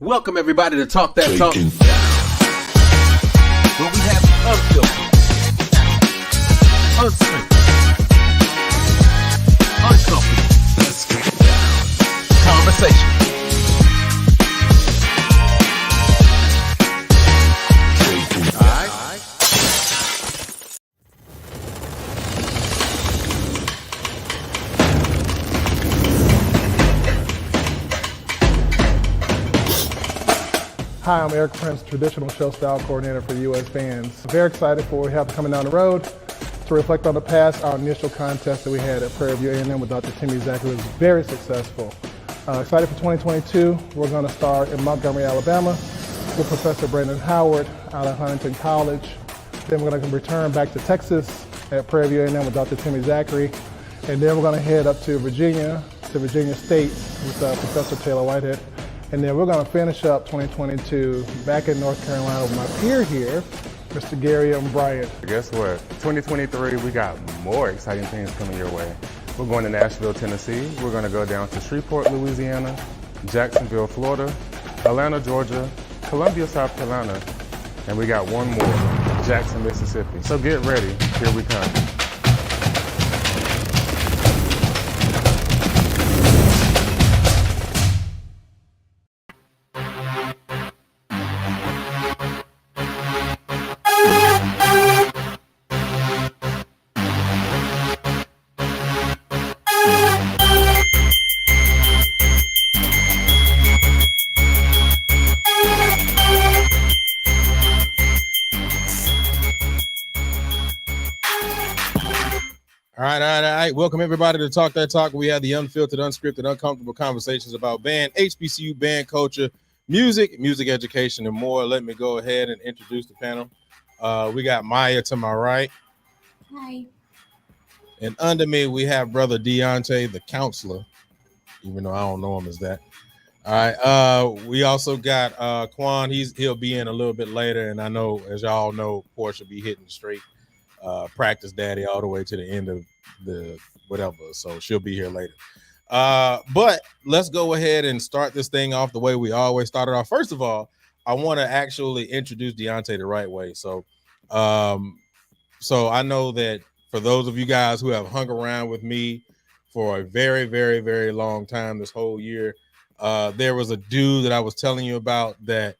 Welcome everybody to Talk That Talk, where we have unfiltered, uncensored, uncomfortable conversation. Hi, I'm Eric Prince, traditional show style coordinator for U.S. Bands. Very excited for what we have coming down the road. To reflect on the past, our initial contest that we had at Prairie View A&M with Dr. Timmy Zachary was very successful. Excited for 2022. We're going to start in Montgomery, Alabama with Professor Brandon Howard out of Huntington College. Then we're going to return back to Texas at Prairie View A&M with Dr. Timmy Zachary. And then we're going to head up to Virginia State with Professor Taylor Whitehead. And then we're going to finish up 2022 back in North Carolina with my peer here, Mr. Gary M. Bryant. Guess what? 2023, we got more exciting things coming your way. We're going to Nashville, Tennessee. We're going to go down to Shreveport, Louisiana, Jacksonville, Florida, Atlanta, Georgia, Columbia, South Carolina, and we got one more, Jackson, Mississippi. So get ready. Here we come. All right. Welcome everybody to Talk That Talk. We have the unfiltered, unscripted, uncomfortable conversations about band, HBCU band culture, music education, and more. Let me go ahead and introduce the panel. We got Maya to my right. Hi. And under me, we have brother Deontay, the counselor, even though I don't know him as that. All right. We also got Quan. He'll be in a little bit later, and I know, as y'all know, Portia be hitting straight. Practice daddy all the way to the end of the whatever, so she'll be here later. But let's go ahead and start this thing off the way we always started off. First of all, I want to actually introduce Deontay the right way. So I know that for those of you guys who have hung around with me for a very, very, very long time this whole year, there was a dude that I was telling you about that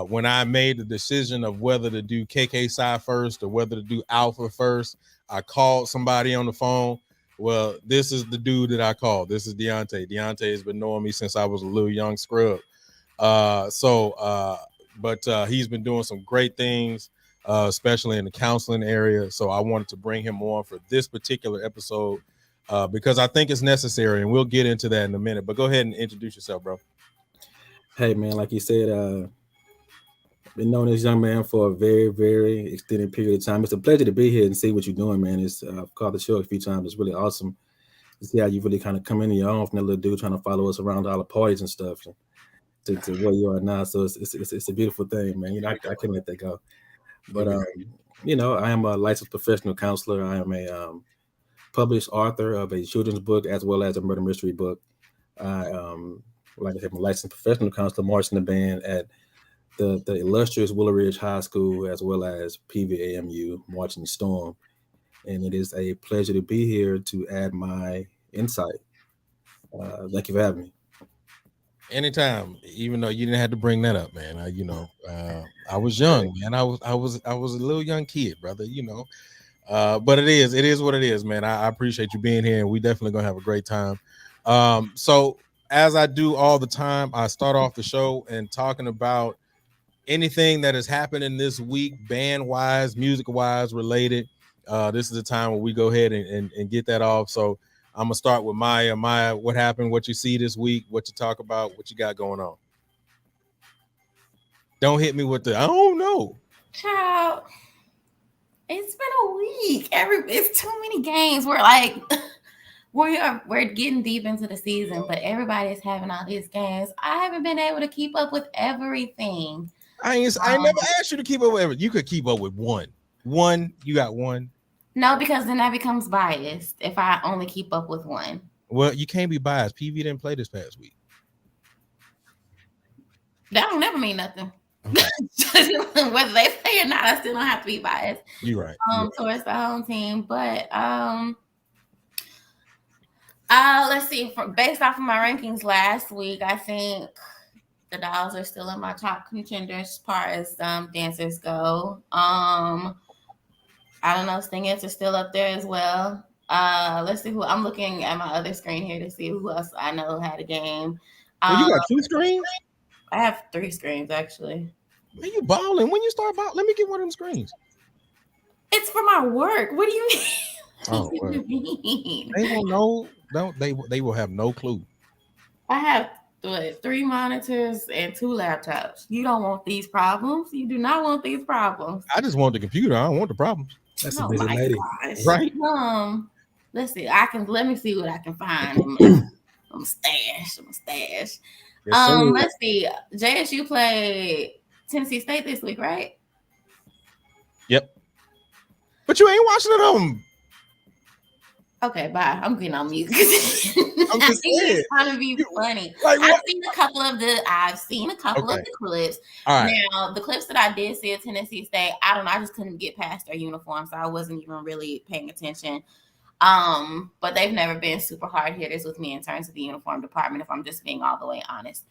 when I made the decision of whether to do KK Psi first or whether to do Alpha first, I called somebody on the phone. Well, this is the dude that I called. This is Deontay. Deontay has been knowing me since I was a little young scrub. But he's been doing some great things, especially in the counseling area. So I wanted to bring him on for this particular episode because I think it's necessary, and we'll get into that in a minute. But go ahead and introduce yourself, bro. Hey, man, like you said, been knowing this young man for a very, very extended period of time. It's a pleasure to be here and see what you're doing, man. I've called the show a few times. It's really awesome to see how you really kind of come into your own from that little dude trying to follow us around all the parties and stuff to where you are now. So it's a beautiful thing, man. I couldn't let that go. But, I am a licensed professional counselor. I am a published author of a children's book as well as a murder mystery book. Like I said, I'm a licensed professional counselor, marching the band at the illustrious Willow Ridge High School, as well as PVAMU, Marching Storm. And it is a pleasure to be here to add my insight. Thank you for having me. Anytime, even though you didn't have to bring that up, man. I was young, man. I was a little young kid, brother, but it is what it is, man. I appreciate you being here, and we definitely gonna have a great time. So as I do all the time, I start off the show and talking about anything that has happened in this week, band-wise, music-wise related. This is the time where we go ahead and get that off. So I'm going to start with Maya. Maya, what happened, what you see this week, what you talk about, what you got going on? Don't hit me with the, I don't know. Child, it's been a week. It's too many games. We're getting deep into the season, but everybody's having all these games. I haven't been able to keep up with everything. I never asked you to keep up with everything. You could keep up with one. You got one. No, because then that becomes biased if I only keep up with one. Well, you can't be biased. PV didn't play this past week. That don't never mean nothing. Okay. Whether they play or not, I still don't have to be biased. You're right. Towards the home team. But let's see. Based off of my rankings last week, I think the Dolls are still in my top contenders as far as dancers go. I don't know, Stingers are still up there as well. Let's see who I'm looking at my other screen here to see who else I know had a game. Well, you got 2 screens? I have 3 screens actually. Man, you balling. When you start balling, let me get one of them screens. It's for my work. What do you mean? Oh, well, they will know. Don't they? They will have no clue. I have 3 monitors and 2 laptops. You don't want these problems. You do not want these problems. I just want the computer. I don't want the problems. That's a busy lady, right? Let's see. Let me see what I can find. I'm a stash. Yes, let's see. JSU played Tennessee State this week, right? Yep. But you ain't watching it on. Okay, bye. I'm getting on mute. I'm just saying. It's trying to be funny. Like, I've seen a couple of the clips. All right. Now, the clips that I did see at Tennessee State, I don't know. I just couldn't get past their uniform, so I wasn't even really paying attention. But they've never been super hard hitters with me in terms of the uniform department, if I'm just being all the way honest.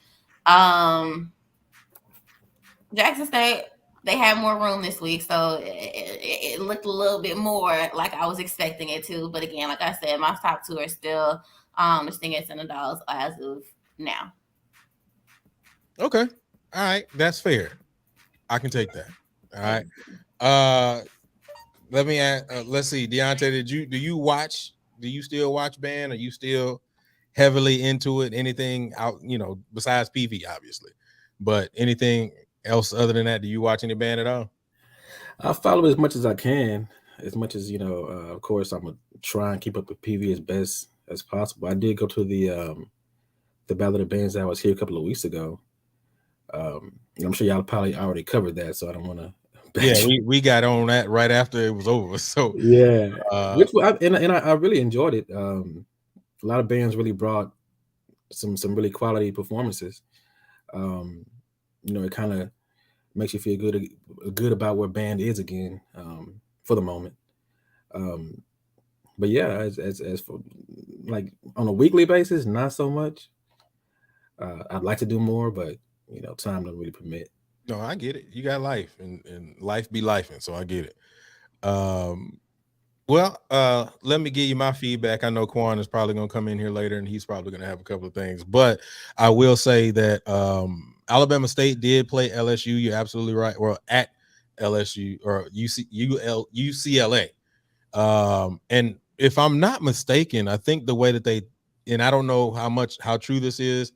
Jackson State, they had more room this week, so it looked a little bit more like I was expecting it to. But again, like I said, my top 2 are still the Stingers and the Dolls as of now. Okay. All right. That's fair. I can take that. All right. Let me ask, let's see. Deontay, do you still watch band? Are you still heavily into it? Anything out, besides PV, obviously, but anything else other than that? Do you watch any band at all? I follow as much as I can, as much as of course I'm gonna try and keep up with PV as best as possible. I did go to the Battle of the Bands that was here a couple of weeks ago. I'm sure y'all probably already covered that, so I don't want to. Yeah, we got on that right after it was over. So yeah, I really enjoyed it. A lot of bands really brought some really quality performances. It kind of makes you feel good about where band is again for the moment. But yeah, as for like on a weekly basis, not so much. I'd like to do more, but time don't really permit. No, I get it. You got life, and life be life, and so I get it. Well, let me give you my feedback. I know Quan is probably going to come in here later, and he's probably going to have a couple of things. But I will say that Alabama State did play LSU. You're absolutely right. Well, at LSU or UCLA. And if I'm not mistaken, I think the way that and I don't know how true this is,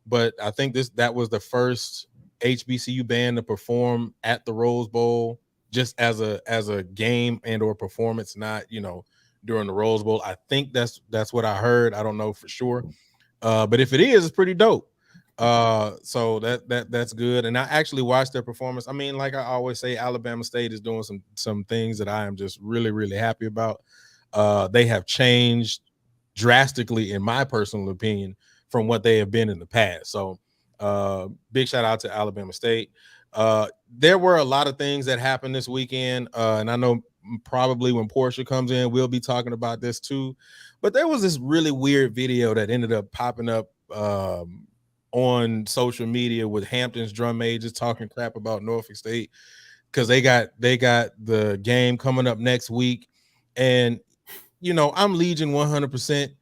but I think that was the first HBCU band to perform at the Rose Bowl, just as a game and or performance, not during the Rose Bowl. I think that's what I heard. I don't know for sure, but if it is, it's pretty dope. So that's good. And I actually watched their performance. I mean, like I always say, Alabama State is doing some things that I am just really, really happy about. They have changed drastically, in my personal opinion, from what they have been in the past. So big shout out to Alabama State. There were a lot of things that happened this weekend, and I know probably when Portia comes in, we'll be talking about this too. But there was this really weird video that ended up popping up on social media with Hampton's drum majors talking crap about Norfolk State because they got the game coming up next week, and I'm Legion 100%.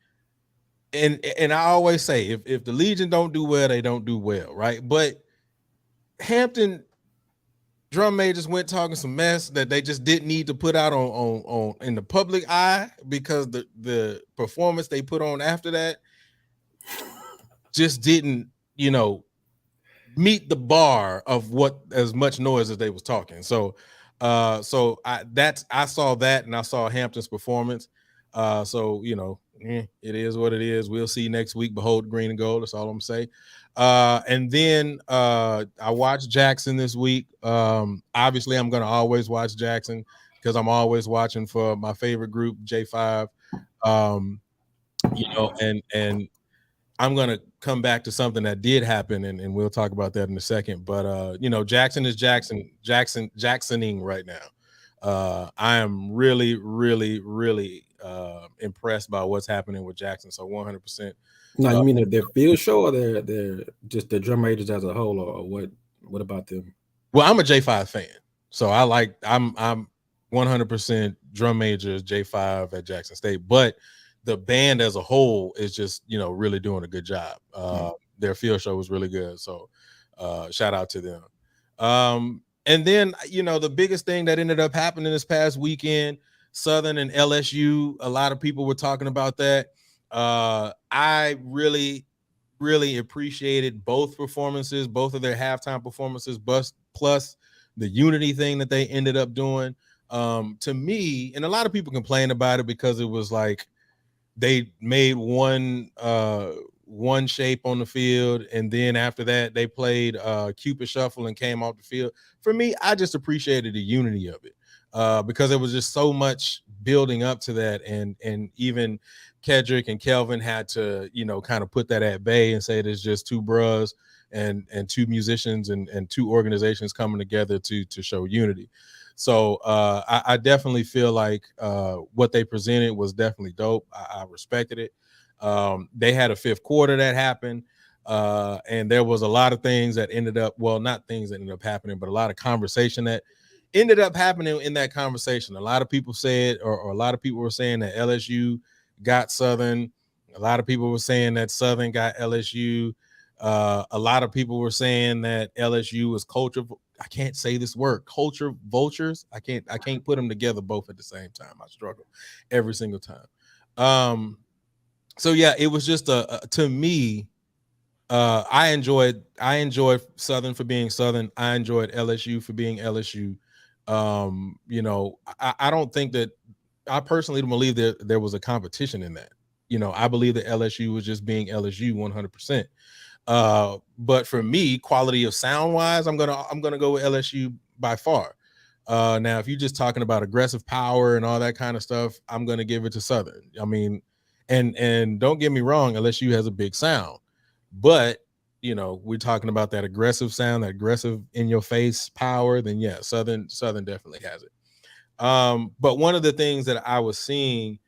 And I always say, if the Legion don't do well, they don't do well, right? But Hampton drum majors went talking some mess that they just didn't need to put out on in the public eye, because the performance they put on after that just didn't, meet the bar of what as much noise as they was talking. So I saw that, and I saw Hampton's performance. It is what it is. We'll see next week. Behold green and gold. That's all I'm saying. And then I watched Jackson this week. Obviously, I'm going to always watch Jackson because I'm always watching for my favorite group, J5. And I'm gonna come back to something that did happen, and we'll talk about that in a second. But Jackson is Jacksoning right now. I am really, really, really impressed by what's happening with Jackson. So 100%. Now, you mean their field show, or they're just the drum majors as a whole, or what? What about them? Well, I'm a J5 fan, so I'm 100% drum majors J5 at Jackson State, but the band as a whole is just really doing a good job. Their field show was really good, so shout out to them. And then the biggest thing that ended up happening this past weekend, Southern and LSU, a lot of people were talking about that. I really appreciated both performances, both of their halftime performances, plus the unity thing that they ended up doing. To me, and a lot of people complain about it because it was like they made one shape on the field, and then after that they played Cupid Shuffle and came off the field. For me, I just appreciated the unity of it because it was just so much building up to that, and even Kedrick and Kelvin had to kind of put that at bay and say there's just two bros and two musicians and two organizations coming together to show unity. So I definitely feel like what they presented was definitely dope. I respected it. They had a fifth quarter that happened, and there was a lot of things that ended up, well, not things that ended up happening, but a lot of conversation that ended up happening in that conversation. A lot of people said, or a lot of people were saying that LSU got Southern. A lot of people were saying that Southern got LSU. A lot of people were saying that LSU was culture. I can't say this word, culture vultures. I can't put them together both at the same time. I struggle every single time. So yeah, it was just to me. I enjoyed Southern for being Southern. I enjoyed LSU for being LSU. I don't think that, I personally don't believe that there was a competition in that. I believe that LSU was just being LSU 100%. But for me, quality of sound wise, I'm gonna go with LSU by far. Now, if you're just talking about aggressive power and all that kind of stuff, I'm gonna give it to Southern. I mean, and don't get me wrong, LSU has a big sound, but we're talking about that aggressive sound, that aggressive in your face power, then yeah, Southern definitely has it. But one of the things that I was seeing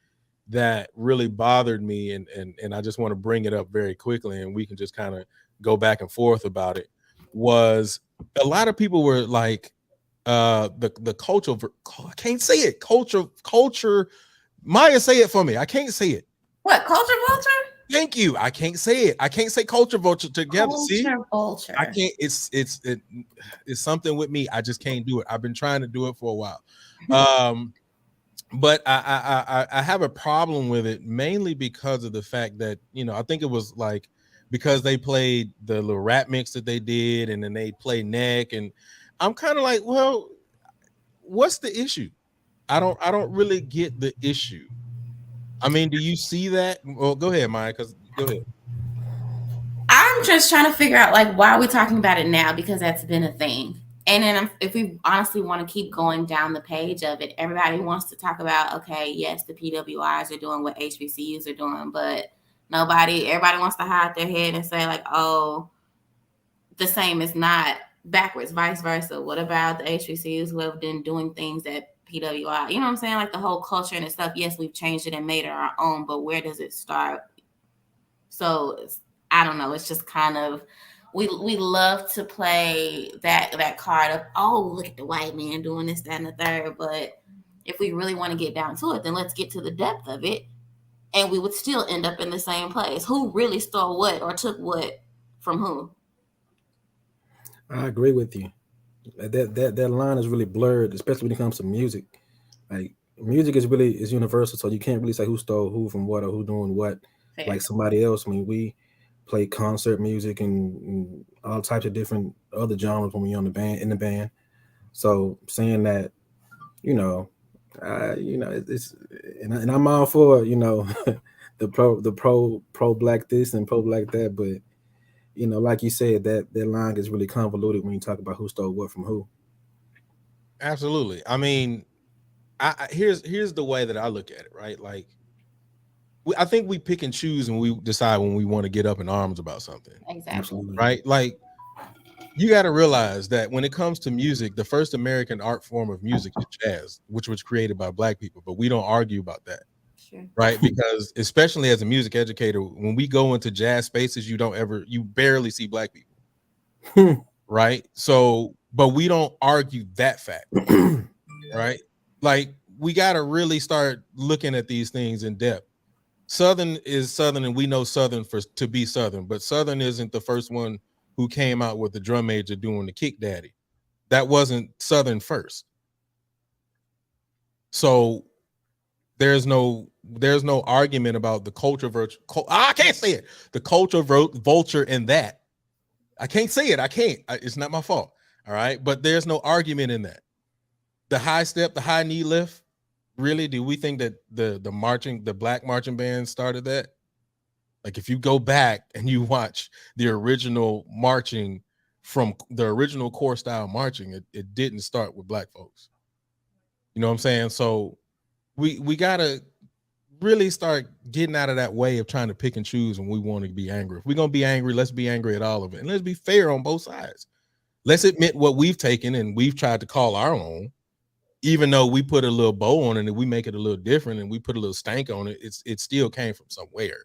that really bothered me, and I just want to bring it up very quickly, and we can just kind of go back and forth about it, was a lot of people were like, the culture, I can't say it, culture, Maya, say it for me. I can't say it. What, culture vulture? Thank you. I can't say it. I can't say culture vulture together. Culture vulture. I can't. It's something with me. I just can't do it. I've been trying to do it for a while. But I have a problem with it, mainly because of the fact that I think it was like because they played the little rap mix that they did, and then they play neck, and I'm kind of like, well, what's the issue? I don't really get the issue. I mean, do you see that? Well, go ahead, Maya, because go ahead. I'm just trying to figure out, like, why are we talking about it now? Because that's been a thing. And then if we honestly want to keep going down the page of it, everybody wants to talk about, okay, yes, the PWIs are doing what HBCUs are doing, but everybody wants to hide their head and say, like, oh, the same is not backwards, vice versa. What about the HBCUs who have been doing things that PWI, you know what I'm saying? Like the whole culture and stuff. Yes, we've changed it and made it our own, but where does it start? So I don't know. It's just kind of, we love to play that card of, oh, look at the white man doing this, that, and the third. But if we really want to get down to it, then let's get to the depth of it. And we would still end up in the same place. Who really stole what or took what from who? I agree with you. That line is really blurred, especially when it comes to music. Like music is universal, so you can't really say who stole who from what or who doing what. Fair. Like somebody else. I mean, we play concert music and all types of different other genres when we're in the band. So saying that, it's and I'm all for the pro black this and pro black that, but like you said, that line gets really convoluted when you talk about who stole what from who. Absolutely. I mean, here's the way that I look at it, right? Like I think we pick and choose and we decide when we want to get up in arms about something. Exactly. Absolutely. Right? Like, you got to realize that when it comes to music, the first American art form of music is jazz, which was created by Black people. But we don't argue about that. Sure. Right? Because especially as a music educator, when we go into jazz spaces, you barely see Black people. Right? So, but we don't argue that fact. Right? Like, we got to really start looking at these things in depth. Southern is Southern, and we know Southern to be Southern, but Southern isn't the first one who came out with the drum major doing the kick daddy. That wasn't Southern first. So there's no argument about the culture vulture. I can't say it. The culture vulture in that. I can't say it. I can't. It's not my fault. All right. But there's no argument in that. The high step, the high knee lift. Really, do we think that the Black marching band started that? Like, if you go back and you watch the original marching from the original core style marching, it didn't start with Black folks. You know what I'm saying? So we gotta really start getting out of that way of trying to pick and choose when we want to be angry. If we're gonna be angry, let's be angry at all of it, and let's be fair on both sides. Let's admit what we've taken and we've tried to call our own. Even though we put a little bow on it and we make it a little different and we put a little stank on it, it still came from somewhere,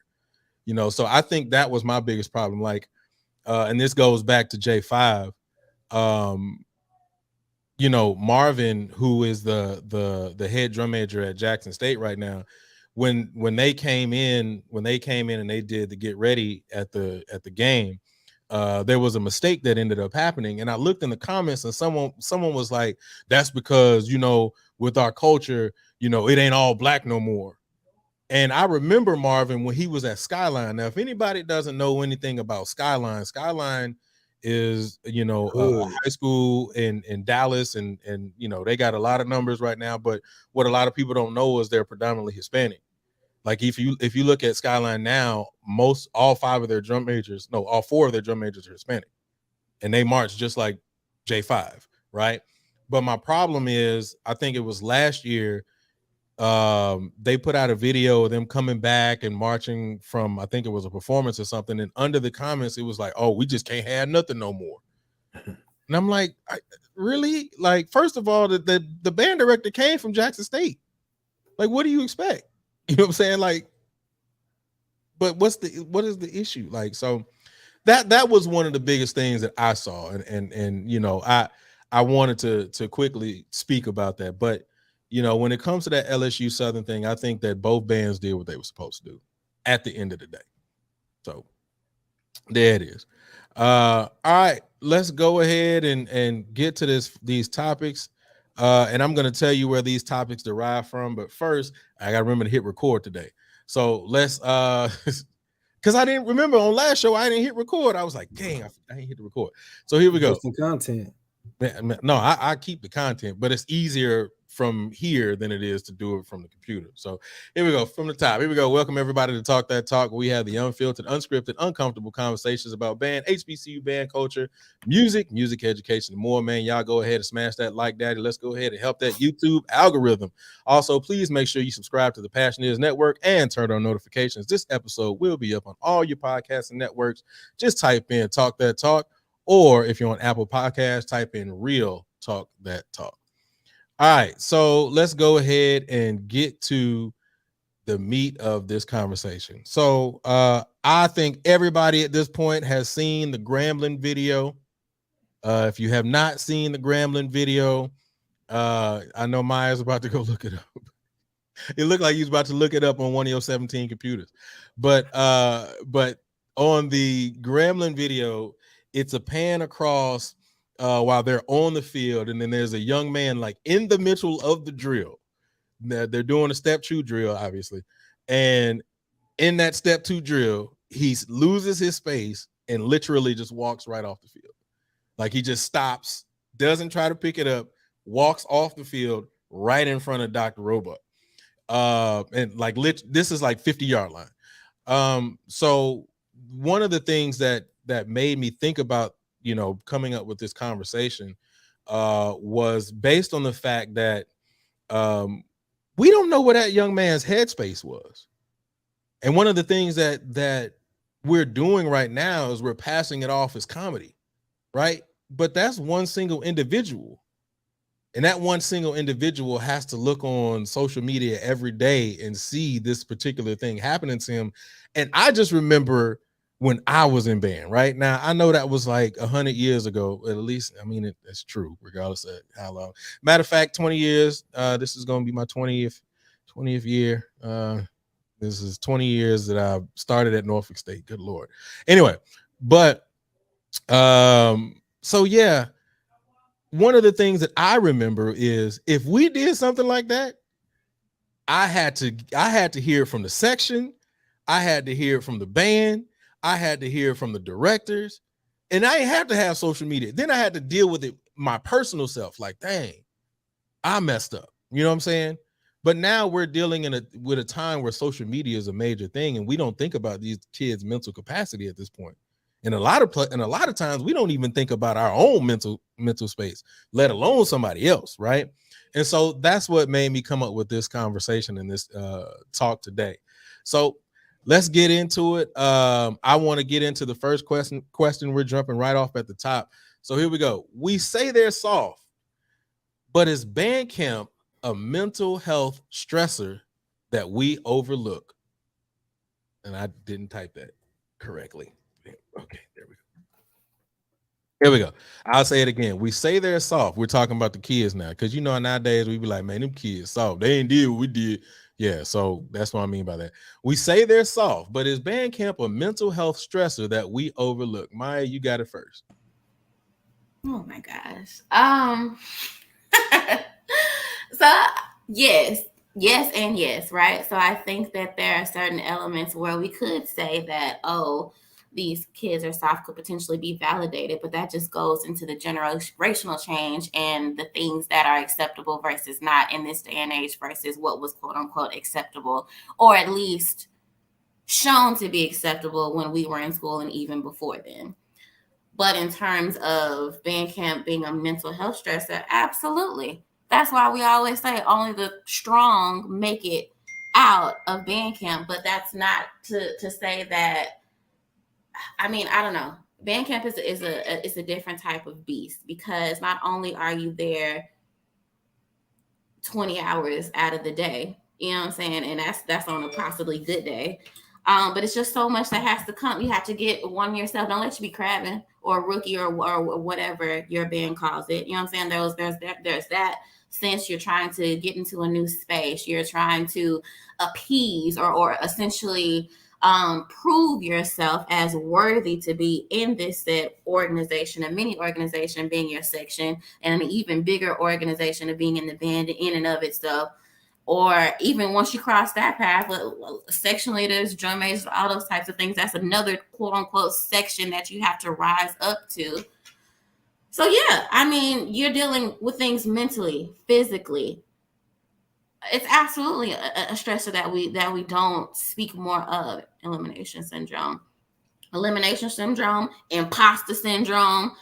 you know. So I think that was my biggest problem. Like, and this goes back to J5. You know, Marvin, who is the head drum major at Jackson State right now, when they came in and they did the get ready at the game, there was a mistake that ended up happening. And I looked in the comments and someone was like, that's because, you know, with our culture, you know, it ain't all Black no more. And I remember Marvin when he was at Skyline. Now, if anybody doesn't know anything about Skyline is, you know, a high school in Dallas, and you know, they got a lot of numbers right now, but what a lot of people don't know is they're predominantly Hispanic. Like, if you look at Skyline now, all four of their drum majors are Hispanic, and they march just like J5, right? But my problem is, I think it was last year, they put out a video of them coming back and marching from, I think it was a performance or something, and under the comments it was like, oh, we just can't have nothing no more. And I'm like, really? Like, first of all, the band director came from Jackson State. Like, what do you expect? You know what I'm saying? Like, but what is the issue? Like, so that was one of the biggest things that I saw, and you know, I wanted to quickly speak about that. But you know, when it comes to that LSU Southern thing, I think that both bands did what they were supposed to do at the end of the day. So there it is. All right, let's go ahead and get to these topics. And I'm going to tell you where these topics derive from. But first, I got to remember to hit record today. So let's, because I didn't remember on last show, I didn't hit record. I was like, dang, I didn't hit the record. So here we go. Some content. No, I keep the content, but it's easier from here than it is to do it from the computer. So here we go, from the top. Here we go. Welcome everybody to Talk That Talk. We have the unfiltered, unscripted, uncomfortable conversations about band, HBCU band culture, music education, and more. Man, y'all go ahead and smash that like daddy. Let's go ahead and help that YouTube algorithm. Also, please make sure you subscribe to the Passioneers Network and turn on notifications. This episode will be up on all your podcasting networks. Just type in Talk That Talk, or if you're on Apple Podcasts, type in Real Talk That Talk. All right, so let's go ahead and get to the meat of this conversation. So I think everybody at this point has seen the Grambling video. If you have not seen the Grambling video, I know Maya's about to go look it up. It looked like he was about to look it up on one of your 17 computers. But on the Grambling video, it's a pan across while they're on the field, and then there's a young man like in the middle of the drill. They're doing a step 2 drill, obviously, and in that step 2 drill, he loses his space and literally just walks right off the field. Like, he just stops, doesn't try to pick it up, walks off the field right in front of Dr. Roebuck. And like this is like 50-yard line. So one of the things that made me think about, you know, coming up with this conversation was based on the fact that we don't know what that young man's headspace was. And one of the things that we're doing right now is we're passing it off as comedy, right? But that's one single individual. And that one single individual has to look on social media every day and see this particular thing happening to him. And I just remember when I was in band, right? Now, I know that was like 100 years ago, at least. I mean, that's true, regardless of how long. Matter of fact, 20 years. This is going to be my 20th year. This is 20 years that I started at Norfolk State. Good Lord. Anyway, but so yeah, one of the things that I remember is if we did something like that, I had to hear it from the section, I had to hear it from the band, I had to hear it from the directors, and I didn't have to have social media. Then I had to deal with it my personal self, like, dang, I messed up. You know what I'm saying? But now we're dealing with a time where social media is a major thing, and we don't think about these kids' mental capacity at this point. And a lot of times we don't even think about our own mental space, let alone somebody else, right? And so that's what made me come up with this conversation and this talk today. So let's get into it. I want to get into the first question. We're jumping right off at the top. So here we go. We say they're soft, but is band camp a mental health stressor that we overlook? And I didn't type that correctly. Okay, there we go. Here we go. I'll say it again. We say they're soft. We're talking about the kids now, because nowadays we be like, man, them kids soft. They ain't did what we did. Yeah, so that's what I mean by that. We say they're soft, but is band camp a mental health stressor that we overlook? Maya, you got it first. Oh my gosh. So yes, and yes, right? So I think that there are certain elements where we could say that, oh, these kids are soft could potentially be validated, but that just goes into the generational change and the things that are acceptable versus not in this day and age versus what was quote unquote acceptable, or at least shown to be acceptable when we were in school and even before then. But in terms of band camp being a mental health stressor, absolutely. That's why we always say only the strong make it out of band camp. But that's not to say that. I mean, I don't know. Band camp is a different type of beast, because not only are you there 20 hours out of the day, you know what I'm saying, and that's on a possibly good day. But it's just so much that has to come. You have to get one yourself. Don't let you be crabbing or rookie or whatever your band calls it. You know what I'm saying? There's that sense you're trying to get into a new space. You're trying to appease or essentially prove yourself as worthy to be in this said organization, a mini organization being your section, and an even bigger organization of being in the band in and of itself. Or even once you cross that path, section leaders, drum majors, all those types of things, that's another quote unquote section that you have to rise up to. So yeah, I mean, you're dealing with things mentally, physically. It's absolutely a stressor that we don't speak more of. Elimination syndrome, imposter syndrome.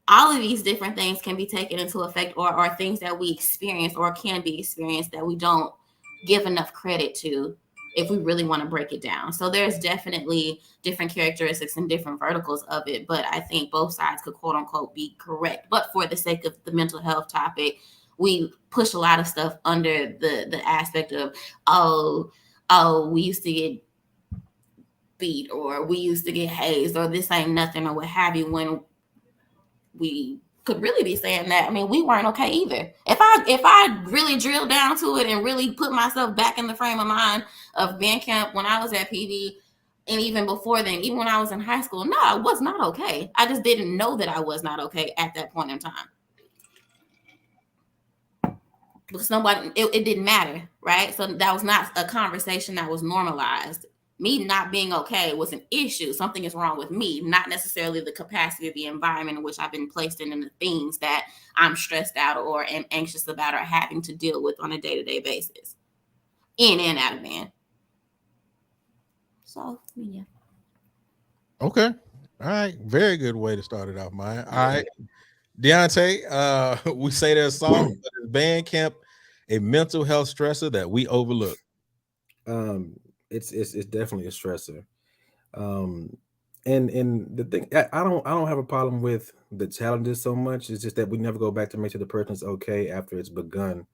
All of these different things can be taken into effect, or things that we experience or can be experienced that we don't give enough credit to if we really want to break it down. So there's definitely different characteristics and different verticals of it, but I think both sides could quote unquote be correct. But for the sake of the mental health topic, we push a lot of stuff under the aspect of, oh, we used to get beat, or we used to get hazed, or this ain't nothing, or what have you, when we could really be saying that, I mean, we weren't okay either. If I really drill down to it and really put myself back in the frame of mind of band camp when I was at PD, and even before then, even when I was in high school, no, I was not okay. I just didn't know that I was not okay at that point in time. Because it didn't matter, right? So that was not a conversation that was normalized. Me not being okay was an issue. Something is wrong with me, not necessarily the capacity of the environment in which I've been placed in, and the things that I'm stressed out or am anxious about or having to deal with on a day-to-day basis, in and out of band. So, yeah. Okay. All right. Very good way to start it off, Maya. All right. Deontay, we say there's soft, but is band camp a mental health stressor that we overlook? it's definitely a stressor. And the thing, I don't have a problem with the challenges so much. It's just that we never go back to make sure the person's okay after it's begun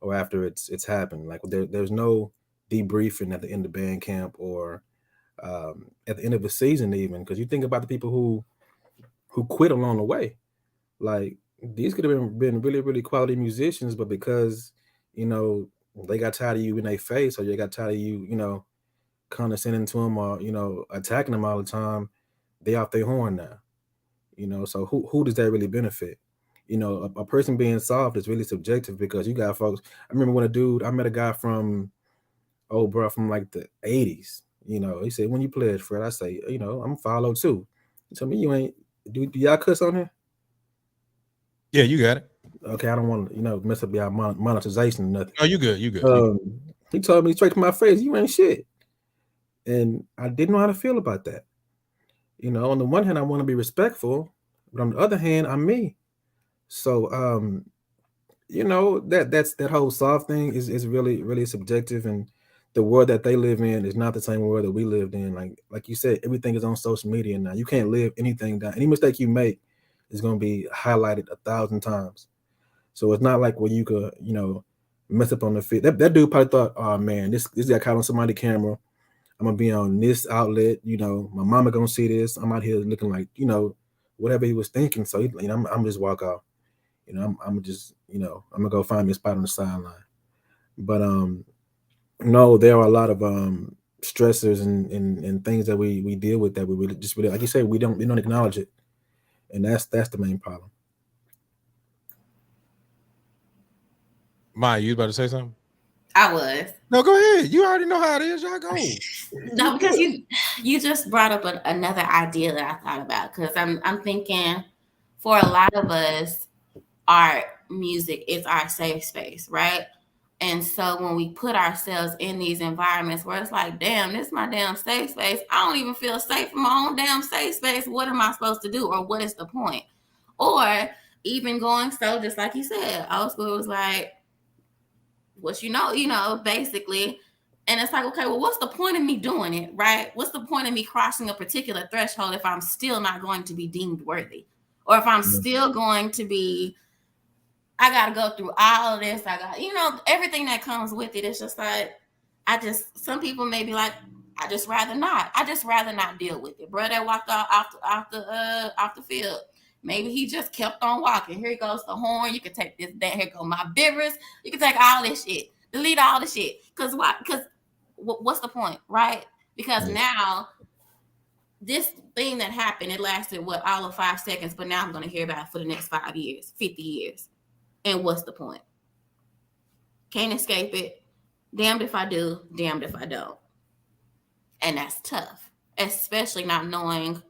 or after it's happened. Like there's no debriefing at the end of band camp or at the end of the season, even, because you think about the people who quit along the way. Like these could have been really, really quality musicians, but because they got tired of you in their face, or they got tired of you, condescending to them, or attacking them all the time, they off their horn now. So who does that really benefit? A person being soft is really subjective, because you got folks. I remember when I met a guy from from like the 80s. He said, "When you pledge, Fred?" I say, "I'm follow too." He told me, "You ain't do y'all cuss on here?" Yeah, you got it. Okay, I don't want to mess up your monetization or nothing. Oh, you good. You good. He told me straight to my face, "You ain't shit," and I didn't know how to feel about that. On the one hand, I want to be respectful, but on the other hand, I'm me. So that whole soft thing is really, really subjective, and the world that they live in is not the same world that we lived in. Like you said, everything is on social media now. You can't live anything down. Any mistake you make is going to be highlighted 1,000 times. So it's not like where you could mess up on the fit. That dude probably thought, "Oh man, this got caught on somebody's camera. I'm gonna be on this outlet. My mama gonna see this. I'm out here looking like whatever he was thinking." So I'm just walk off. I'm just, I'm gonna go find me a spot on the sideline. But no, there are a lot of stressors and things that we deal with that we really just really, like you say, we don't acknowledge it, and that's the main problem. Maya, you about to say something? I was. No, go ahead. You already know how it is. Y'all go. No, because you just brought up another idea that I thought about, because I'm thinking, for a lot of us, art, music is our safe space, right? And so when we put ourselves in these environments where it's like, damn, this is my damn safe space, I don't even feel safe in my own damn safe space. What am I supposed to do? Or what is the point? Or even going, so just like you said, old school was like, what basically. And it's like, okay, well, what's the point of me doing it, right? What's the point of me crossing a particular threshold if I'm still not going to be deemed worthy? Or if I'm still going to be, I got to go through all of this. I got, everything that comes with it. It's just like, some people may be like, I just rather not deal with it. Bro, that walked off the field. Maybe he just kept on walking. Here goes the horn. You can take this down. Here go my bibbers. You can take all this shit. Delete all the shit. Because why? Because what's the point, right? Because now this thing that happened, it lasted all of 5 seconds, but now I'm going to hear about it for the next 5 years, 50 years. And what's the point? Can't escape it. Damned if I do, damned if I don't. And that's tough, especially not knowing.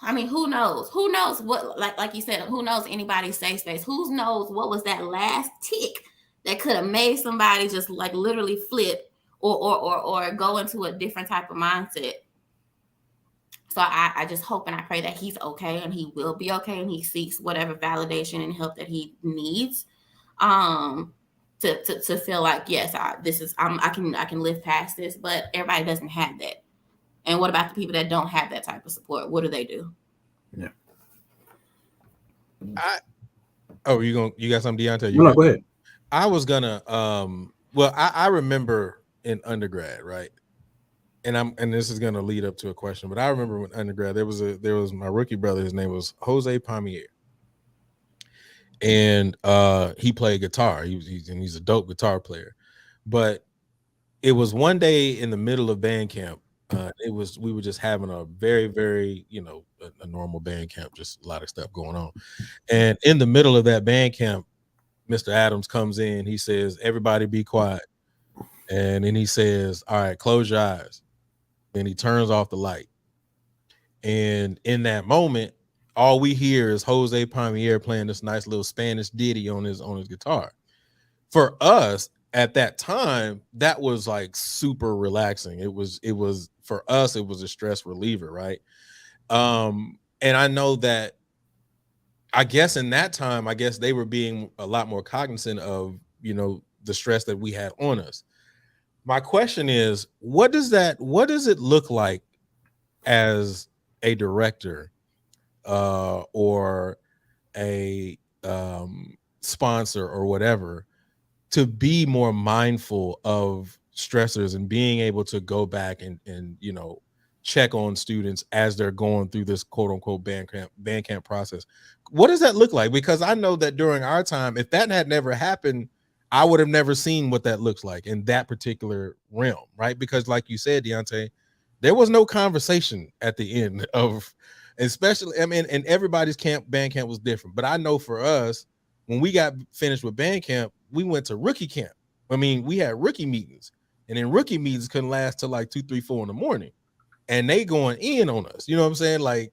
I mean, who knows? Who knows what, like you said, who knows anybody's safe space? Who knows what was that last tick that could have made somebody just like literally flip or go into a different type of mindset. So I just hope and I pray that he's okay, and he will be okay, and he seeks whatever validation and help that he needs to feel like, yes, I can live past this. But everybody doesn't have that. And what about the people that don't have that type of support? What do? Yeah. You got something, Deontay? No, go ahead. I was gonna I remember in undergrad, right? And this is gonna lead up to a question, but I remember when undergrad there was my rookie brother, his name was Jose Palmier. And he played guitar. He's a dope guitar player. But it was one day in the middle of band camp. We were just having a very, very, a normal band camp, just a lot of stuff going on. And in the middle of that band camp, Mr. Adams comes in. He says, "Everybody be quiet." And then he says, "All right, close your eyes." Then he turns off the light. And in that moment, all we hear is Jose Palmier playing this nice little Spanish ditty on his guitar. For us at that time, that was like super relaxing. It was for us, it was a stress reliever, right? And I know that, I guess in that time, I guess they were being a lot more cognizant of, the stress that we had on us. My question is, what does it look like as a director or a sponsor or whatever to be more mindful of stressors and being able to go back and check on students as they're going through this quote unquote band camp process? What does that look like? Because I know that during our time, if that had never happened, I would have never seen what that looks like in that particular realm, right? Because like you said, Deontay, there was no conversation at the end of, especially, I mean, and everybody's band camp was different. But I know for us, when we got finished with band camp, we went to rookie camp. I mean, we had rookie meetings, and then rookie meetings couldn't last till like 2, 3, 4 in the morning, and they going in on us. You know what I'm saying? Like,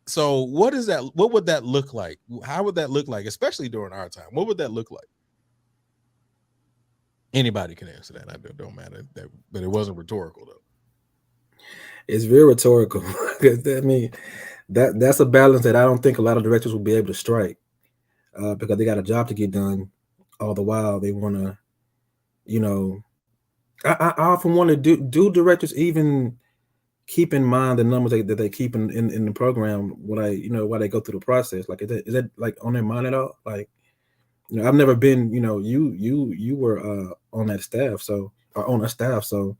so what is that? What would that look like? How would that look like, especially during our time? What would that look like? Anybody can answer that. I don't matter that, but it wasn't rhetorical though. It's very rhetorical. I mean, that's a balance that I don't think a lot of directors will be able to strike, because they got a job to get done. All the while they want to, I often wonder, do directors even keep in mind the numbers that they keep in the program when while they go through the process? Like, is that like on their mind at all? Like, I've never been, you were on that staff, so, or on a staff, so,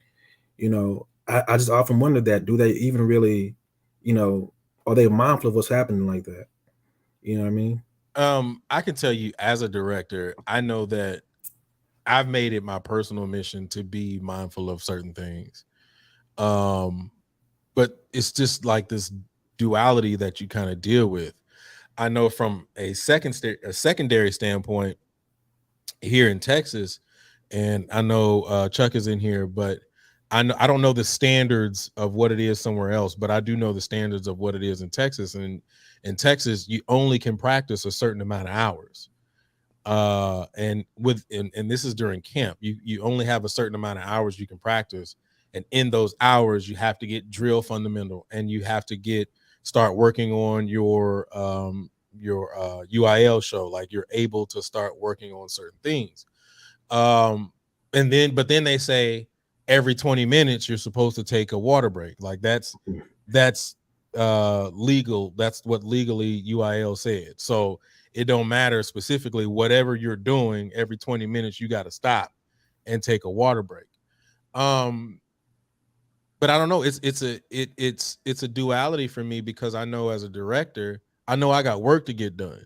I just often wonder that, do they even really, are they mindful of what's happening like that? You know what I mean? I can tell you, as a director, I know that I've made it my personal mission to be mindful of certain things. But it's just like this duality that you kind of deal with. I know from a secondary standpoint here in Texas, and I know Chuck is in here, but I don't know the standards of what it is somewhere else, but I do know the standards of what it is in Texas. And in Texas, you only can practice a certain amount of hours. And this is during camp. You only have a certain amount of hours you can practice, and in those hours you have to get drill fundamental, and you have to start working on your UIL show. Like, you're able to start working on certain things. But then they say every 20 minutes you're supposed to take a water break. Like, that's legal. That's what legally UIL said. So it don't matter specifically, whatever you're doing, every 20 minutes you got to stop and take a water break. But I don't know, it's a duality for me, because I know as a director, I know I got work to get done.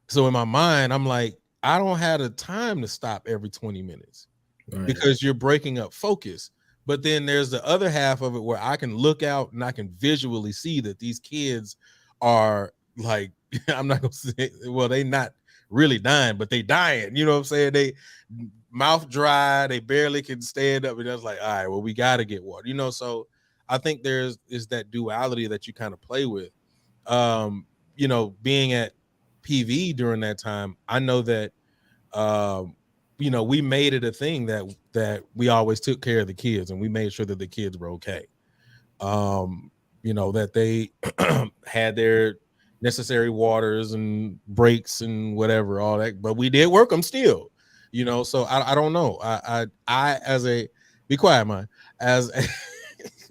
So in my mind, I'm like, I don't have the time to stop every 20 minutes, right? Because you're breaking up focus. But then there's the other half of it where I can look out and I can visually see that these kids are like, I'm not gonna say, well, they not really dying, but they dying. You know what I'm saying? They mouth dry, they barely can stand up, and I was like, all right, well, we got to get water. So I think is that duality that you kind of play with. Being at PV during that time, I know that we made it a thing that we always took care of the kids, and we made sure that the kids were okay. That they had their necessary waters and breaks and whatever, all that, but we did work them still, so I don't know. I as a, be quiet, man, as a,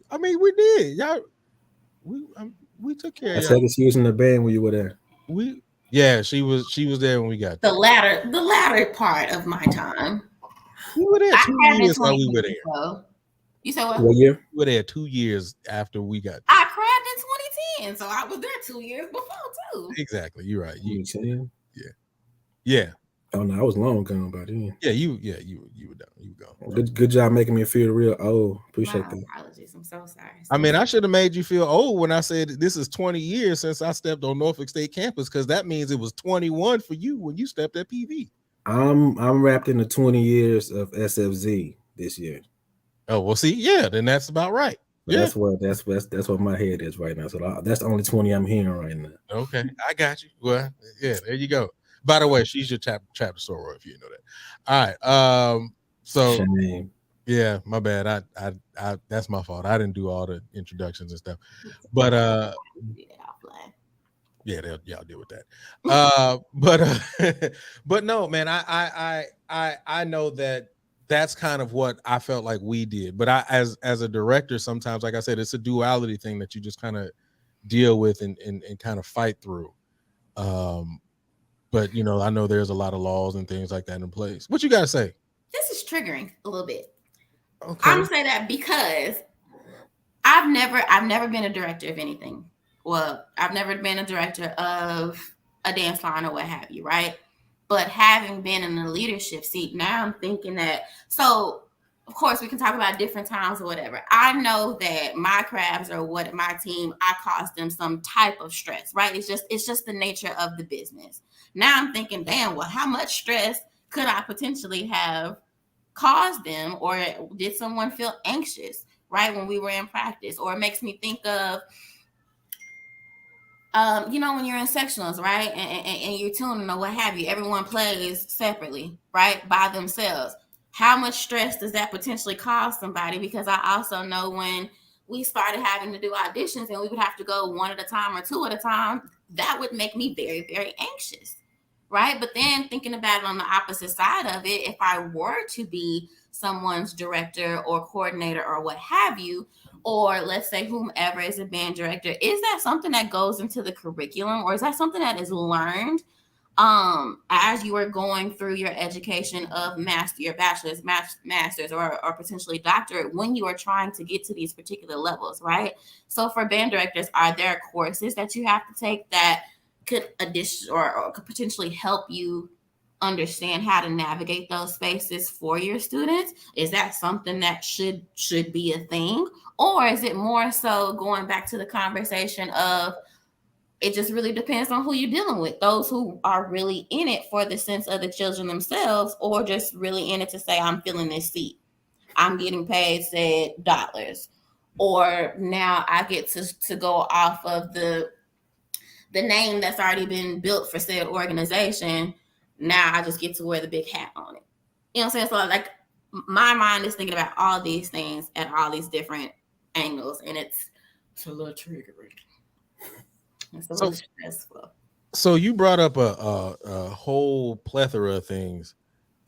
I mean, we did, y'all, we took care of y'all. I said she was in the band when you were there. Yeah, she was there when we got there. The latter part of my time. We were there 2 years while we were there. So. You said what? What year? We were there 2 years after we got there. I crabbed in 2010, so I was there 2 years before too. Exactly, you're right. Yeah. Oh no, I was long gone by then. Yeah, you were done. You were gone. Good job making me feel real old. Appreciate that. Apologies, I'm so sorry. I mean, I should have made you feel old when I said this is 20 years since I stepped on Norfolk State campus, because that means it was 21 for you when you stepped at PV. I'm wrapped into 20 years of SFZ this year. Oh, well, see, yeah, then that's about right. Yeah, that's what my head is right now. So that's the only 20 I'm hearing right now. Okay, I got you. Well, yeah, there you go. By the way, she's your chapter soror, if you know that. All right. So Shame. Yeah, my bad. I that's my fault. I didn't do all the introductions and stuff. But yeah, y'all deal with that. But no, man, I know that that's kind of what I felt like we did. But I, as a director, sometimes, like I said, it's a duality thing that you just kind of deal with and kind of fight through. But you know, I know there's a lot of laws and things like that in place. What you gotta say? This is triggering a little bit. Okay. I'm gonna say that because I've never been a director of anything. Well, I've never been a director of a dance line or what have you, right? But having been in the leadership seat, now I'm thinking that, so of course we can talk about different times or whatever. I know that my crabs or what my team, I caused them some type of stress, right? It's just the nature of the business. Now I'm thinking, damn, well, how much stress could I potentially have caused them, or did someone feel anxious, right, when we were in practice? Or it makes me think of, you know, when you're in sectionals, right, and you're tuning or what have you, everyone plays separately, right, by themselves. How much stress does that potentially cause somebody? Because I also know when we started having to do auditions and we would have to go one at a time or two at a time, that would make me very, very anxious, right? But then thinking about it on the opposite side of it, if I were to be someone's director or coordinator or what have you, or let's say whomever is a band director, is that something that goes into the curriculum, or is that something that is learned as you are going through your education of your bachelor's, master's, or potentially doctorate, when you are trying to get to these particular levels, right? So for band directors, are there courses that you have to take that could addition or could potentially help you understand how to navigate those spaces for your students? Is that something that should be a thing? Or is it more so going back to the conversation of, it just really depends on who you're dealing with, those who are really in it for the sense of the children themselves, or just really in it to say, I'm filling this seat, I'm getting paid said dollars, or now I get to go off of the name that's already been built for said organization. Now I just get to wear the big hat on it. You know what I'm saying? So like my mind is thinking about all these things at all these different angles, and it's a little triggering. It's a little stressful. So you brought up a whole plethora of things.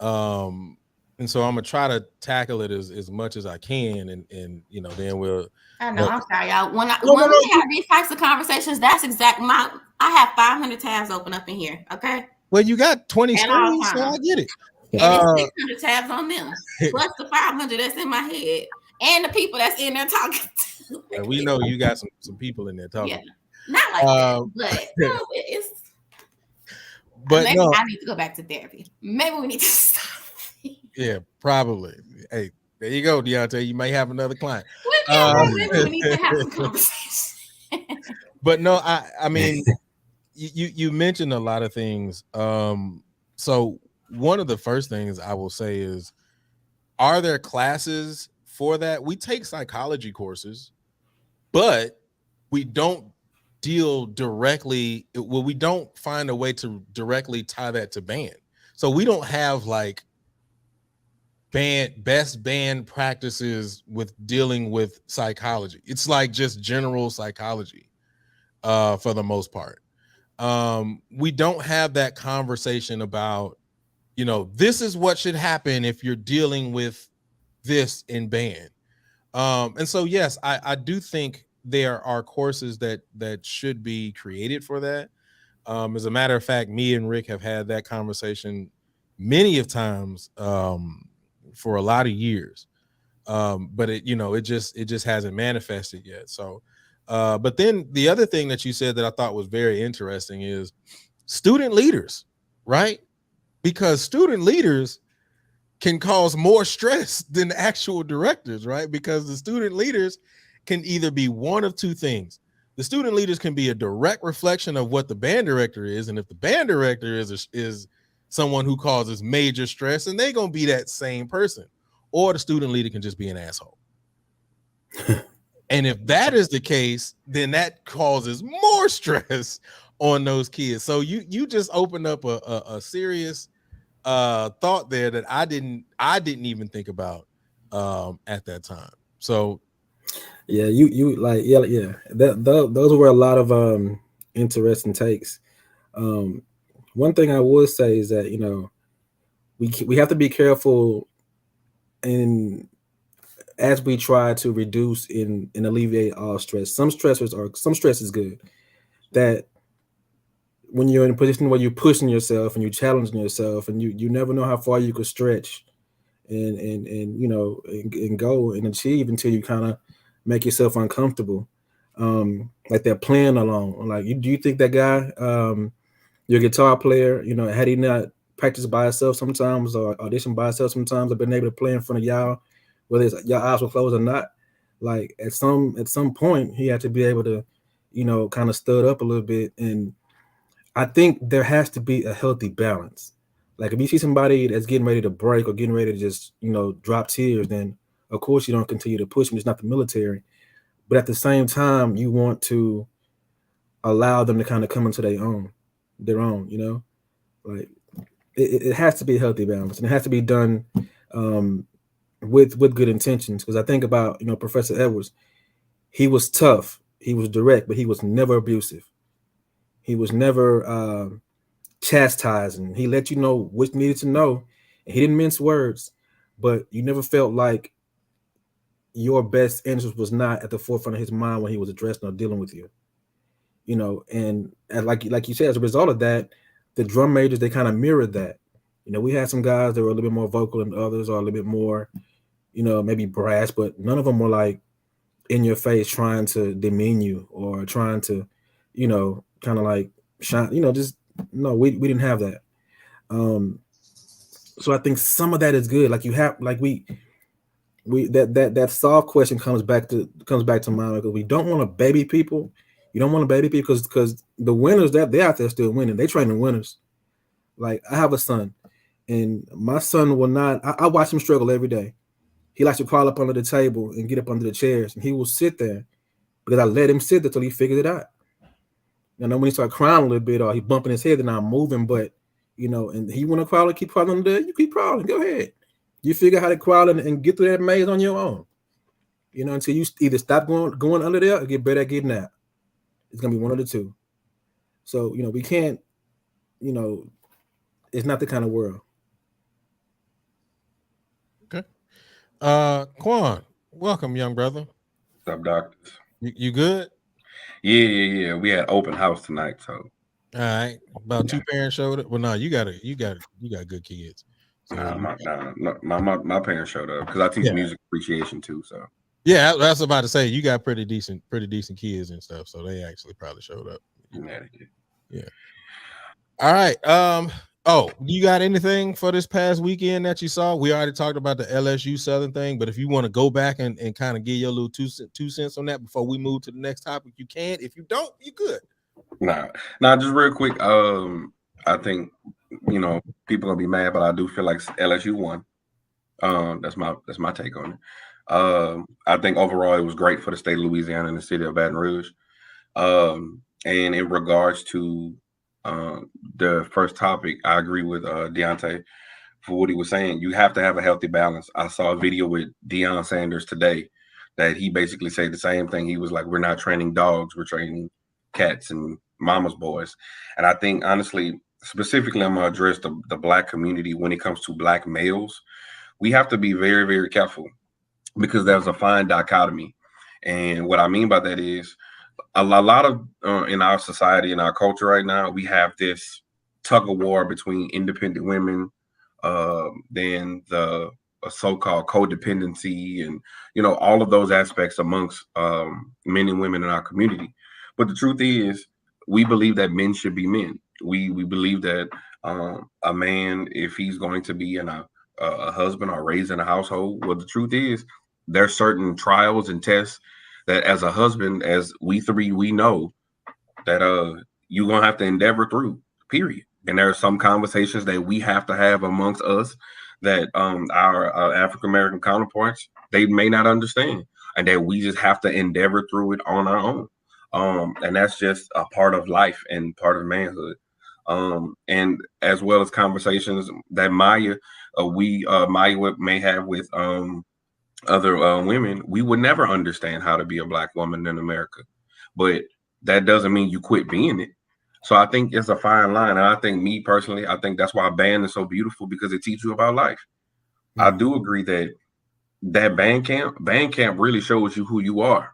And so I'm gonna try to tackle it as much as I can, and you know, then we'll. I know. I'm sorry, y'all. When we have these types of conversations, that's exactly I have 500 tabs open up in here. Okay. Well, you got 20 screens, so I get it. And 600 tabs on them, plus the 500 that's in my head, and the people that's in there talking to. And we know you got some people in there talking. Yeah, not like that, but no, it's. But maybe I need to go back to therapy. Maybe we need to stop. Yeah, probably. Hey, there you go, Deontay. You may have another client. Maybe we need to have some conversation. But no, I mean, you mentioned a lot of things. So one of the first things I will say is, are there classes for that? We take psychology courses, but we don't deal directly. Well, we don't find a way to directly tie that to band. So we don't have like best band practices with dealing with psychology. It's like just general psychology for the most part. We don't have that conversation about, you know, this is what should happen if you're dealing with this in band. And so yes, I do think there are courses that should be created for that. As a matter of fact, me and Rick have had that conversation many of times for a lot of years. But it just hasn't manifested yet. So but then the other thing that you said that I thought was very interesting is student leaders, right? Because student leaders can cause more stress than actual directors, right? Because the student leaders can either be one of two things. The student leaders can be a direct reflection of what the band director is, and if the band director is someone who causes major stress, and they're gonna be that same person, or the student leader can just be an asshole. And if that is the case, then that causes more stress on those kids. So you just opened up a serious thought there that I didn't even think about at that time. So yeah, you like yeah. Those were a lot of interesting takes. One thing I would say is that we have to be careful and as we try to reduce and alleviate all stress, some stress is good. That when you're in a position where you're pushing yourself and you're challenging yourself, and you never know how far you could stretch and go and achieve until you kind of make yourself uncomfortable. Like that playing alone. Like, do you think that guy, your guitar player, had he not practiced by himself sometimes or auditioned by himself sometimes, or been able to play in front of y'all, whether it's your eyes were closed or not, like at some point he had to be able to, kind of stud up a little bit. And I think there has to be a healthy balance. Like if you see somebody that's getting ready to break or getting ready to just, drop tears, then of course you don't continue to push them. It's not the military. But at the same time, you want to allow them to kind of come into their own, like it has to be a healthy balance, and it has to be done with good intentions. Because I think about, Professor Edwards, he was tough, he was direct, but he was never abusive. He was never chastising. He let you know what you needed to know, and he didn't mince words, but you never felt like your best interest was not at the forefront of his mind when he was addressing or dealing with you. And like you said, as a result of that, the drum majors, they kind of mirrored that. We had some guys that were a little bit more vocal than others, or a little bit more, maybe brash, but none of them were like in your face trying to demean you or trying to, kind of like shine, just no, we didn't have that. So I think some of that is good. Like you have, like we that soft question comes back to mind, because we don't want to baby people. You don't want to baby people because the winners, that they're out there still winning. They training winners. Like I have a son, and my son will not. I watch him struggle every day. He likes to crawl up under the table and get up under the chairs, and he will sit there because I let him sit there till he figures it out. And then when he start crying a little bit or he bumping his head, then I'm moving. But and he want to crawl, keep crawling under there. You keep crawling. Go ahead. You figure out how to crawl and get through that maze on your own. Until you either stop going under there or get better at getting out. It's gonna be one of the two. So we can't. It's not the kind of world. Okay. Quan, welcome, young brother. What's up, doctors? You good? Yeah. We had open house tonight, so. All right. About two parents showed up. Well, no, you got good kids. So my parents showed up because I teach music appreciation too. So yeah, I was about to say you got pretty decent kids and stuff. So they actually probably showed up. Yeah. All right. Oh, you got anything for this past weekend that you saw? We already talked about the LSU Southern thing, but if you want to go back and kind of give your little two cents on that before we move to the next topic, you can. If you don't, you good. Nah, just real quick. I think people gonna be mad, but I do feel like LSU won. That's my take on it. I think overall it was great for the state of Louisiana and the city of Baton Rouge. And in regards to the first topic, I agree with Deontay for what he was saying. You have to have a healthy balance. I saw a video with Deion Sanders today that he basically said the same thing. He was like, we're not training dogs, we're training cats and mama's boys. And I think, honestly, specifically, I'm going to address the Black community when it comes to Black males. We have to be very, very careful because there's a fine dichotomy. And what I mean by that is a lot of in our society, in our culture right now, we have this tug of war between independent women, then the so-called codependency, and all of those aspects amongst men and women in our community. But the truth is, we believe that men should be men. We believe that a man, if he's going to be in a husband or raised in a household, well, the truth is there's certain trials and tests that as a husband, as we three, we know that you're going to have to endeavor through, period. And there are some conversations that we have to have amongst us that our African-American counterparts, they may not understand, and that we just have to endeavor through it on our own. And that's just a part of life and part of manhood. And as well as conversations that Maya may have with other women, we would never understand how to be a Black woman in America. But that doesn't mean you quit being it. So I think it's a fine line. And I think, me personally, I think that's why band is so beautiful, because it teaches you about life. I do agree that that band camp really shows you who you are.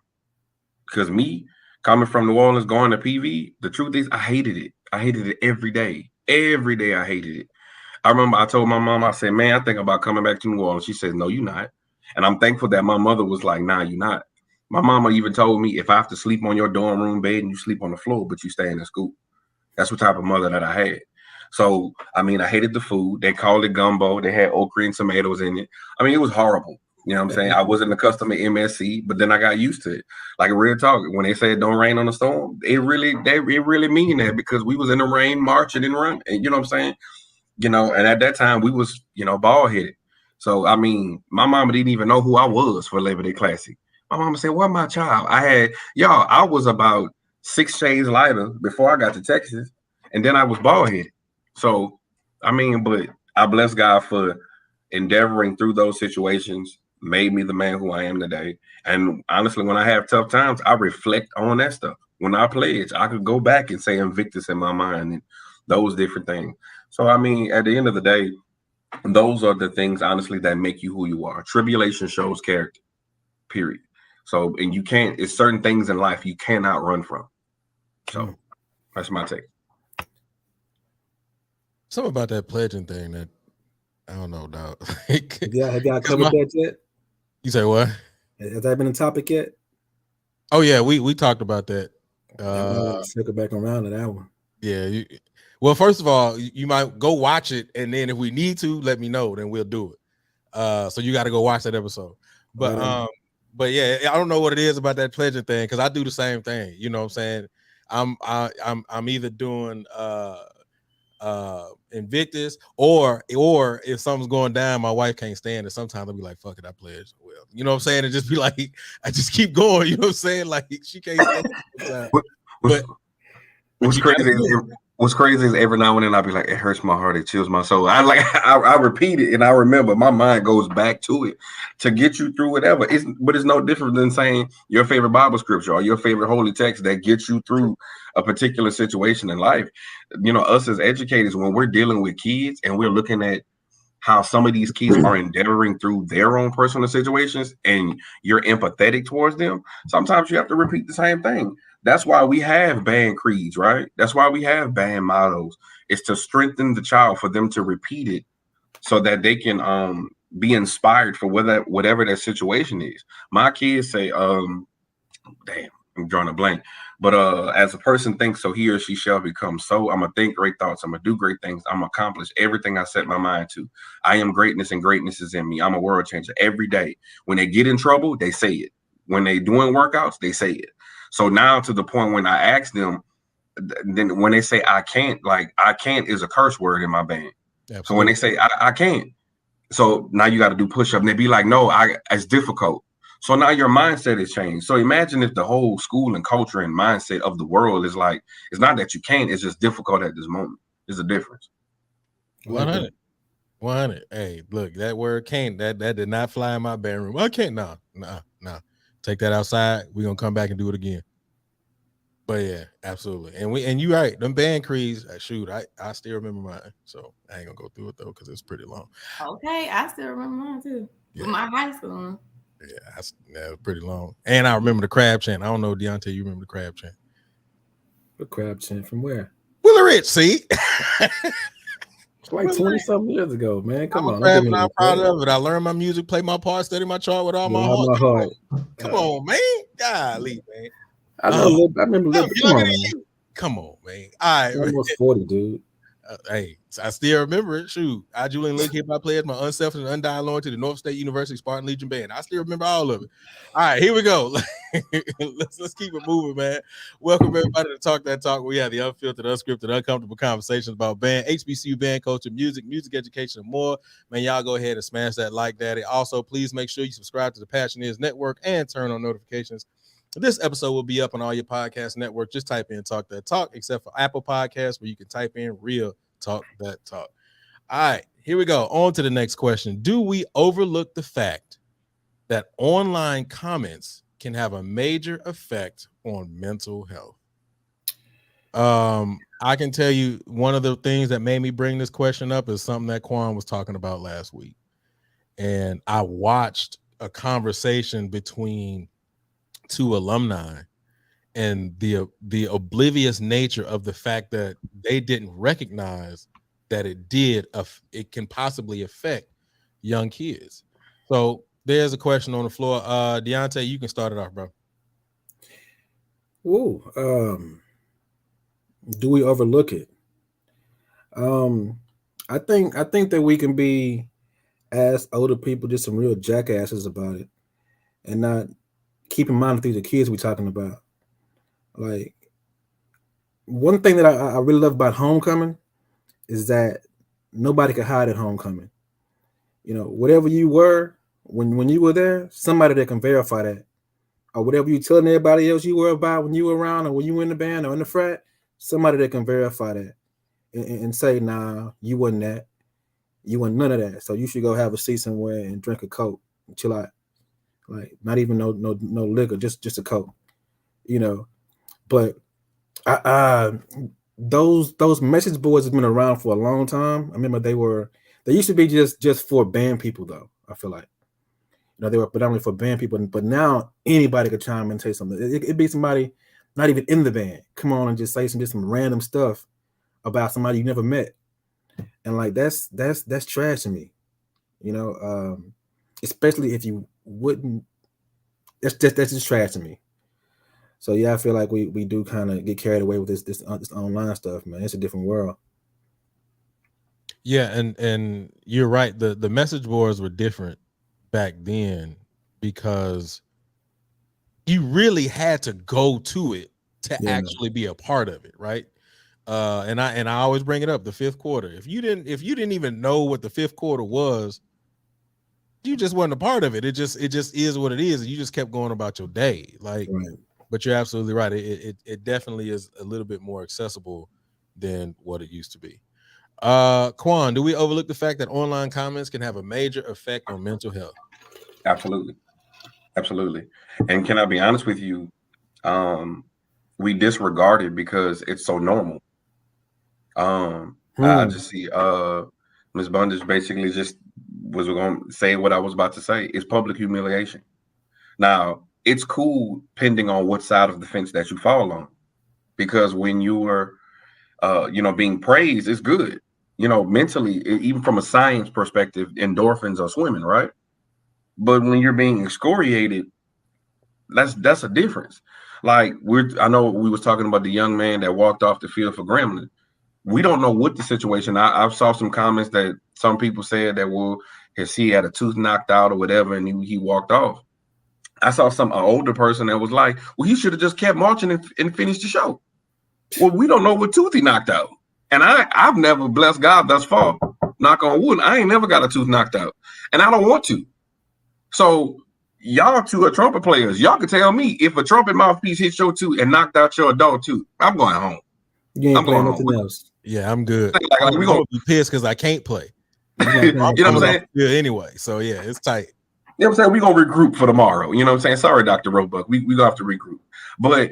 Because me coming from New Orleans, going to PV, the truth is I hated it. I hated it every day. Every day I hated it. I remember I told my mom, I said, man, I think about coming back to New Orleans. She said, no, you're not. And I'm thankful that my mother was like, nah, you're not. My mama even told me if I have to sleep on your dorm room bed and you sleep on the floor, but you stay in the school. That's what type of mother that I had. So, I mean, I hated the food. They called it gumbo. They had okra and tomatoes in it. I mean, it was horrible. You know what I'm saying? I wasn't accustomed to MSC, but then I got used to it. Like a real talk, when they said don't rain on the storm, it really mean that because we was in the rain marching and running. And you know what I'm saying? You know, and at that time we was, you know, bald headed. So I mean, my mama didn't even know who I was for Labor Day Classic. My mama said, "What my child?" I was about 6 shades lighter before I got to Texas, and then I was bald headed. So I mean, but I bless God for endeavoring through those situations, made me the man who I am today. And honestly, when I have tough times, I reflect on that stuff. When I pledge, I could go back and say Invictus in my mind and those different things. So, I mean, at the end of the day, those are the things, honestly, that make you who you are. Tribulation shows character, period. So, and you can't, it's certain things in life you cannot run from. So, that's my take. Something about that pledging thing that, I don't know, dog. Have y'all covered that yet? You say what? Has that been a topic yet? Oh, yeah, we talked about that. Circle back around to that one. Yeah. Well, first of all, you might go watch it, and then if we need to, let me know, then we'll do it. So you got to go watch that episode. But yeah, I don't know what it is about that pledging thing because I do the same thing. You know what I'm saying? I'm either doing Invictus or if something's going down, my wife can't stand it. Sometimes I'll be like, fuck it, I pledge. Well, you know what I'm saying? And just be like, I just keep going. You know what I'm saying? Like she can't stand it. What's crazy is every now and then I'll be like, it hurts my heart, it chills my soul. I repeat it and I remember my mind goes back to it to get you through whatever. But it's no different than saying your favorite Bible scripture or your favorite holy text that gets you through a particular situation in life. You know, us as educators, when we're dealing with kids and we're looking at how some of these kids are endeavoring through their own personal situations and you're empathetic towards them, sometimes you have to repeat the same thing. That's why we have band creeds, right? That's why we have band mottos. It's to strengthen the child for them to repeat it so that they can be inspired for whatever their situation is. My kids say, damn, I'm drawing a blank. But as a person thinks, so he or she shall become. So I'm going to think great thoughts. I'm going to do great things. I'm going to accomplish everything I set my mind to. I am greatness and greatness is in me. I'm a world changer every day. When they get in trouble, they say it. When they doing workouts, they say it. So now to the point when I ask them, then when they say I can't, like I can't is a curse word in my band. Absolutely. So when they say I can't, so now you got to do push-up and they be like, no, it's difficult. So now your mindset has changed. So imagine if the whole school and culture and mindset of the world is like, it's not that you can't, it's just difficult at this moment. There's a difference. 100. Hey, look, that word can't, that did not fly in my bedroom. I can't, nah. Take that outside. We're gonna come back and do it again. But yeah, absolutely. And you're right. Them band creeds, shoot, I still remember mine. So I ain't gonna go through it though, because it's pretty long. Okay, I still remember mine too. Yeah. With my high school. Yeah, it was pretty long. And I remember the crab chant. I don't know, Deontay, you remember the crab chant? The crab chant from where? Willie Rich, see? It's like 20-something years ago, man. Come on. I'm proud of it. I learned my music, play my part, study my chart with all my heart. Come on, man. Golly, man. I remember. Come on, man. All right. Almost 40, dude. Hey, I still remember it. Shoot. I Julian Lake hip hop players, my unselfish and undying loyalty to the North State University Spartan Legion Band. I still remember all of it. All right, here we go. Let's keep it moving, man. Welcome everybody to Talk That Talk. We have the unfiltered, unscripted, uncomfortable conversations about band, HBCU band culture, music education, and more. Man, y'all go ahead and smash that like daddy. Also, please make sure you subscribe to the Passioneers Network and turn on notifications. This episode will be up on all your podcast network. Just type in Talk That Talk, except for Apple Podcasts, where you can type in Real Talk That Talk. All right, here we go. On to the next question. Do we overlook the fact that online comments can have a major effect on mental health? I can tell you one of the things that made me bring this question up is something that Quan was talking about last week. And I watched a conversation between two alumni and the oblivious nature of the fact that they didn't recognize that it can possibly affect young kids. So there's a question on the floor. Deontay, you can start it off, bro. Whoa. Do we overlook it? I think that we can be, as older people, just some real jackasses about it, and not keep in mind that these are kids we're talking about. Like, one thing that I really love about homecoming is that nobody could hide at homecoming. You know, whatever you were when you were there, somebody that can verify that, or whatever you telling everybody else you were about when you were around, or when you were in the band or in the frat, somebody that can verify that and say, nah, you wasn't that. You want none of that. So you should go have a seat somewhere and drink a Coke and chill out. Like, not even no liquor, just a Coke. You know. But those message boards have been around for a long time. I remember they used to be just for band people though. I feel like, you know, they were predominantly for band people, but now anybody could chime in and say something. It'd be somebody not even in the band come on and just say some random stuff about somebody you never met. And like that's trash to me, you know. Especially if you wouldn't. That's just trash to me. So yeah, I feel like we do kind of get carried away with this online stuff, man. It's a different world. Yeah, and you're right. The message boards were different back then because you really had to go to it to actually be a part of it, right? And I always bring it up, the fifth quarter. If you didn't even know what the fifth quarter was, you just wasn't a part of it. It just is what it is, and you just kept going about your day. Like, right. But you're absolutely right. It definitely is a little bit more accessible than what it used to be. Quan, do we overlook the fact that online comments can have a major effect on mental health? Absolutely. And can I be honest with you? We disregard it because it's so normal. I just see Ms. Bundage basically just was going to say what I was about to say. It's public humiliation. Now, it's cool depending on what side of the fence that you fall on, because when you are, being praised, it's good. You know, mentally, even from a science perspective, endorphins are swimming, right? But when you're being excoriated, that's a difference. Like I know we was talking about the young man that walked off the field for Grambling. We don't know what the situation. I saw some comments that some people said that, well, he had a tooth knocked out or whatever, and he walked off. I saw an older person that was like, well, he should have just kept marching and finished the show. Well, we don't know what tooth he knocked out. And I've never, blessed God thus far, knock on wood, I ain't never got a tooth knocked out. And I don't want to. So y'all two are trumpet players. Y'all can tell me if a trumpet mouthpiece hits your tooth and knocked out your adult tooth, I'm going home. You ain't playing nothing else. Yeah, I'm good. Like we gonna be pissed because I can't play. You know what I'm saying? Yeah, anyway. So yeah, it's tight. You know what I'm saying? We're gonna regroup for tomorrow. You know what I'm saying? Sorry, Dr. Roebuck. We gonna have to regroup. But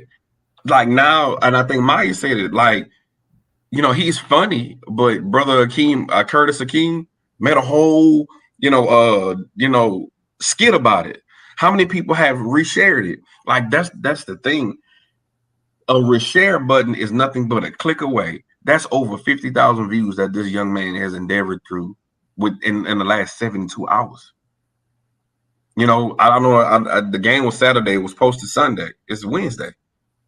like now, and I think Maya said it, like, you know, he's funny, but brother Akeem, Curtis Akeem, made a whole, skit about it. How many people have reshared it? Like that's the thing. A reshare button is nothing but a click away. That's over 50,000 views that this young man has endeavored through in the last 72 hours. You know, I don't know. The game was Saturday. It was posted Sunday. It's Wednesday.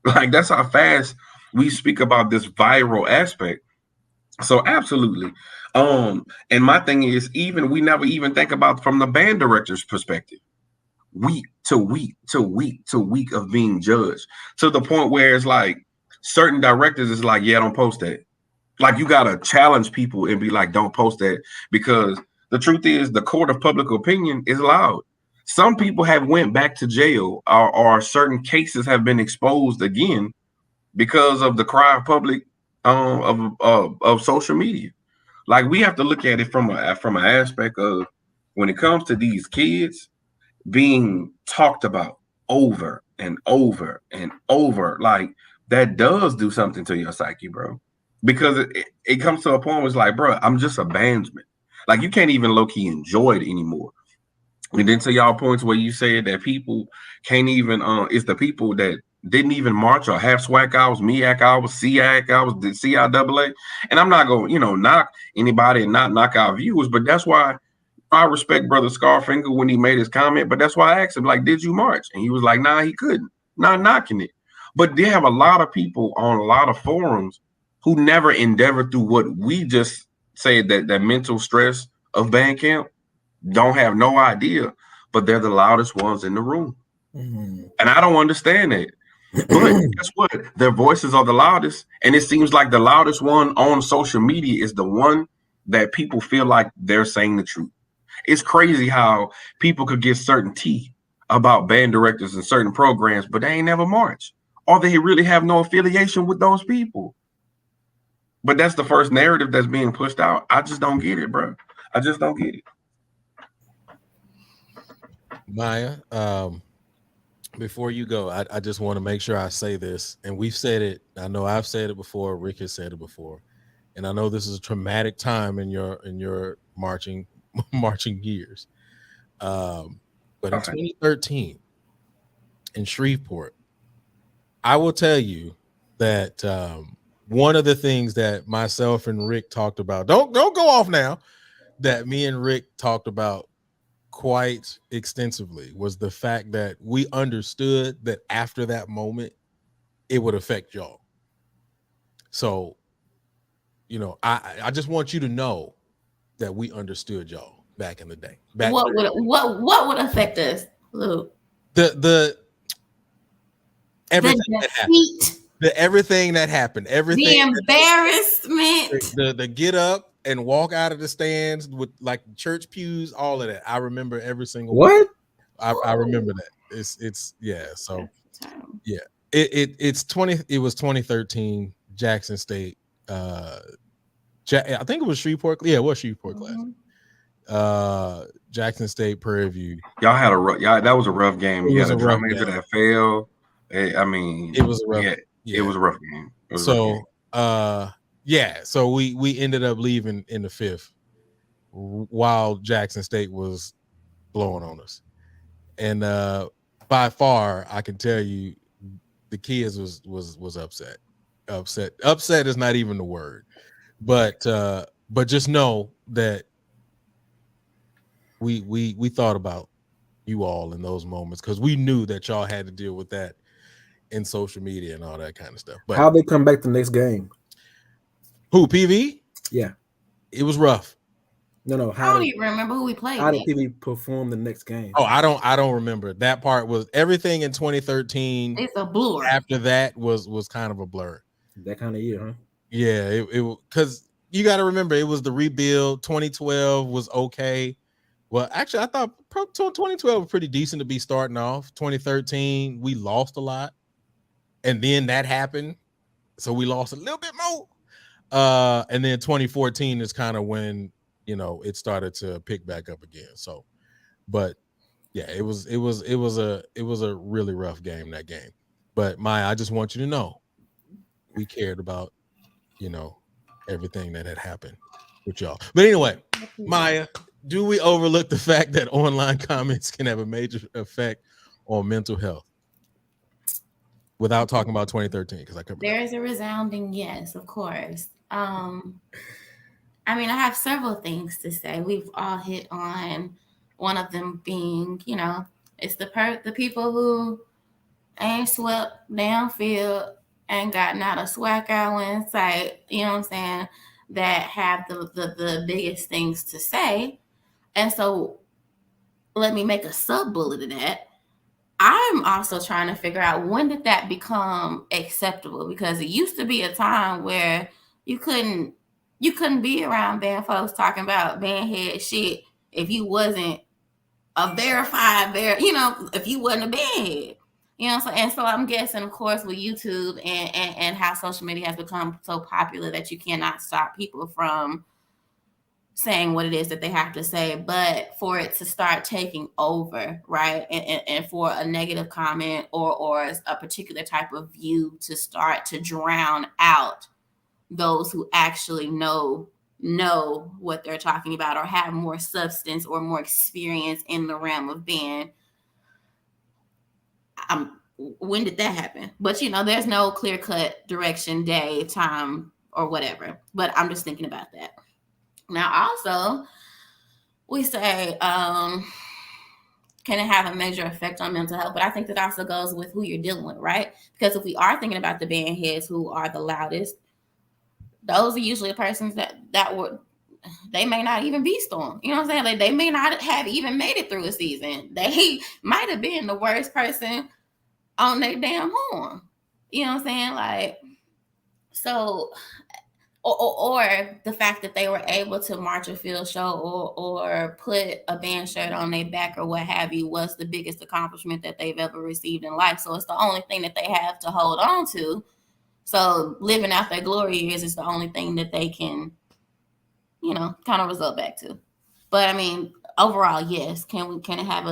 Like, that's how fast we speak about this viral aspect. So absolutely. And my thing is, we never even think about from the band director's perspective. Week to week to week to week of being judged, to the point where it's like certain directors is like, yeah, don't post that. Like, you gotta challenge people and be like, don't post that, because the truth is the court of public opinion is loud. Some people have went back to jail, or certain cases have been exposed again because of the cry of public of social media. Like, we have to look at it from an aspect of, when it comes to these kids being talked about over and over and over, like, that does do something to your psyche, bro. Because it comes to a point where it's like, bro, I'm just a bandsman. Like, you can't even low-key enjoy it anymore. And then to y'all points where you said that people can't even it's the people that didn't even march or have SWAC hours, MEAC hours, SEAC hours, the CIAA. And I'm not going, knock anybody and not knock our viewers, but that's why I respect Brother Scarfinger when he made his comment. But that's why I asked him, like, did you march? And he was like, nah, he couldn't. Not knocking it. But they have a lot of people on a lot of forums who never endeavored through what we just said, that mental stress of band camp, don't have no idea, but they're the loudest ones in the room. And I don't understand that. But guess what? Their voices are the loudest. And it seems like the loudest one on social media is the one that people feel like they're saying the truth. It's crazy how people could get certainty about band directors and certain programs, but they ain't never marched, or they really have no affiliation with those people. But that's the first narrative that's being pushed out. I just don't get it, bro. I just don't get it. Maya, before you go, I just want to make sure I say this, and we've said it. I know I've said it before. Rick has said it before, and I know this is a traumatic time in your marching years. But in 2013 in Shreveport, I will tell you that one of the things that myself and Rick talked about, don't go off now, that me and Rick talked about quite extensively, was the fact that we understood that after that moment it would affect y'all. So, I just want you to know that we understood y'all back in the day. What would affect us, Luke? The everything that happened. Everything that happened, everything, the embarrassment, the get up and walk out of the stands with like church pews, all of that. I remember every single what one. I remember that. It's yeah. So yeah, it was 2013 Jackson State. I think it was Shreveport. Yeah, it was Shreveport class. Jackson State Prairie View. Y'all had that was a rough game. You had a drum major that failed. I mean, it was a rough. Yeah. It was a rough game. So we ended up leaving in the 5th while Jackson State was blowing on us. And by far, I can tell you the kids was upset. Upset is not even the word. But just know that we thought about you all in those moments, because we knew that y'all had to deal with that in social media and all that kind of stuff. But how they come back the next game? Who, PV? Yeah, it was rough. No. I don't even remember who we played. How did PV perform the next game? Oh, I don't remember. That part was everything in 2013. It's a blur. After that was kind of a blur. That kind of year, huh? Yeah, it because you got to remember it was the rebuild. 2012 was okay. Well, actually, I thought 2012 was pretty decent to be starting off. 2013, we lost a lot. And then that happened. So we lost a little bit more. And then 2014 is kind of when, it started to pick back up again. So, but yeah, it was a really rough game, that game. But Maya, I just want you to know we cared about, everything that had happened with y'all. But anyway, Maya, do we overlook the fact that online comments can have a major effect on mental health? Without talking about 2013, because I covered there is a resounding yes, of course. I mean, I have several things to say. We've all hit on one of them being, it's the people who ain't swept downfield, ain't gotten out of SWAC hour in sight, you know what I'm saying, that have the biggest things to say. And so let me make a sub bullet of that. I'm also trying to figure out, when did that become acceptable? Because it used to be a time where you couldn't be around band folks talking about band head shit if you wasn't a verified if you wasn't a band head. And so I'm guessing, of course, with YouTube and how social media has become so popular that you cannot stop people from saying what it is that they have to say, but for it to start taking over, right? And for a negative comment or a particular type of view to start to drown out those who actually know know what they're talking about or have more substance or more experience in the realm of band. When did that happen? But there's no clear-cut direction, day, time, or whatever. But I'm just thinking about that. Now, also, we say, can it have a major effect on mental health? But I think that also goes with who you're dealing with, right? Because if we are thinking about the band heads who are the loudest, those are usually the persons that they may not even be Storm. You know what I'm saying? Like, they may not have even made it through a season. They might have been the worst person on their damn horn. You know what I'm saying? Like, so, or the fact that they were able to march a field show or put a band shirt on their back or what have you was the biggest accomplishment that they've ever received in life. So it's the only thing that they have to hold on to. So living out their glory years is the only thing that they can, kind of result back to. But I mean, overall, yes. Can it have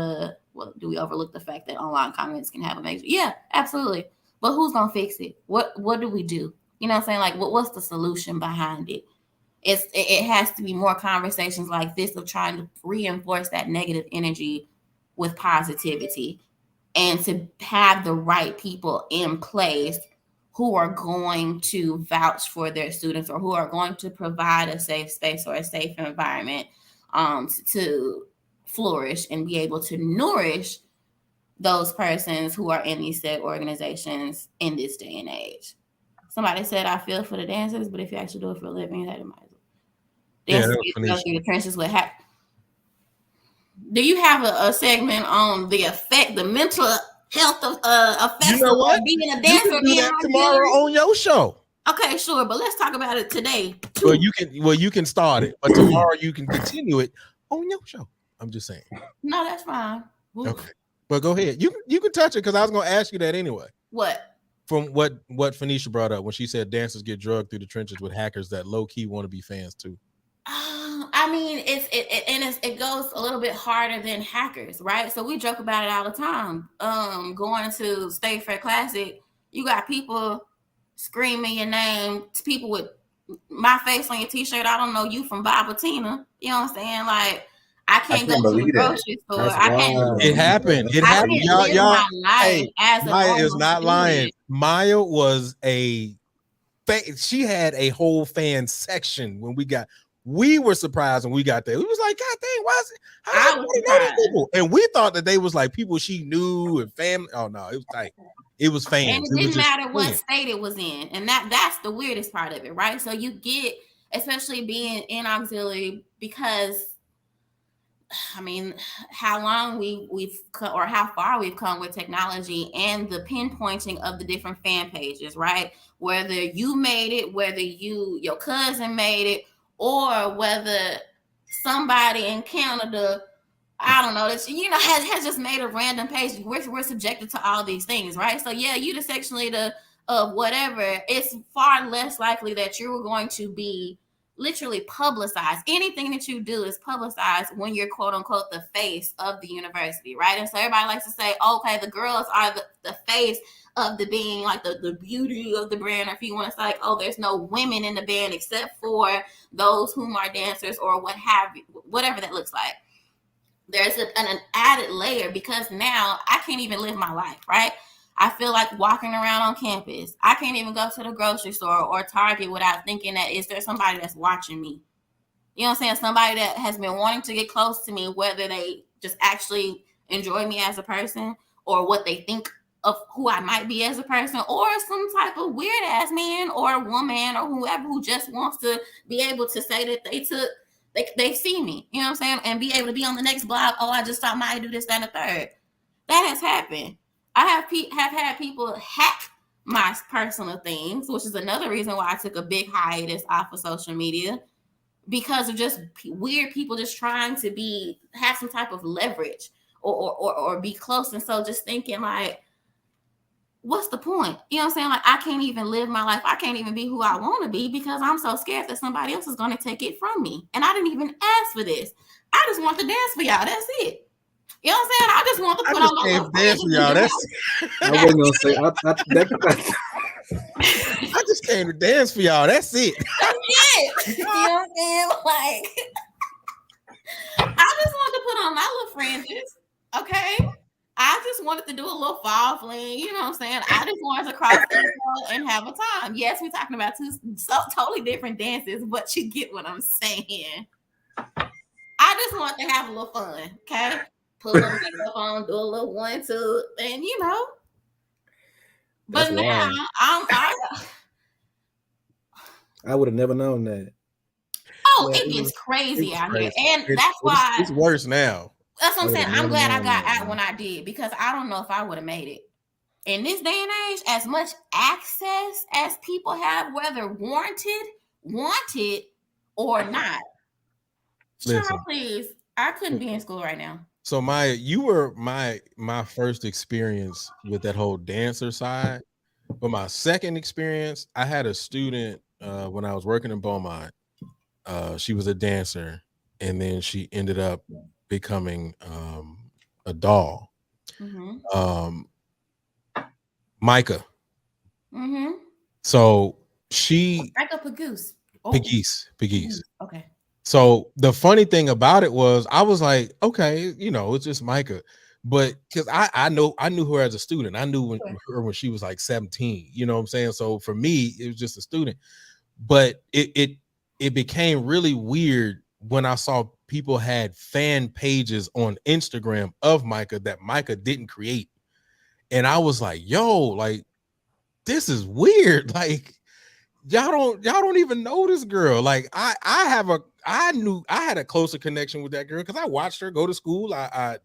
do we overlook the fact that online comments can have a major? Yeah, absolutely. But who's gonna fix it? What do we do? You know what I'm saying? Like, what's the solution behind it? It has to be more conversations like this of trying to reinforce that negative energy with positivity, and to have the right people in place who are going to vouch for their students or who are going to provide a safe space or a safe environment to flourish and be able to nourish those persons who are in these said organizations in this day and age. Somebody said, I feel for the dancers, but if you actually do it for a living, you might as well. Dancers get through the trenches with Do you have a segment on the mental health effects of being a dancer? You can do that tomorrow on your show. Okay, sure, but let's talk about it today. Well, you can start it, but tomorrow you can continue it on your show. I'm just saying. No, that's fine. Okay, but go ahead. You can touch it because I was going to ask you that anyway. What? From what Phoenicia brought up when she said dancers get drugged through the trenches with hackers that low key want to be fans too. I mean, it goes a little bit harder than hackers, right? So we joke about it all the time. Going to State Fair Classic, you got people screaming your name to people with my face on your t-shirt. I don't know you from Bob or Tina. You know what I'm saying? Like, I can't go to the grocery store. It happened. It happened. Y'all. Hey, Maya is not lying. Maya was she had a whole fan section when we were surprised when we got there. We was like, God dang, why is it? How do you know these people? And we thought that they was like people she knew and family. Oh no, it was like it was fans. And it didn't matter what state it was in. And that's the weirdest part of it, right? So you get, especially being in auxiliary, because I mean, how long we've come, or how far we've come with technology and the pinpointing of the different fan pages, right? Whether you made it, whether your cousin made it, or whether somebody in Canada, I don't know, has just made a random page. We're subjected to all these things, right? So yeah, you the section leader of whatever, it's far less likely that you're going to be literally publicized. Anything that you do is publicized when you're quote unquote the face of the university, right? And so everybody likes to say, okay, the girls are the face of the being, like the beauty of the brand, or if you want to say like, oh, there's no women in the band except for those whom are dancers or what have you, whatever that looks like. There's an added layer because now I can't even live my life, right? I feel like walking around on campus. I can't even go to the grocery store or Target without thinking that is there somebody that's watching me? You know what I'm saying? Somebody that has been wanting to get close to me, whether they just actually enjoy me as a person or what they think of who I might be as a person, or some type of weird ass man or woman or whoever who just wants to be able to say that they see me, you know what I'm saying? And be able to be on the next blog. Oh, I just saw Maya do this, that, and the third. That has happened. I have had people hack my personal things, which is another reason why I took a big hiatus off of social media, because of just weird people just trying to have some type of leverage or be close. And so just thinking like, what's the point? You know what I'm saying? Like, I can't even live my life. I can't even be who I want to be because I'm so scared that somebody else is going to take it from me. And I didn't even ask for this. I just want to dance for y'all. That's it. You know what I'm saying? I just want to put on my dance for y'all. That's I wasn't gonna say I I just came to dance for y'all. That's it. That's it. You know what I'm saying? Like, I just wanted to put on my little fringes. Okay. I just wanted to do a little fall fling. You know what I'm saying? I just wanted to cross the road and have a time. Yes, we're talking about two totally different dances, but you get what I'm saying. I just want to have a little fun. Okay. Put a little makeup on, do a little 1-2, and you know. But That's now wild. I would have never known that. Oh, it gets crazy out here. And that's why it's worse now. That's what I'm saying. I'm glad I got out when I did, because I don't know if I would have made it. In this day and age, as much access as people have, whether wanted or not. Listen, please. I couldn't be in school right now. So you were my first experience with that whole dancer side. But my second experience, I had a student when I was working in Beaumont. She was a dancer, and then she ended up becoming a doll. Mm-hmm. Micah. Mm-hmm. So Micah Pagoose. Pagoose. Okay. So the funny thing about it was, I was like, okay, you know, it's just Micah. But because I knew her as a student. I knew her when she was like 17. You know what I'm saying? So for me, it was just a student. But it became really weird when I saw people had fan pages on Instagram of Micah that Micah didn't create. And I was like, yo, like, this is weird. Like, y'all don't even know this girl. Like, I had a closer connection with that girl because I watched her go to school. I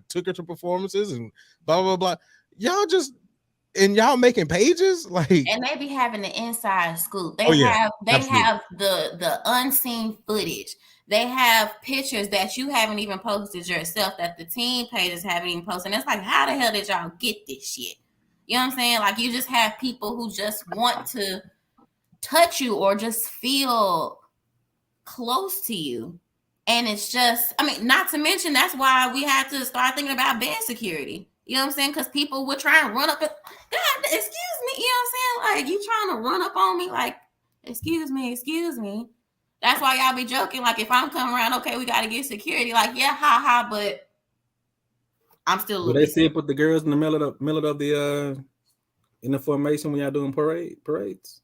took her to performances and blah blah blah. Y'all making pages, like, and they be having the inside scoop. They have the unseen footage. They have pictures that you haven't even posted yourself, that the team pages haven't even posted. And it's like, how the hell did y'all get this shit? You know what I'm saying? Like, you just have people who just want to touch you or just feel close to you. And it's just, I mean, not to mention, that's why we had to start thinking about bed security. You know what I'm saying? Because people would try and run up. God, excuse me. You know what I'm saying? Like, you trying to run up on me like, excuse me. That's why y'all be joking. Like, if I'm coming around, okay, we got to get security. Like, yeah, ha, but I'm still. But they still put the girls in the middle of the in the formation when y'all doing parades.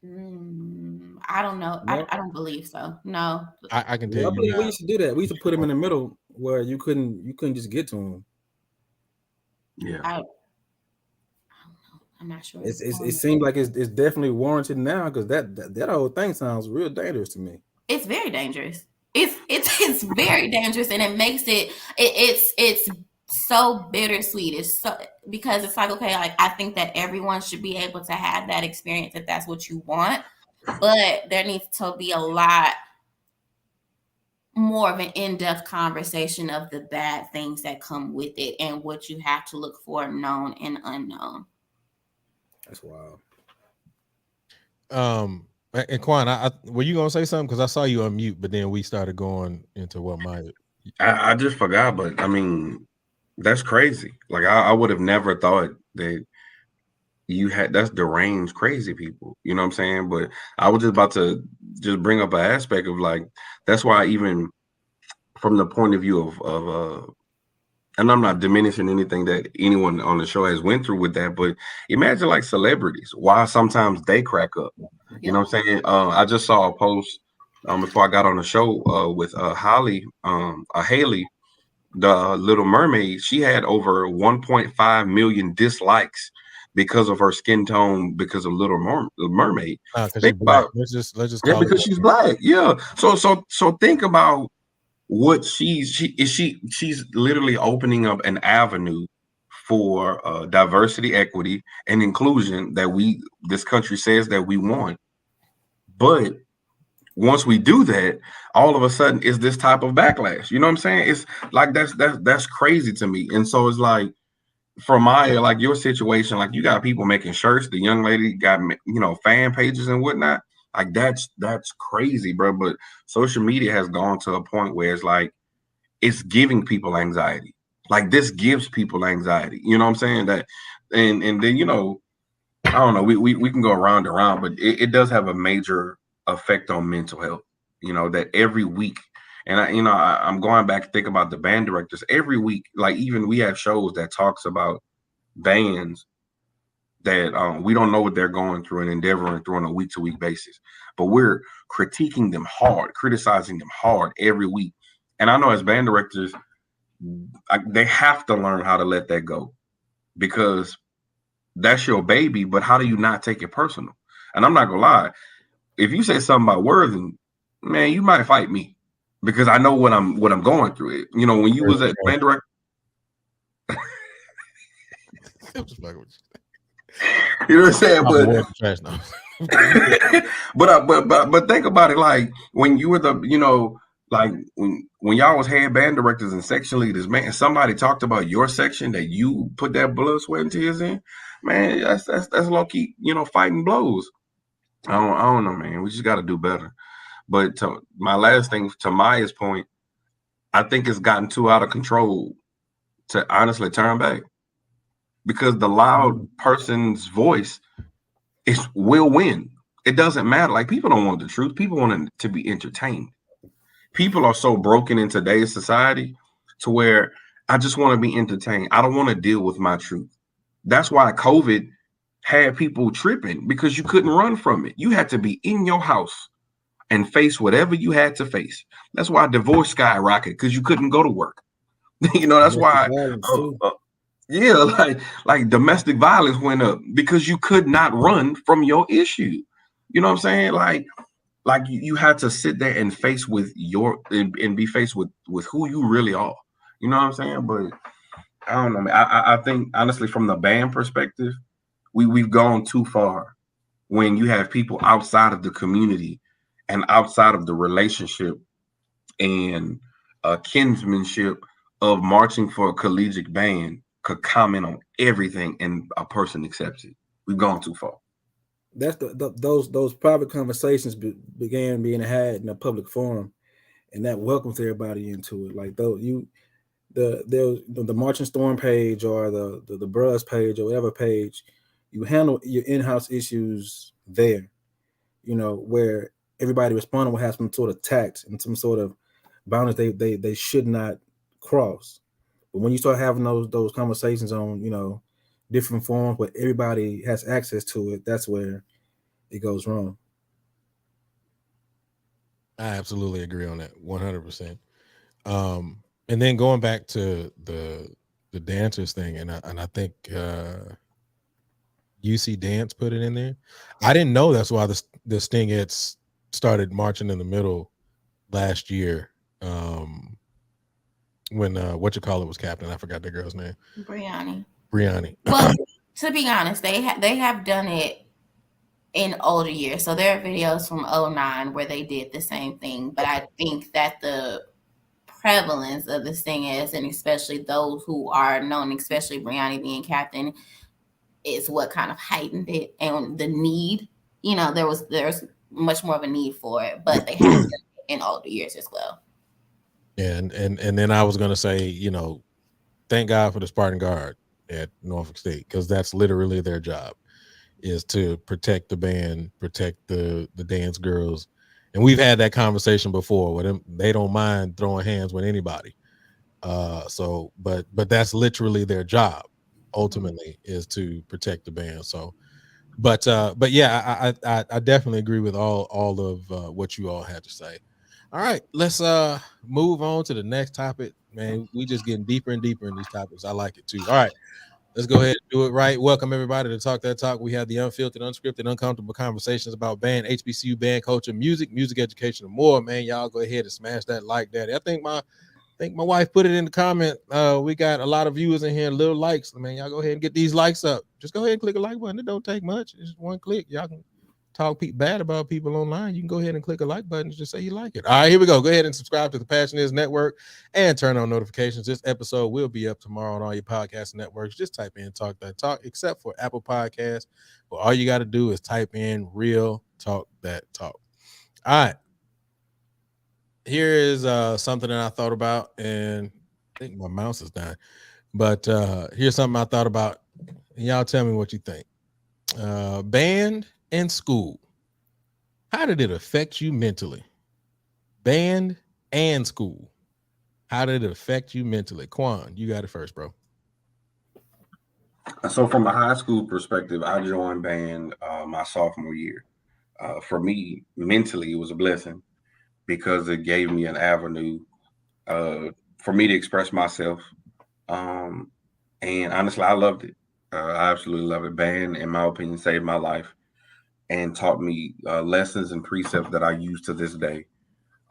I don't know. No? I don't believe so. No. I can tell you. We used to do that. We used to put them in the middle where you couldn't just get to them. Yeah. I don't know. I'm not sure. It seems like it's definitely warranted now, because that whole thing sounds real dangerous to me. It's very dangerous. It's very dangerous, and it makes it's so bittersweet. It's so, because it's like, okay, like, I think that everyone should be able to have that experience if that's what you want, but there needs to be a lot more of an in-depth conversation of the bad things that come with it and what you have to look for, known and unknown. That's wild. And Quan, were you gonna say something? Because I saw you on mute, but then we started going into what I just forgot, but I mean, that's crazy. Like, I would have never thought that that's deranged crazy people. You know what I'm saying? But I was just about to just bring up an aspect of, like, that's why, even from the point of view of and I'm not diminishing anything that anyone on the show has went through with that, but imagine, like, celebrities, why sometimes they crack up. You know what I'm saying? I just saw a post before I got on the show with Hailey, the Little Mermaid. She had over 1.5 million dislikes because of her skin tone, because of Little Mermaid. She's black. Let's just because she's black. Yeah. So think about what she's literally opening up an avenue for diversity, equity, and inclusion that this country says that we want. But once we do that, all of a sudden it's this type of backlash. You know what I'm saying? It's like, that's crazy to me. And so it's like, from like your situation, like, you got people making shirts. The young lady got, fan pages and whatnot. Like, that's crazy, bro. But social media has gone to a point where it's like, it's giving people anxiety. Like, this gives people anxiety. You know what I'm saying? That, and then, I don't know, we can go around, but it does have a major effect on mental health. You know, that every week, and I'm going back to think about the band directors every week. Like, even we have shows that talks about bands that we don't know what they're going through and endeavoring through on a week-to-week basis, but we're critiquing them hard, criticizing them hard every week. And I know as band directors, they have to learn how to let that go, because that's your baby. But how do you not take it personal? And I'm not gonna lie, if you say something about Worthing, man, you might fight me, because I know what I'm going through. You know, when you was at band director. You know what I'm saying? But think about it. Like, when you were like when y'all was head band directors and section leaders, man, somebody talked about your section that you put that blood, sweat, and tears in, man. That's low key, fighting blows. I don't know, man. We just got to do better. But to my last thing, to Maya's point, I think it's gotten too out of control to honestly turn back, because the loud person's voice will win. It doesn't matter. Like, people don't want the truth. People want it to be entertained. People are so broken in today's society to where I just want to be entertained. I don't want to deal with my truth. That's why COVID had people tripping, because you couldn't run from it. You had to be in your house and face whatever you had to face. That's why divorce skyrocketed, because you couldn't go to work. That's why. Yeah, like domestic violence went up, because you could not run from your issue. You know what I'm saying? Like you had to sit there and face with and be faced with who you really are. You know what I'm saying? But I don't know, man. I think, honestly, from the band perspective, we've gone too far when you have people outside of the community and outside of the relationship and kinsmanship of marching for a collegiate band could comment on everything and a person accepts it. We've gone too far. That's those private conversations began being had in a public forum, and that welcomes everybody into it. Like, though the Marching Storm page or the Bruhs page or whatever page, you handle your in-house issues there, where everybody responding will have some sort of tact and some sort of boundaries they should not cross. But when you start having those conversations on, different forums where everybody has access to it, that's where it goes wrong. I absolutely agree on that, 100%. And then going back to the dancers thing, and I think UC Dance put it in there. I didn't know that's why the Stingettes started marching in the middle last year. When was captain, I forgot the girl's name. Brianni. Well, to be honest, they have done it in older years. So there are videos from 2009 where they did the same thing. But I think that the prevalence of this thing is, and especially those who are known, especially Brianni being captain, is what kind of heightened it, and the need. There's much more of a need for it, but they have done it in older years as well. Yeah, and then I was gonna say, thank God for the Spartan Guard at Norfolk State, because that's literally their job, is to protect the band, protect the dance girls. And we've had that conversation before with them. They don't mind throwing hands with anybody. But that's literally their job, ultimately, is to protect the band. So, but yeah, I definitely agree with all of what you all had to say. All right, let's move on to the next topic. Man, we just getting deeper and deeper in these topics. I like it too. All right, let's go ahead and do it right. Welcome everybody to Talk That Talk. We have the unfiltered, unscripted, uncomfortable conversations about band, HBCU band culture, music education, and more. Man, y'all go ahead and smash that like, daddy. I think my wife put it in the comment. We got a lot of viewers in here, little likes. Man, y'all go ahead and get these likes up. Just go ahead and click a like button. It don't take much. It's just one click. Y'all can talk bad about people online. You can go ahead and click a like button and just say you like it. All right, here we go. Go ahead and subscribe to the Passion Is Network and turn on notifications. This episode will be up tomorrow on all your podcast networks. Just type in Talk That Talk, except for Apple Podcasts. Well, all you got to do is type in Real Talk That Talk. All right. Here is something that I thought about, and I think my mouse is dying. But here's something I thought about, and y'all tell me what you think. Band and school. How did it affect you mentally? Band and school. How did it affect you mentally? Quan, you got it first, bro. So from a high school perspective, I joined band my sophomore year. For me, mentally, it was a blessing because it gave me an avenue for me to express myself. And honestly, I loved it. I absolutely love it. Band, in my opinion, saved my life and taught me lessons and precepts that I use to this day.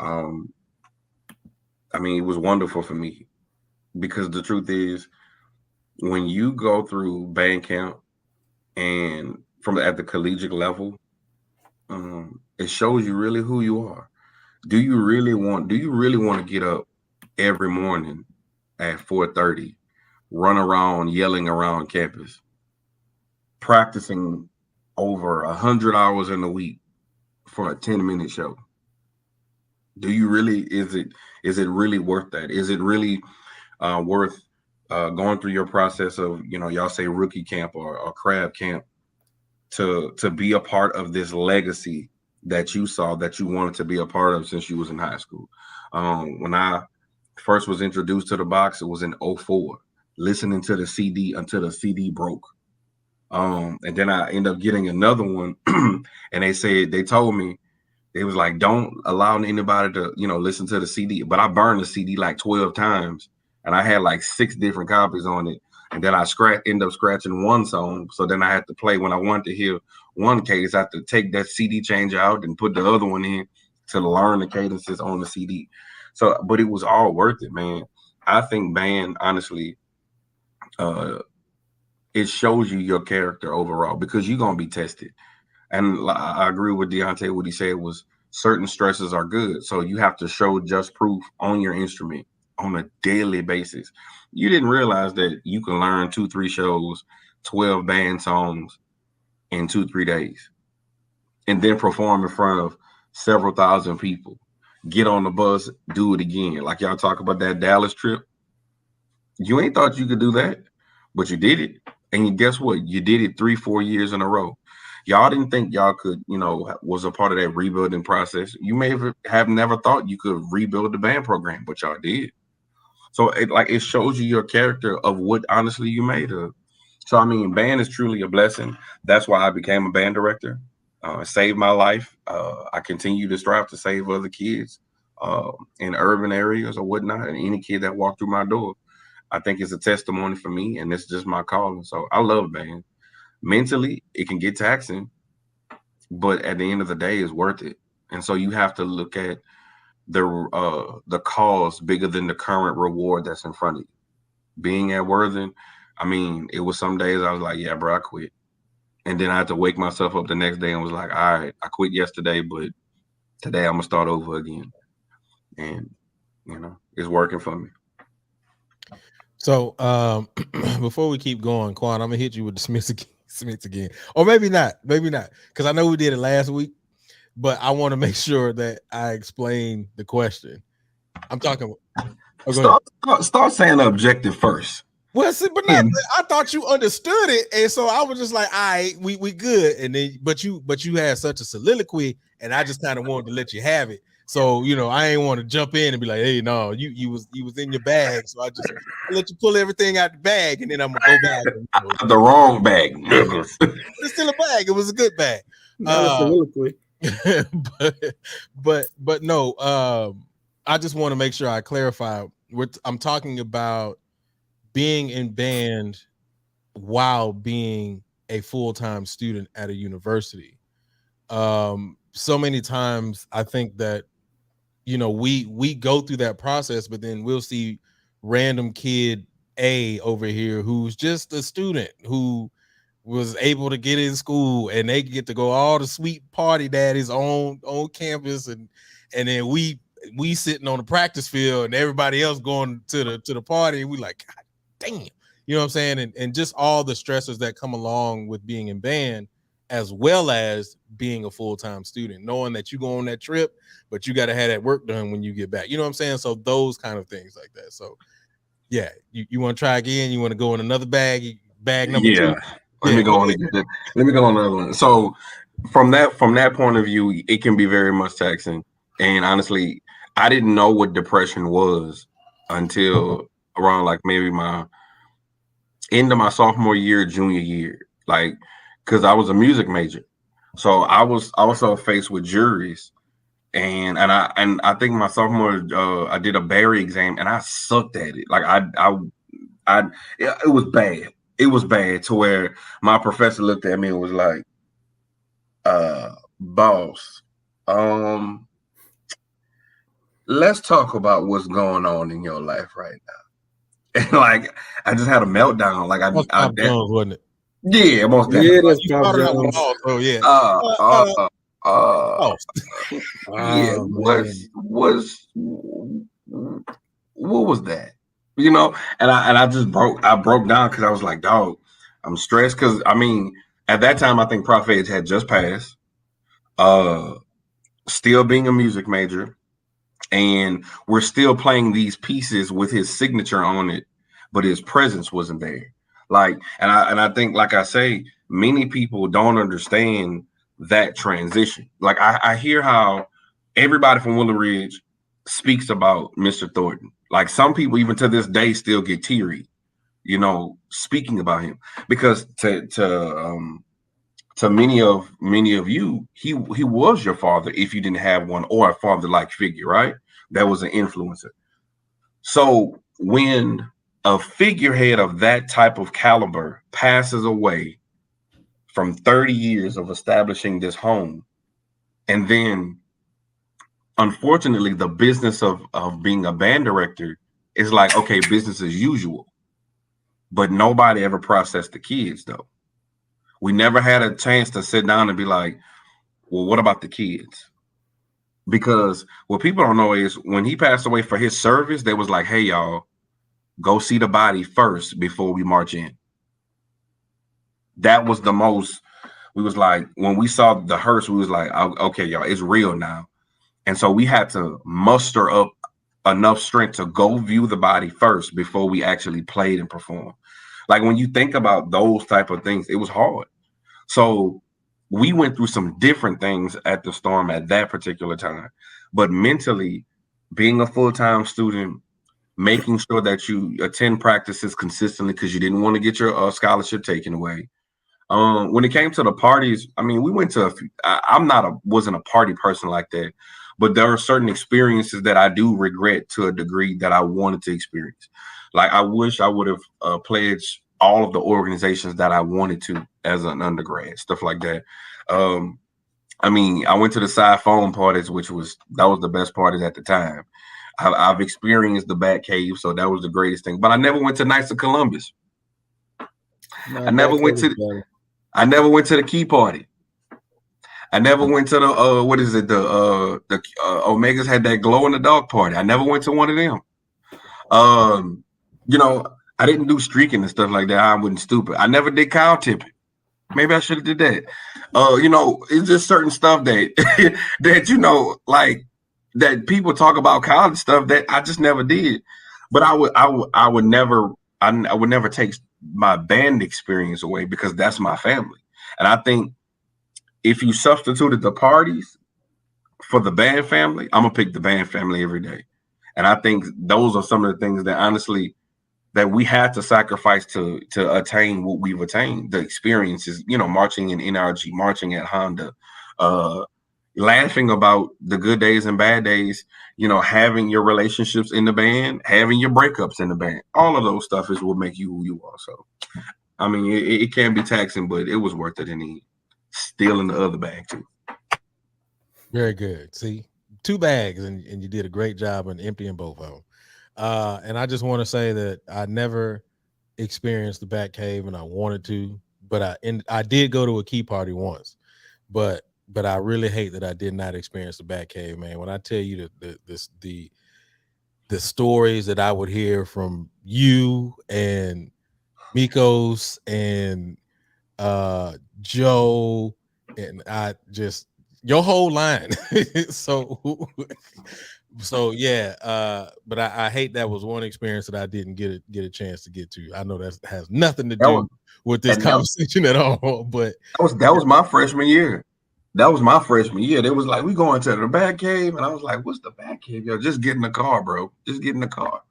I mean, it was wonderful for me because the truth is, when you go through band camp and from at the collegiate level, it shows you really who you are. Do you really want to get up every morning at 4:30, run around yelling around campus, practicing over 100 hours in a week for a 10-minute show? Do you really, is it really worth that? Is it really worth going through your process of, y'all say rookie camp or crab camp to be a part of this legacy that you saw that you wanted to be a part of since you was in high school? When I first was introduced to the box, it was in 04, listening to the CD until the CD broke. And then I ended up getting another one and they told me, they was like, don't allow anybody to, listen to the CD. But I burned the CD like 12 times and I had like 6 different copies on it. And then I end up scratching one song. So then I had to play when I wanted to hear one cadence. I had to take that CD change out and put the other one in to learn the cadences on the CD. So, but it was all worth it, man. I think band, honestly, it shows you your character overall because you're going to be tested. And I agree with Deontay. What he said was certain stresses are good. So you have to show just proof on your instrument on a daily basis. You didn't realize that you can learn 2-3 shows, 12 band songs in 2-3 days, and then perform in front of several thousand people. Get on the bus, do it again. Like y'all talk about that Dallas trip. You ain't thought you could do that, but you did it. And guess what? You did it 3-4 years in a row. Y'all didn't think y'all could, was a part of that rebuilding process. You may have never thought you could rebuild the band program, but y'all did. So it shows you your character of what honestly you made of. So I mean, band is truly a blessing. That's why I became a band director. It saved my life. I continue to strive to save other kids in urban areas or whatnot, and any kid that walked through my door. I think it's a testimony for me, and it's just my calling. So I love band. Mentally, it can get taxing, but at the end of the day, it's worth it. And so you have to look at the cause bigger than the current reward that's in front of you. Being at Worthing, I mean, it was some days I was like, yeah, bro, I quit. And then I had to wake myself up the next day and was like, all right, I quit yesterday, but today I'm gonna start over again. And it's working for me. So before we keep going, Quan, I'm gonna hit you with the Smiths again. Or maybe not, because I know we did it last week, but I want to make sure that I explain the question. I'm talking. Start saying the objective first. Well, see, but not, I thought you understood it, and so I was just like, all right, we good. And then, but you had such a soliloquy, and I just kind of wanted to let you have it. So I ain't want to jump in and be like, hey, no, you was in your bag, so I just let you pull everything out the bag, and then I'm gonna go back. The wrong bag. It's still a bag. It was a good bag. But no. I just want to make sure I clarify. I'm talking about being in band while being a full-time student at a university. So many times I think that we go through that process, but then we'll see random kid A over here who's just a student who was able to get in school, and they get to go all the sweet party daddies on campus, and then we sitting on the practice field and everybody else going to the party, and we like, God damn, you know what I'm saying? And just all the stressors that come along with being in band, as well as being a full-time student, knowing that you go on that trip, but you got to have that work done when you get back. You know what I'm saying? So those kind of things like that. So yeah, you want to try again? You want to go in another bag number 2? Let me go on another one. So from that point of view, it can be very much taxing. And honestly, I didn't know what depression was until around like maybe my end of my sophomore year, junior year, like because I was a music major, so I was also faced with juries, and I think my sophomore I did a Barry exam and I sucked at it. Like it was bad. It was bad to where my professor looked at me and was like, boss, let's talk about what's going on in your life right now. And like I just had a meltdown. Like Bob Jones, wasn't it? yeah, most Yeah, definitely. that's You Bob brought it up Jones. ball, so yeah. Oh, yeah, Oh, what was that? You know, and I just broke down because I was like, dog, I'm stressed because I mean, at that time I think Prof Edge had just passed, still being a music major, and we're still playing these pieces with his signature on it, but his presence wasn't there. Like, and I think, like I say, many people don't understand that transition. Like, I hear how everybody from Willow Ridge speaks about Mr. Thornton. Like, some people even to this day still get teary, you know, speaking about him because to many of you, he was your father if you didn't have one or a father-like figure, right? That was an influencer. So when a figurehead of that type of caliber passes away from 30 years of establishing this home, and then unfortunately the business of being a band director is like, okay, business as usual. But nobody ever processed the kids though. We never had a chance to sit down and be like, well, what about the kids? Because what people don't know is when he passed away for his service, they was like, hey, y'all, go see the body first before we march in. That was the most, we was like, when we saw the hearse, we was like, okay, y'all, it's real now. And so we had to muster up enough strength to go view the body first before we actually played and performed. Like when you think about those type of things, it was hard. So we went through some different things at the Storm at that particular time. But mentally, being a full-time student, making sure that you attend practices consistently because you didn't want to get your scholarship taken away. When it came to the parties, I mean, we went to a few, wasn't a party person like that, but there are certain experiences that I do regret to a degree that I wanted to experience. Like I wish I would have pledged all of the organizations that I wanted to as an undergrad, stuff like that. I mean, I went to the side phone parties, that was the best parties at the time. I've experienced the Bat Cave, so that was the greatest thing. But I never went to Knights of Columbus. No, I never went to the Key Party. I never went to the the Omegas had that glow in the dark party. I never went to one of them. You know, I didn't do streaking and stuff like that. I wasn't stupid. I never did cow tipping. Maybe I should have did that. You know, it's just certain stuff that that you know, like that people talk about college stuff that I just never did. But I would never take my band experience away because that's my family. And I think if you substituted the parties for the band family, I'm gonna pick the band family every day. And I think those are some of the things that honestly that we had to sacrifice to attain what we've attained. The experiences, you know, marching in NRG, marching at Honda, laughing about the good days and bad days, you know, having your relationships in the band, having your breakups in the band. All of those stuff is what make you who you are. So, I mean, it can be taxing, but it was worth it in the end. Still in the other bag too. Very good. See, 2 bags, and you did a great job in emptying both of them. And I just want to say that I never experienced the Bat Cave, and I wanted to, but I did go to a Key Party once, but I really hate that I did not experience the Bat Cave, man. When I tell you the stories that I would hear from you and Mikos and Joe, and I just your whole line. So yeah, but I hate that was one experience that I didn't get a chance to get to. I know that has nothing to do with this conversation at all, but that was my freshman year. That was my freshman year. They was like, we going to the Bat Cave. And I was like, what's the Bat Cave? Yo, just get in the car, bro. Just get in the car.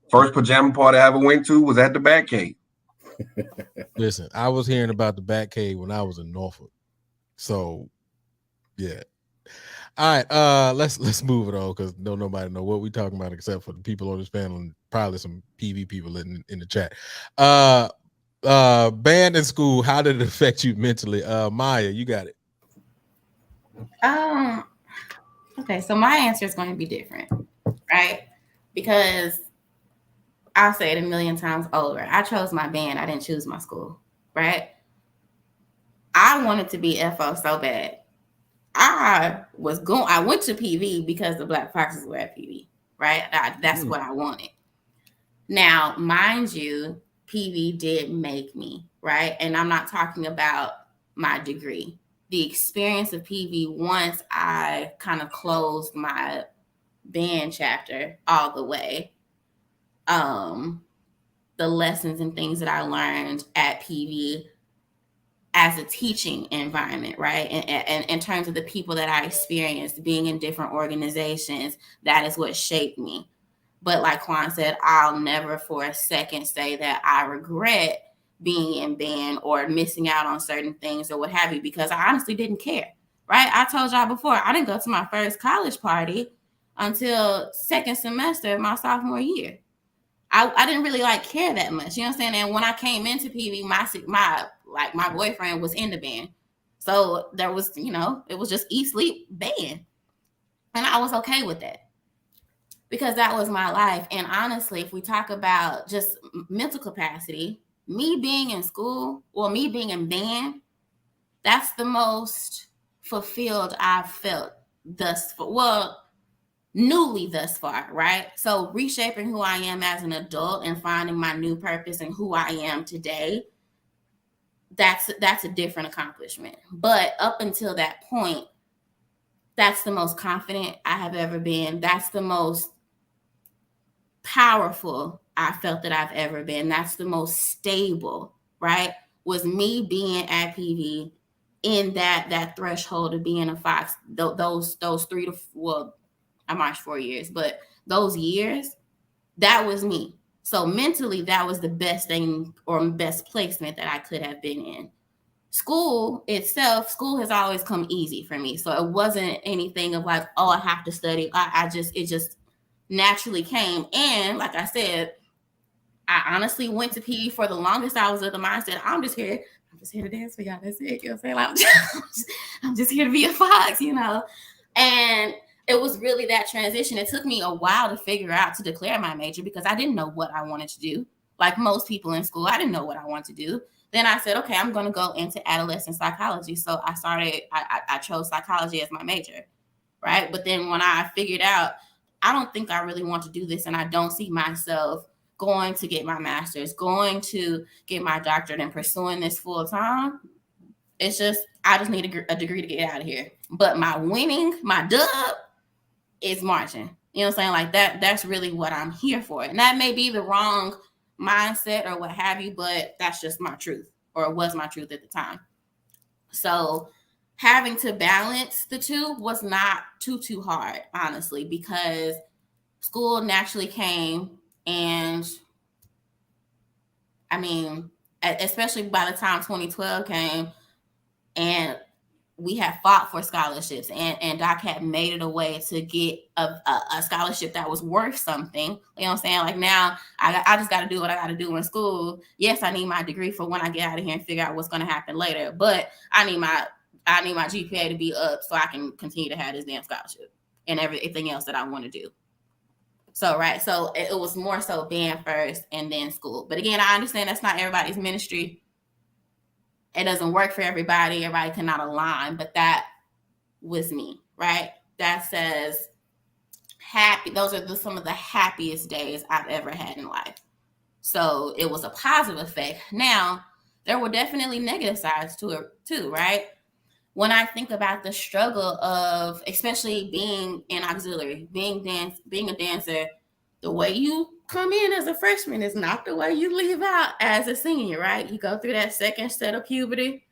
First pajama party I ever went to was at the Bat Cave. Listen, I was hearing about the Bat Cave when I was in Norfolk. So, yeah. All right, let's move it on because nobody know what we talking about except for the people on this panel and probably some PV people in the chat. Band in school, how did it affect you mentally? Maya, you got it. Okay, so my answer is going to be different, right? Because I'll say it a million times over. I chose my band. I didn't choose my school, right? I wanted to be FO so bad. I went to PV because the Black Foxes were at PV, right? That's what I wanted. Now, mind you, PV did make me, right? And I'm not talking about my degree. The experience of PV, once I kind of closed my band chapter all the way, the lessons and things that I learned at PV as a teaching environment, right? And in terms of the people that I experienced being in different organizations, that is what shaped me. But like Quan said, I'll never for a second say that I regret being in band or missing out on certain things or what have you, because I honestly didn't care, right? I told y'all before, I didn't go to my first college party until second semester of my sophomore year. I didn't really care that much, you know what I'm saying? And when I came into PV, my boyfriend was in the band. So there was, it was just eat, sleep, band. And I was okay with that because that was my life. And honestly, if we talk about just mental capacity, me being in school or me being in band, that's the most fulfilled I've felt newly thus far, right? So reshaping who I am as an adult and finding my new purpose and who I am today, that's a different accomplishment. But up until that point, that's the most confident I have ever been. That's the most powerful I felt that I've ever been. That's the most stable, right? Was me being at PV in that threshold of being a Fox. Those 3 to, well, I marched 4 years, but those years, that was me. So mentally, that was the best thing or best placement that I could have been in. School has always come easy for me. So it wasn't anything of I have to study. It just naturally came. And like I said, I honestly went to PE for the longest. I was of the mindset, I'm just here to dance for y'all. That's it. You know what I'm saying? I'm just here to be a Fox, And it was really that transition. It took me a while to figure out to declare my major because I didn't know what I wanted to do. Like most people in school, I didn't know what I wanted to do. Then I said, okay, I'm going to go into adolescent psychology. So I chose psychology as my major, right? But then when I figured out, I don't think I really want to do this and I don't see myself going to get my master's, going to get my doctorate and pursuing this full time. It's just, I just need a degree to get out of here. But my dub is marching. You know what I'm saying? That's really what I'm here for. And that may be the wrong mindset or what have you, but that's just my truth, or it was my truth at the time. So having to balance the two was not too hard, honestly, because school naturally came. And I mean, especially by the time 2012 came and we had fought for scholarships and Doc had made it a way to get a scholarship that was worth something. You know what I'm saying? Like now I just got to do what I got to do in school. Yes, I need my degree for when I get out of here and figure out what's going to happen later. But I need my GPA to be up so I can continue to have this damn scholarship and everything else that I want to do. So, right. So it was more so band first and then school. But again, I understand that's not everybody's ministry. It doesn't work for everybody. Everybody cannot align, but that was me, right? That says happy. Those are some of the happiest days I've ever had in life. So it was a positive effect. Now, there were definitely negative sides to it too, right? When I think about the struggle of, especially being in auxiliary, being a dancer, the way you come in as a freshman is not the way you leave out as a senior, right? You go through that second set of puberty.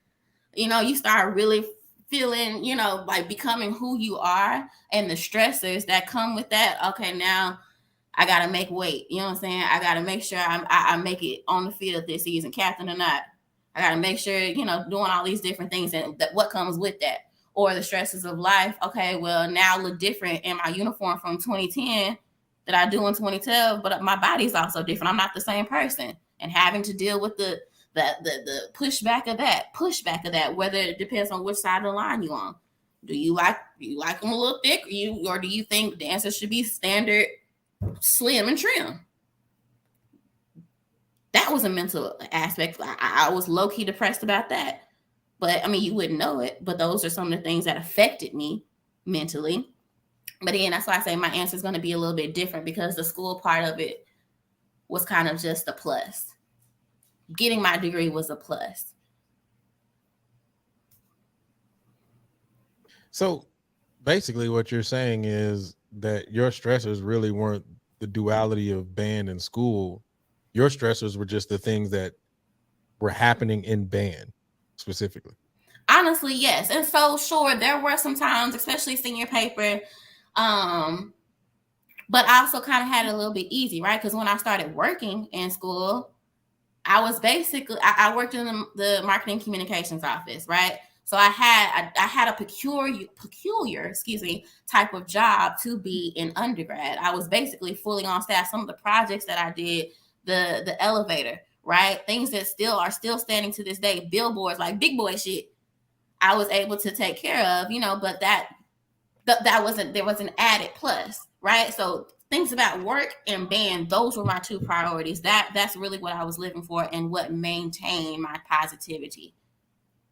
You start really feeling, you know, like becoming who you are and the stressors that come with that. Okay, now I got to make weight. You know what I'm saying? I got to make sure I make it on the field this season, captain or not. I got to make sure, you know, doing all these different things and what comes with that. Or the stresses of life. Okay, well, now I look different in my uniform from 2010 that I do in 2012, but my body's also different. I'm not the same person. And having to deal with the pushback of that, whether it depends on which side of the line you're on. Do you like them a little thick, or do you think dancers should be standard slim and trim? That was a mental aspect. I was low-key depressed about that. But I mean, you wouldn't know it, but those are some of the things that affected me mentally. But again, that's why I say my answer is going to be a little bit different, because the school part of it was kind of just a plus. Getting my degree was a plus. So basically what you're saying is that your stressors really weren't the duality of band and school. Your stressors were just the things that were happening in band specifically. Honestly, yes. And so sure, there were some times, especially senior paper, but I also kind of had it a little bit easy, right? Because when I started working in school, I was basically I worked in the marketing communications office, right? So I had a peculiar, type of job to be in undergrad. I was basically fully on staff. Some of the projects that I did, the elevator, right? Things that are still standing to this day, billboards, like big boy shit, I was able to take care of, you know, but that wasn't, there was an added plus, right? So things about work and band, those were my two priorities. That's really what I was living for, and what maintained my positivity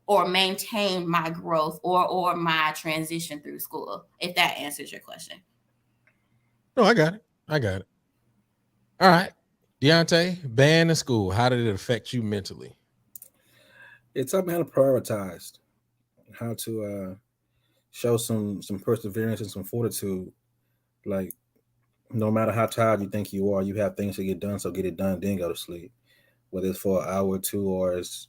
or maintained my growth or my transition through school, if that answers your question. No, I got it. All right. Deontay, band and school, how did it affect you mentally? It taught me how to prioritize, how to show some perseverance and some fortitude. Like, no matter how tired you think you are, you have things to get done, so get it done, then go to sleep. Whether it's for an hour or two, or it's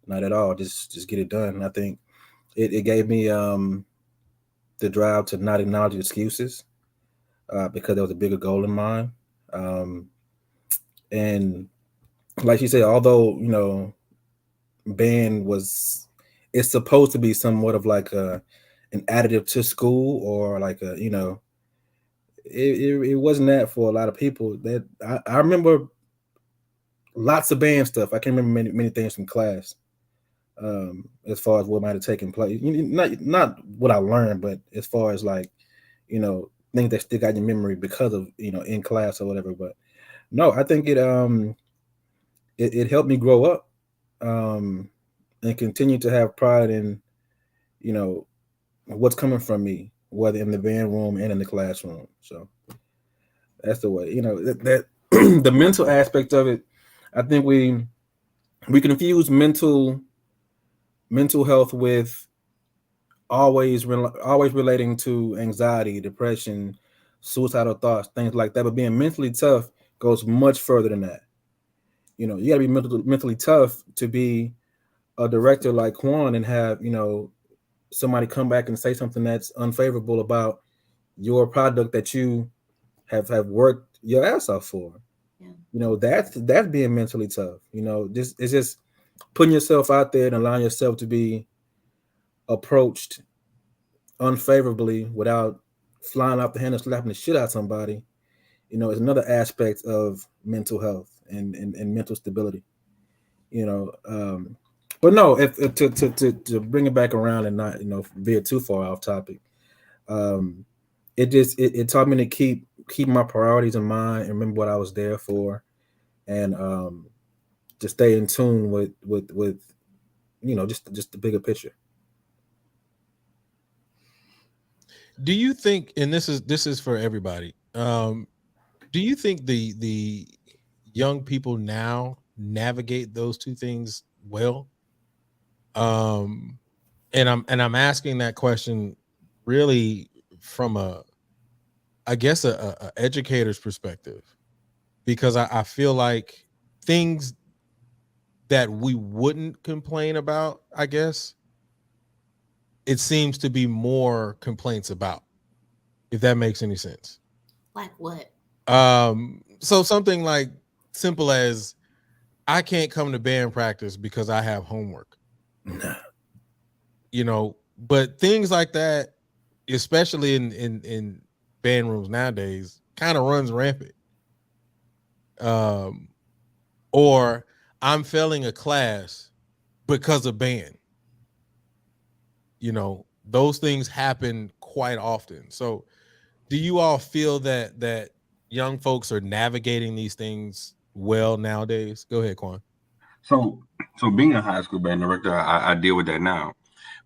not at all, just get it done. And I think it gave me the drive to not acknowledge excuses, because there was a bigger goal in mind. And like you said, although, you know, band it's supposed to be somewhat of like an additive to school, or like a, you know, it wasn't that for a lot of people. That I remember lots of band stuff. I can't remember many things from class, as far as what might have taken place. Not what I learned, but as far as, like, you know, things that stick out in your memory because of, you know, in class or whatever. But no, I think it helped me grow up, and continue to have pride in, you know, what's coming from me, whether in the band room and in the classroom. So that's the way, you know, that the mental aspect of it. I think we confuse mental health with always relating to anxiety, depression, suicidal thoughts, things like that. But being mentally tough goes much further than that. You know, you got to be mentally tough to be a director like Quan and have, you know, somebody come back and say something that's unfavorable about your product that you have worked your ass off for. Yeah. You know, that's being mentally tough. You know, it's just putting yourself out there and allowing yourself to be approached unfavorably without flying off the handle, slapping the shit out of somebody. You know, is another aspect of mental health and mental stability. You know, but no, if to bring it back around and not, you know, veer too far off topic, it taught me to keep my priorities in mind and remember what I was there for, and to stay in tune with you know, just the bigger picture. Do you think, and this is for everybody, do you think the young people now navigate those two things well? And I'm asking that question really from a educator's perspective, because I feel like things that we wouldn't complain about, I guess, it seems to be more complaints about, if that makes any sense. Like what? So something like simple as I can't come to band practice because I have homework. Nah. You know, but things like that, especially in band rooms nowadays, kind of runs rampant. Or I'm failing a class because of band. You know, those things happen quite often. So do you all feel that young folks are navigating these things well nowadays? Go ahead, Quan. So, being a high school band director, I deal with that now.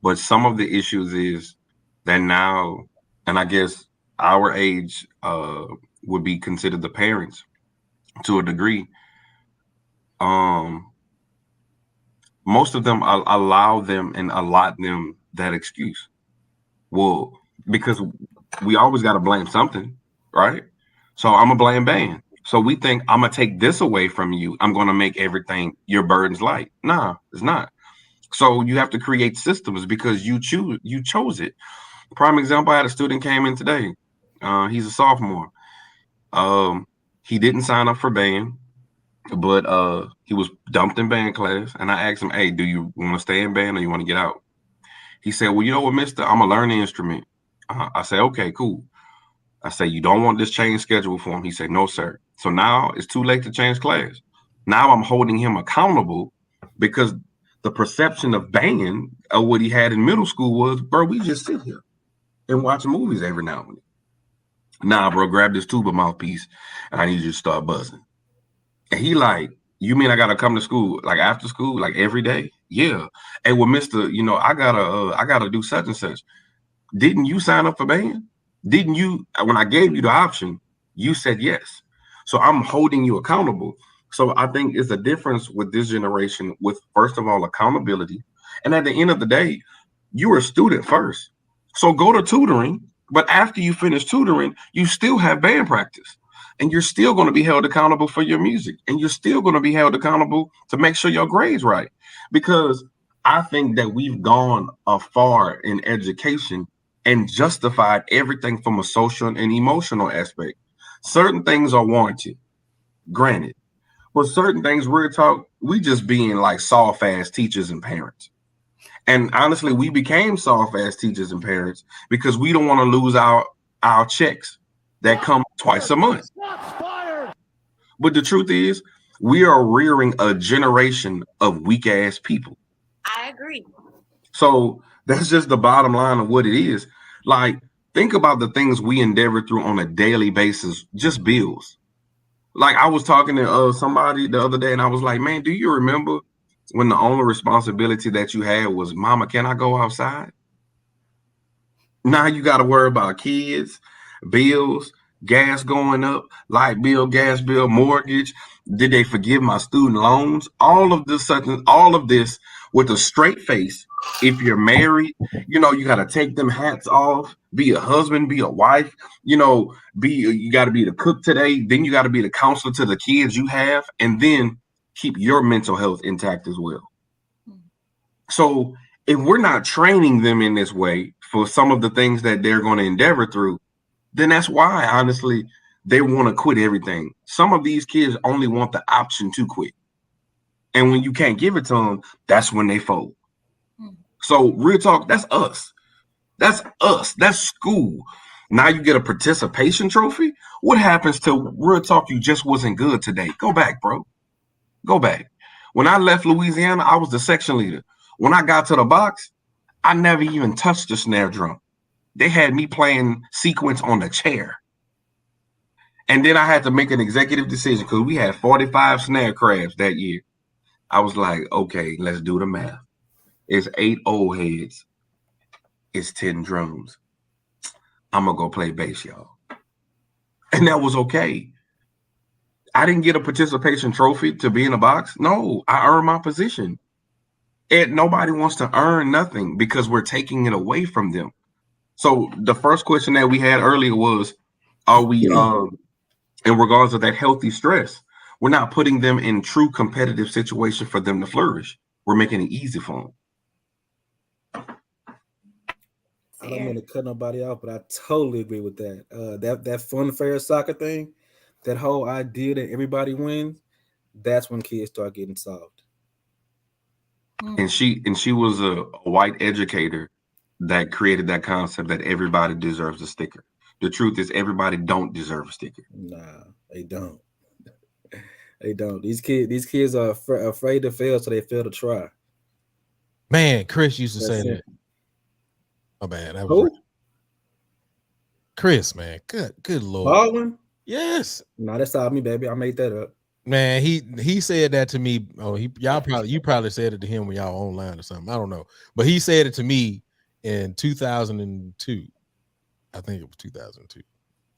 But some of the issues is that now, and I guess our age would be considered the parents to a degree. Most of them allow them and allot them that excuse. Well, because we always got to blame something, right? So I'm gonna blame band. So we think I'm gonna take this away from you. I'm gonna make everything your burdens light. Nah, it's not. So you have to create systems because you chose it. Prime example, I had a student came in today. He's a sophomore. He didn't sign up for band, but he was dumped in band class. And I asked him, hey, do you want to stay in band or you want to get out? He said, well, you know what, mister, I'm gonna learn the instrument. I said, okay, cool. I said, you don't want this change schedule for him? He said, no, sir. So now it's too late to change class. Now I'm holding him accountable because the perception of band of what he had in middle school was, bro, we just sit here and watch movies every now and then. Nah, bro, grab this tuba mouthpiece and I need you to start buzzing. And he like, you mean I gotta come to school like after school, like every day? Yeah. Hey, well, mister, you know, I gotta do such and such. Didn't you sign up for band? Didn't you, when I gave you the option, you said yes. So I'm holding you accountable. So I think it's a difference with this generation with, first of all, accountability. And at the end of the day, you're a student first. So go to tutoring, but after you finish tutoring, you still have band practice. And you're still going to be held accountable for your music. And you're still going to be held accountable to make sure your grades right. Because I think that we've gone far in education and justified everything from a social and emotional aspect. Certain things are warranted, granted. But certain things, real talk, we just being like soft ass teachers and parents. And honestly, we became soft ass teachers and parents because we don't want to lose our checks that come twice a month. But the truth is, we are rearing a generation of weak ass people. I agree. So that's just the bottom line of what it is. Like, think about the things we endeavor through on a daily basis, just bills. Like, I was talking to somebody the other day, and I was like, man, do you remember when the only responsibility that you had was, mama, can I go outside? Now you got to worry about kids, bills, gas going up, light bill, gas bill, mortgage. Did they forgive my student loans? All of this with a straight face. If you're married, you know, you got to take them hats off, be a husband, be a wife, you know, you got to be the cook today. Then you got to be the counselor to the kids you have, and then keep your mental health intact as well. So if we're not training them in this way for some of the things that they're going to endeavor through, then that's why, honestly, they want to quit everything. Some of these kids only want the option to quit. And when you can't give it to them, that's when they fold. So real talk, that's us. That's us. That's school. Now you get a participation trophy. What happens to real talk? You just wasn't good today. Go back, bro. Go back. When I left Louisiana, I was the section leader. When I got to the box, I never even touched the snare drum. They had me playing sequence on the chair. And then I had to make an executive decision because we had 45 snare crabs that year. I was like, okay, let's do the math. It's 8 old heads. It's 10 drums. I'm going to go play bass, y'all. And that was okay. I didn't get a participation trophy to be in a box. No, I earned my position. And nobody wants to earn nothing because we're taking it away from them. So the first question that we had earlier was, are we, in regards to that healthy stress, we're not putting them in true competitive situation for them to flourish. We're making it easy for them. I don't mean to cut nobody off, but I totally agree with that. That fun, fair soccer thing, that whole idea that everybody wins, that's when kids start getting soft. And she was a white educator that created that concept that everybody deserves a sticker. The truth is, everybody don't deserve a sticker. Nah, they don't. They don't. These kids are afraid to fail, so they fail to try. Man, Chris used to That's say it. that. Oh man, that was Chris, man. Good Lord. Baldwin? Yes. No, that's all me, baby. I made that up. Man, he said that to me. Oh, you probably said it to him when y'all online or something. I don't know. But he said it to me in 2002. I think it was 2002.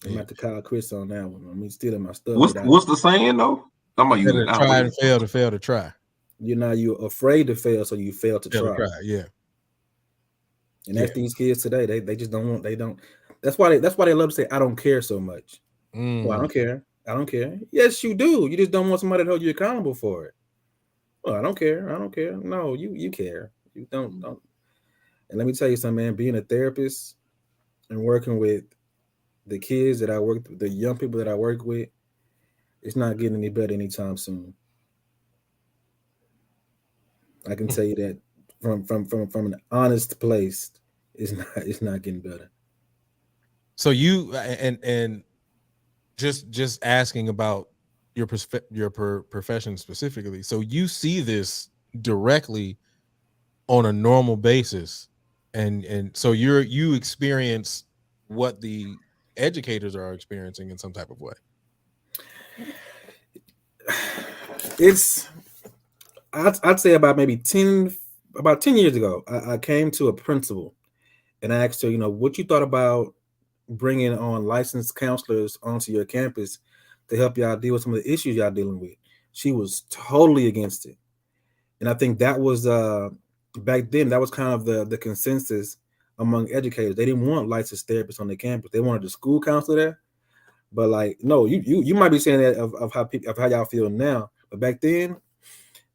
I'm about to call Chris on that one. I'm stealing my stuff. What's the saying though? I'm gonna use it. Try to fail to try. You're afraid to fail, so you fail to try. Yeah. And that's these kids today. They just don't want. They don't. That's why they love to say, "I don't care" so much. Well, I don't care. I don't care. Yes, you do. You just don't want somebody to hold you accountable for it. Well, I don't care. I don't care. No, you care. You don't. And let me tell you something, man. Being a therapist and working with the kids that I work, the young people that I work with, it's not getting any better anytime soon. I can tell you that from an honest place, it's not getting better. So you and just asking about your profession specifically. So you see this directly on a normal basis, and so you experience what the educators are experiencing in some type of way. I'd say about 10 years ago, I came to a principal and I asked her, what you thought about bringing on licensed counselors onto your campus to help y'all deal with some of the issues y'all dealing with. She was totally against it. And I think that was back then, that was kind of the consensus among educators. They didn't want licensed therapists on their campus. They wanted a school counselor there. But no, you might be saying that of how y'all feel now. But back then,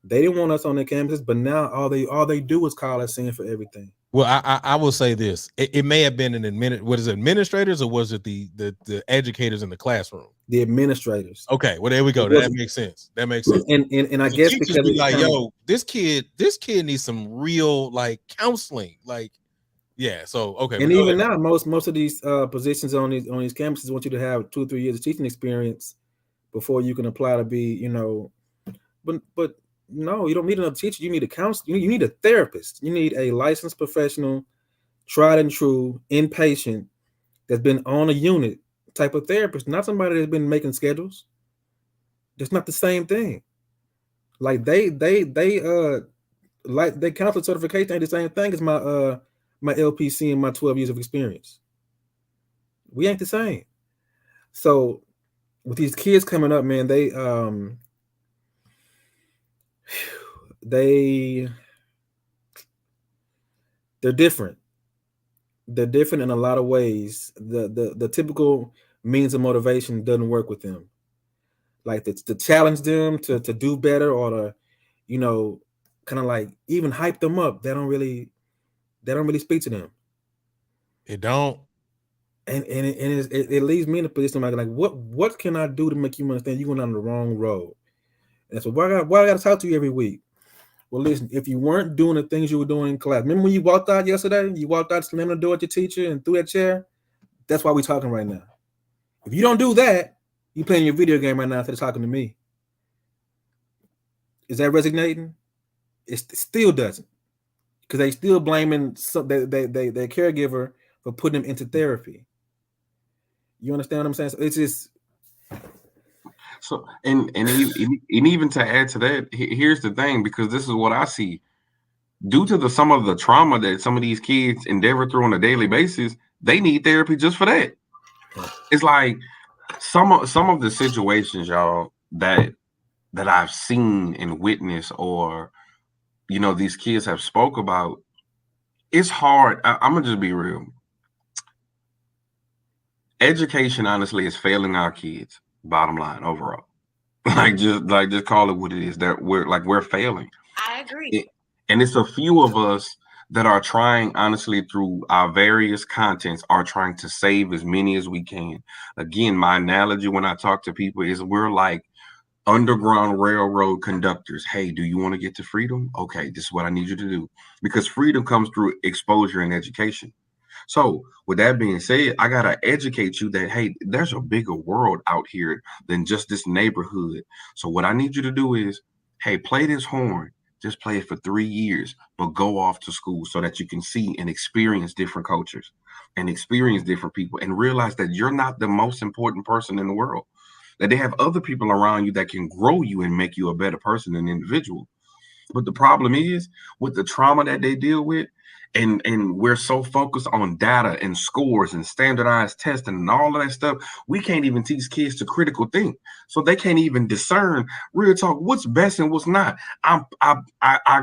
they didn't want us on their campuses. But now all they do is call us in for everything. Well, I will say this: it may have been administrators, or was it the educators in the classroom? The administrators. Okay, well there we go. That makes sense. That makes sense. And I guess because be like, yo, this kid needs some real counseling. Yeah. So okay. And even now, most of these positions on these campuses want you to have 2 or 3 years of teaching experience before you can apply to be, but no, you don't need another teacher. You need a counselor. You need a therapist. You need a licensed professional, tried and true, inpatient, that's been on a unit type of therapist, not somebody that's been making schedules. That's not the same thing. They counselor certification ain't the same thing as my my LPC and my 12 years of experience. We ain't the same. So with these kids coming up, man, they're different. They're different in a lot of ways. The typical means of motivation doesn't work with them. To challenge them to do better, or to, kind of even hype them up. They don't really speak to them. It don't. And it leaves me in a position like what can I do to make you understand you're going on the wrong road? And so why I got to talk to you every week? Well, listen, if you weren't doing the things you were doing in class, remember when you walked out yesterday? You walked out slamming the door at your teacher and threw that chair? That's why we're talking right now. If you don't do that, you're playing your video game right now instead of talking to me. Is that resonating? It still doesn't. Because they still blaming their caregiver for putting them into therapy. You understand what I'm saying? So it's just... So and even to add to that, here's the thing, because this is what I see. Due to some of the trauma that some of these kids endeavor through on a daily basis, they need therapy just for that. It's like some of the situations, y'all, that I've seen and witnessed, or these kids have spoke about. It's hard. I'm gonna just be real. Education, honestly, is failing our kids. Bottom line, overall, just call it what it is. That we're failing. I agree. And it's a few of us that are trying, honestly, through our various contents, are trying to save as many as we can. Again, my analogy when I talk to people is we're like Underground Railroad conductors. Hey, do you want to get to freedom? Okay, this is what I need you to do. Because freedom comes through exposure and education. So, with that being said, I got to educate you that, hey, there's a bigger world out here than just this neighborhood. So, what I need you to do is, hey, play this horn. Just play it for 3 years, but go off to school so that you can see and experience different cultures and experience different people and realize that you're not the most important person in the world, that they have other people around you that can grow you and make you a better person and individual. But the problem is with the trauma that they deal with, and we're so focused on data and scores and standardized testing and all of that stuff, we can't even teach kids to critical think. So they can't even discern real talk, what's best and what's not. I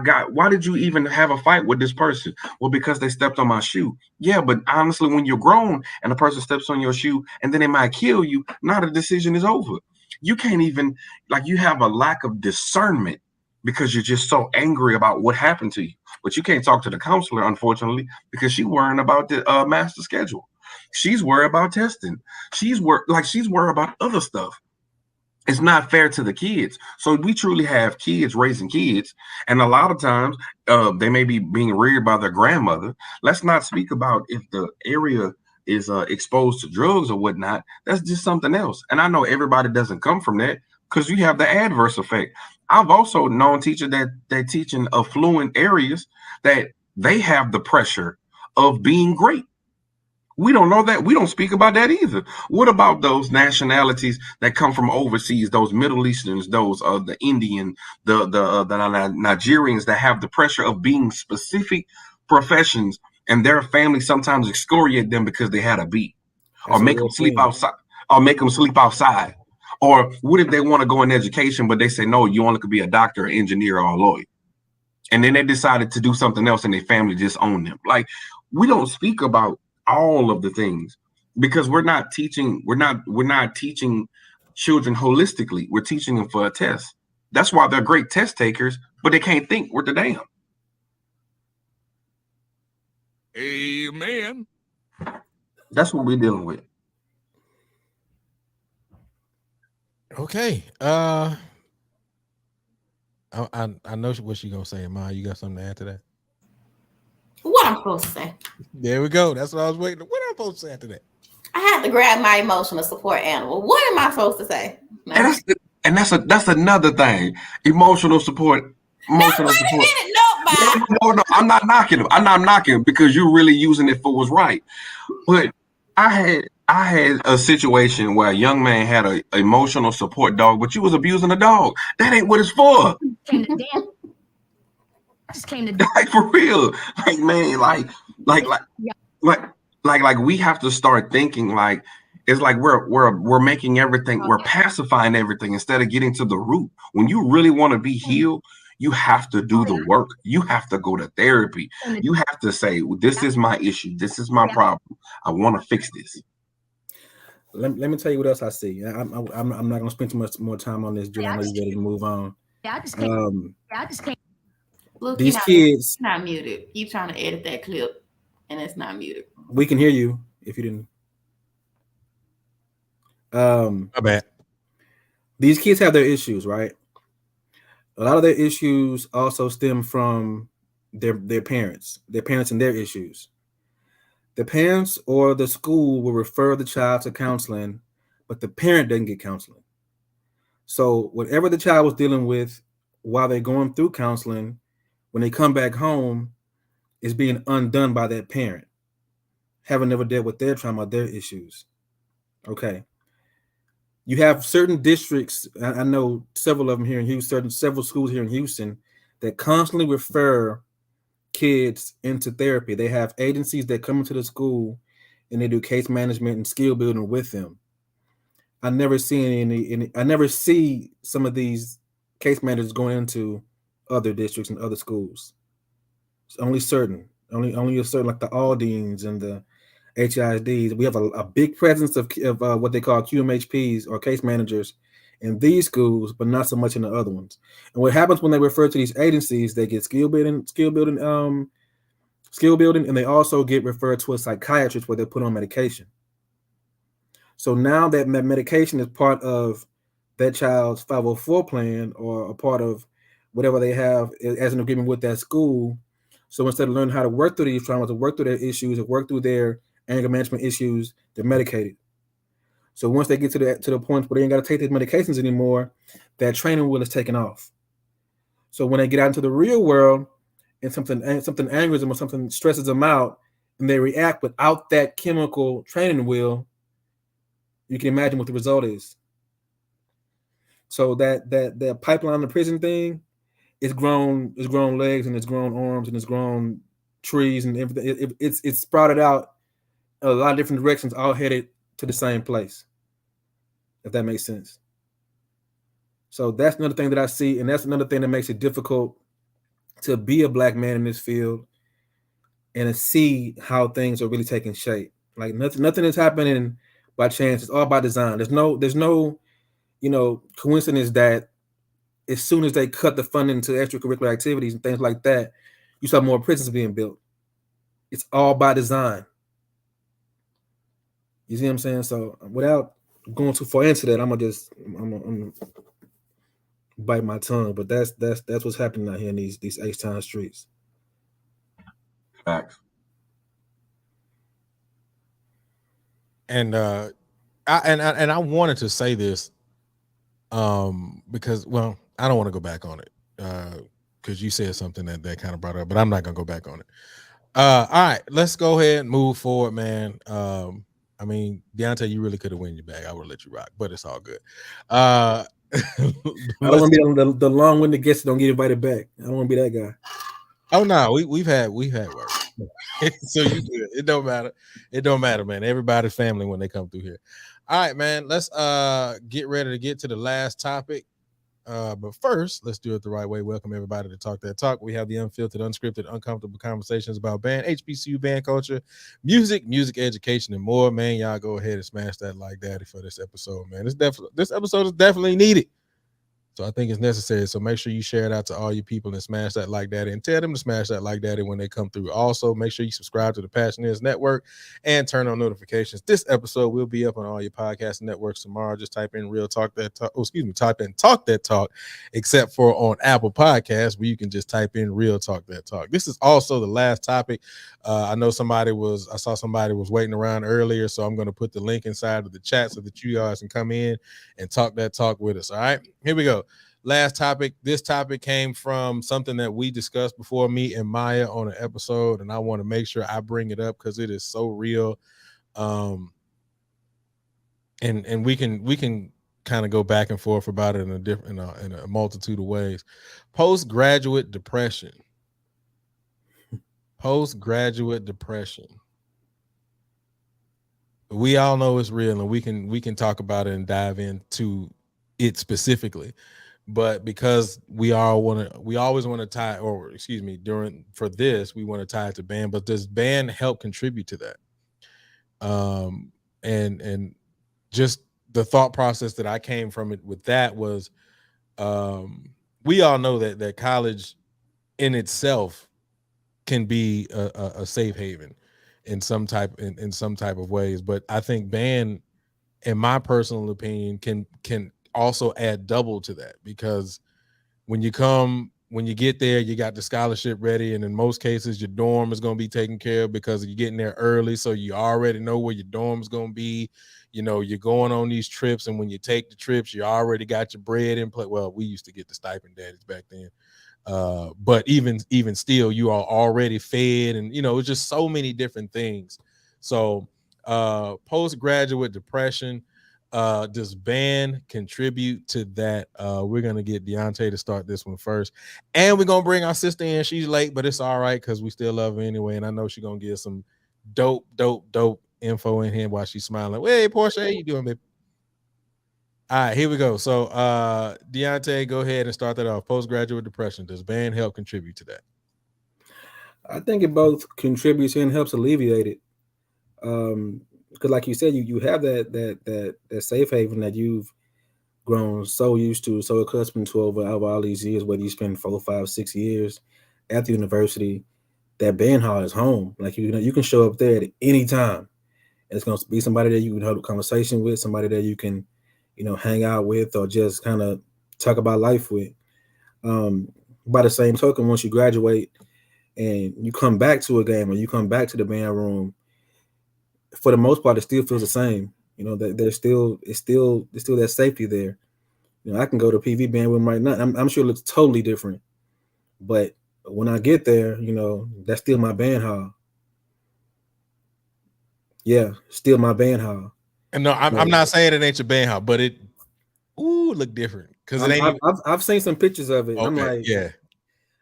got, why did you even have a fight with this person? Well, because they stepped on my shoe. Yeah, but honestly, when you're grown and a person steps on your shoe and then they might kill you, now the decision is over. You can't even, like, you have a lack of discernment because you're just so angry about what happened to you. But you can't talk to the counselor, unfortunately, because she's worrying about the master schedule. She's worried about testing. She's worried about other stuff. It's not fair to the kids. So we truly have kids raising kids. And a lot of times they may be being reared by their grandmother. Let's not speak about if the area is exposed to drugs or whatnot. That's just something else. And I know everybody doesn't come from that because you have the adverse effect. I've also known teachers that teach in affluent areas that they have the pressure of being great. We don't know that. We don't speak about that either. What about those nationalities that come from overseas, those Middle Easterns, those the Indian, the Nigerians that have the pressure of being specific professions, and their family sometimes excoriate them because they had a beat, or make them sleep outside, Or what if they want to go in education, but they say, no, you only could be a doctor, an engineer, or a lawyer. And then they decided to do something else and their family just owned them. Like, we don't speak about all of the things because we're not teaching children holistically. We're teaching them for a test. That's why they're great test takers, but they can't think worth a damn. Amen. That's what we're dealing with. Okay. I know what she gonna say, Ma. You got something to add to that? What I'm supposed to say? There we go. That's what I was waiting. What am I supposed to say after that? I have to grab my emotional support animal. What am I supposed to say? No. And that's another thing. Emotional support. Emotional support. No, I'm not knocking him. I'm not knocking him because you're really using it for what's right. But I had a situation where a young man had an emotional support dog, but you was abusing a dog. That ain't what it's for. I just came to like, for real. Like, man, like we have to start thinking like it's like we're making everything, we're pacifying everything instead of getting to the root. When you really want to be healed, you have to do the work. You have to go to therapy. You have to say, well, this is my issue. This is my problem. I want to fix this. Let me tell you what else I see. I'm not going to spend too much more time on this, Joe. I know you're ready to move on. I just can't. Look, these kids. It's not muted. You trying to edit that clip, and it's not muted. We can hear you if you didn't. My bad. These kids have their issues, right? A lot of their issues also stem from their parents and their issues. The parents or the school will refer the child to counseling, but the parent doesn't get counseling. So whatever the child was dealing with while they're going through counseling, when they come back home, is being undone by that parent, having never dealt with their trauma, their issues. Okay. You have certain districts, I know several of them here in Houston, several schools here in Houston that constantly refer kids into therapy. They have agencies that come into the school and they do case management and skill building with them. I never see some of these case managers going into other districts and other schools. It's only a certain, like the Aldines and the HISDs. We have a big presence of what they call QMHPs or case managers in these schools, but not so much in the other ones. And what happens when they refer to these agencies, they get skill building skill building, and they also get referred to a psychiatrist where they're put on medication. So now that medication is part of that child's 504 plan or a part of whatever they have as an agreement with that school. So instead of learning how to work through these traumas, to work through their issues, to work through their anger management issues, they're medicated. So once they get to the point where they ain't got to take these medications anymore, that training wheel is taken off. So when they get out into the real world and something angers them or something stresses them out, and they react without that chemical training wheel, you can imagine what the result is. So that pipeline, the prison thing, it's grown legs and it's grown arms and it's grown trees and everything. It's sprouted out a lot of different directions, all headed to the same place. If that makes sense. So that's another thing that I see, and that's another thing that makes it difficult to be a Black man in this field and to see how things are really taking shape. Like nothing is happening by chance. It's all by design. There's no coincidence that as soon as they cut the funding to extracurricular activities and things like that, you saw more prisons being built. It's all by design. You see what I'm saying? So without going too far into that, I'm gonna bite my tongue. But that's what's happening out here in these H-Town streets. Facts. And I wanted to say this because, well, I don't want to go back on it because you said something that kind of brought it up, but I'm not gonna go back on it. All right, let's go ahead and move forward, man. I mean, Deontay, you really could have won your bag. I would let you rock, but it's all good. I don't want to be the long-winded guest that don't get invited back. I don't want to be that guy. Oh no, we've had work. So you good. It don't matter. It don't matter, man. Everybody's family when they come through here. All right, man. Let's get ready to get to the last topic. But first, let's do it the right way. Welcome everybody to Talk That Talk. We have the unfiltered, unscripted, uncomfortable conversations about band, HBCU band culture, music education, and more. Man, y'all go ahead and smash that like daddy for this episode, man. This episode is definitely needed. So I think it's necessary. So make sure you share it out to all you people and smash that like daddy and tell them to smash that like daddy when they come through. Also, make sure you subscribe to the Passioneers Network and turn on notifications. This episode will be up on all your podcast networks tomorrow. Just type in Real Talk That Talk. Type in Talk That Talk, except for on Apple Podcasts where you can just type in Real Talk That Talk. This is also the last topic. I saw somebody was waiting around earlier, so I'm going to put the link inside of the chat so that you guys can come in and talk that talk with us. All right, here we go. Last topic. This topic came from something that we discussed before, me and Maya, on an episode, and I want to make sure I bring it up because it is so real. And we can kind of go back and forth about it in a multitude of ways. Postgraduate depression. Postgraduate depression. We all know it's real, and we can talk about it and dive into it specifically. But because we always want to tie, or excuse me, for this, we want to tie it to band. But does band help contribute to that? And just the thought process that I came from it with that was, we all know that college in itself can be a safe haven in some type of ways. But I think band, in my personal opinion, can also add double to that, because when you get there, you got the scholarship ready, and in most cases your dorm is going to be taken care of because you're getting there early, so you already know where your dorm is going to be. You're going on these trips, and when you take the trips, you already got your bread in play. Well, we used to get the stipend daddies back then, but even still, you are already fed, and it's just so many different things. So postgraduate depression, does band contribute to that? We're gonna get Deontay to start this one first, and we're gonna bring our sister in. She's late, but it's all right because we still love her anyway, and I know she's gonna give some dope info in here while she's smiling. Hey, Portia, how you doing, baby? All right, here we go. So Deontay, go ahead and start that off. Postgraduate depression, does band help contribute to that? I think it both contributes and helps alleviate it. Because like you said, you have that safe haven that you've grown so used to, so accustomed to over all these years, whether you spend 4, 5, 6 years at the university, that band hall is home. Like you can show up there at any time. And it's gonna be somebody that you can have a conversation with, somebody that you can, hang out with, or just kind of talk about life with. By the same token, once you graduate and you come back to a game or you come back to the band room, for the most part, it still feels the same. That there's still that safety there. I can go to PV band room right now. I'm sure it looks totally different, but when I get there, that's still my band hall. Yeah, still my band hall. And no, I'm not saying it ain't your band hall, but it look different because it ain't. I've seen some pictures of it. Okay, I'm like, yeah,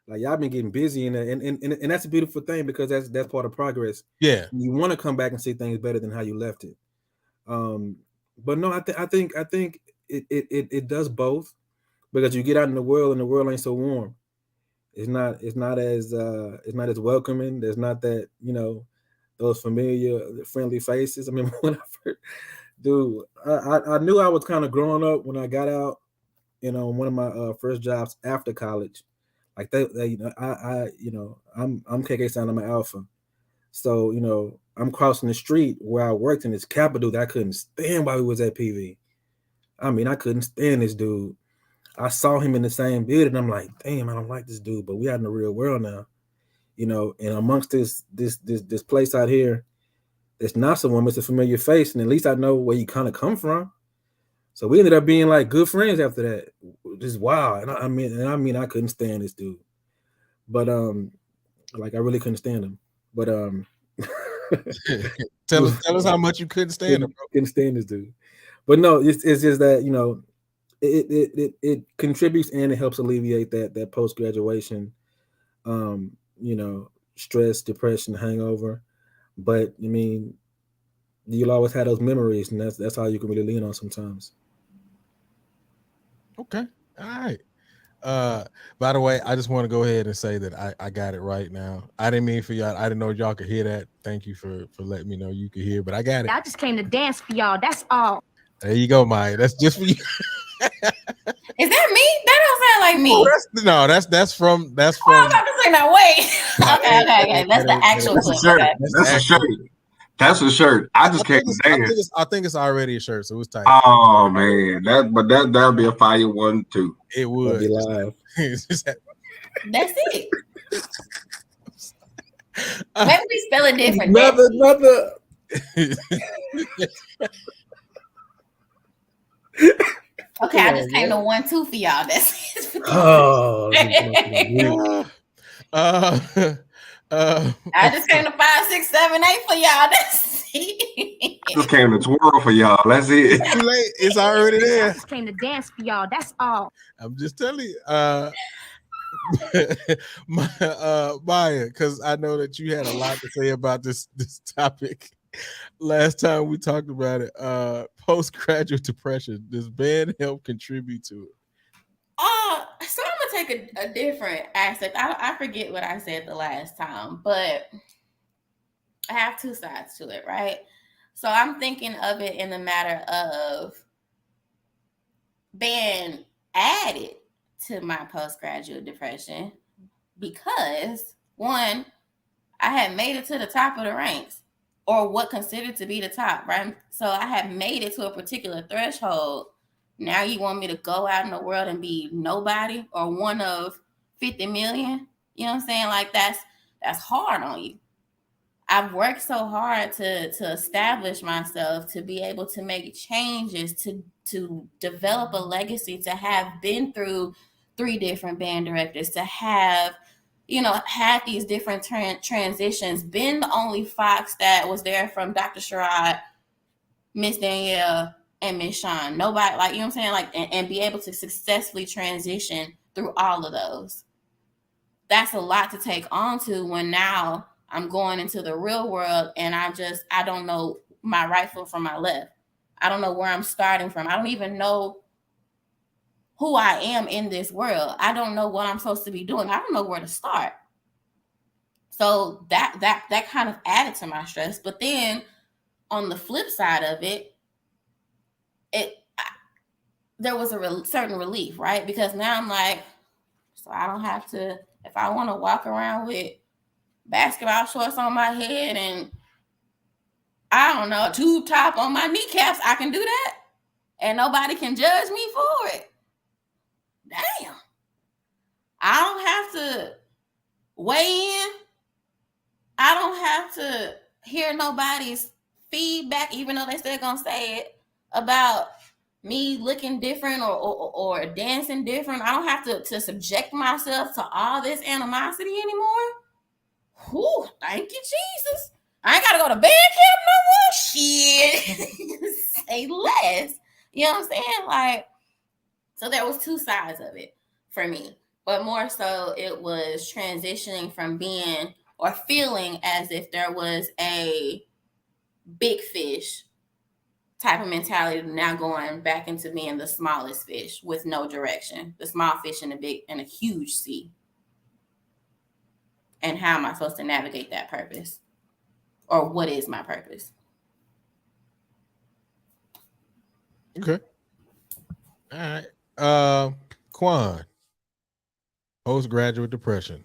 like y'all been getting busy in there, and that's a beautiful thing because that's part of progress. Yeah, you want to come back and see things better than how you left it. But no, I think it does both, because you get out in the world and the world ain't so warm. It's not as welcoming. There's not that, those familiar friendly faces. I mean, when I first, dude, I knew I was kind of growing up when I got out, one of my first jobs after college. Like they I'm KK Sound, I'm an alpha. So, I'm crossing the street where I worked in this Capitol that I couldn't stand while we was at PV. I mean, I couldn't stand this dude. I saw him in the same building. I'm like, damn, I don't like this dude, but we out in the real world now. And amongst this place out here, it's not someone, it's a familiar face, and at least I know where you kind of come from. So we ended up being like good friends after that. Just wow. And I mean, I couldn't stand this dude. But like I really couldn't stand him. But tell us how much you couldn't stand him, bro. Couldn't stand this dude. But no, it's just that, it contributes and it helps alleviate that post graduation, stress, depression, hangover. But I mean, you'll always have those memories, and that's how you can really lean on sometimes. Okay, all right. By the way, I just want to go ahead and say that I got it right now. I didn't mean for y'all. I didn't know y'all could hear that. Thank you for letting me know you could hear, but I got it. I just came to dance for y'all. That's all. There you go, Maya. That's just for you. Is that me? That don't sound like me. Oh, that's from. Oh, I'm about to say no. Wait. Okay. That's the actual That's a clip. shirt. Okay. That's a shirt. That's a shirt. I just can't stand. I think it's already a shirt, so it's tight. Oh man, that'll be a fire one too. It would be live. That's it. Maybe we spell it different. Another. Okay, I just came to 1-2 for y'all. That's it. Oh. I just came to 5, 6, 7, 8 for y'all. That's it. Just came to twirl for y'all. That's it. Too late. It's already there. I just came to dance for y'all. That's all. I'm just telling you, Maya, because I know that you had a lot to say about this topic. Last time we talked about it, postgraduate depression. Does band help contribute to it? So I'm gonna take a different aspect. I forget what I said the last time, but I have two sides to it, right? So I'm thinking of it in the matter of band added to my postgraduate depression because one, I had made it to the top of the ranks, or what considered to be the top, right? So I had made it to a particular threshold. Now you want me to go out in the world and be nobody or one of 50 million? You know what I'm saying? Like that's hard on you. I've worked so hard to establish myself, to be able to make changes, to develop a legacy, to have been through 3 different band directors, to have, had these different transitions, been the only Fox that was there from Dr. Sherrod, Miss Danielle, and Miss Sean. Nobody, like, you know what I'm saying? Like, and be able to successfully transition through all of those. That's a lot to take on to when now I'm going into the real world and I don't know my right foot from my left. I don't know where I'm starting from. I don't even know who I am in this world. I don't know what I'm supposed to be doing. I don't know where to start. So that kind of added to my stress. But then on the flip side of it, there was a certain relief, right? Because now I'm like, so I don't have to, if I want to walk around with basketball shorts on my head and I don't know, a tube top on my kneecaps, I can do that. And nobody can judge me for it. Damn. I don't have to weigh in. I don't have to hear nobody's feedback, even though they still gonna say it, about me looking different or dancing different. I don't have to subject myself to all this animosity anymore. Whew, thank you, Jesus. I ain't gotta go to band camp no more. Shit. Say less. You know what I'm saying? Like, so there was two sides of it for me. But more so it was transitioning from being or feeling as if there was a big fish type of mentality, now going back into being the smallest fish with no direction, the small fish in a huge sea. And how am I supposed to navigate that purpose? Or what is my purpose? Okay. All right. Quan, postgraduate depression.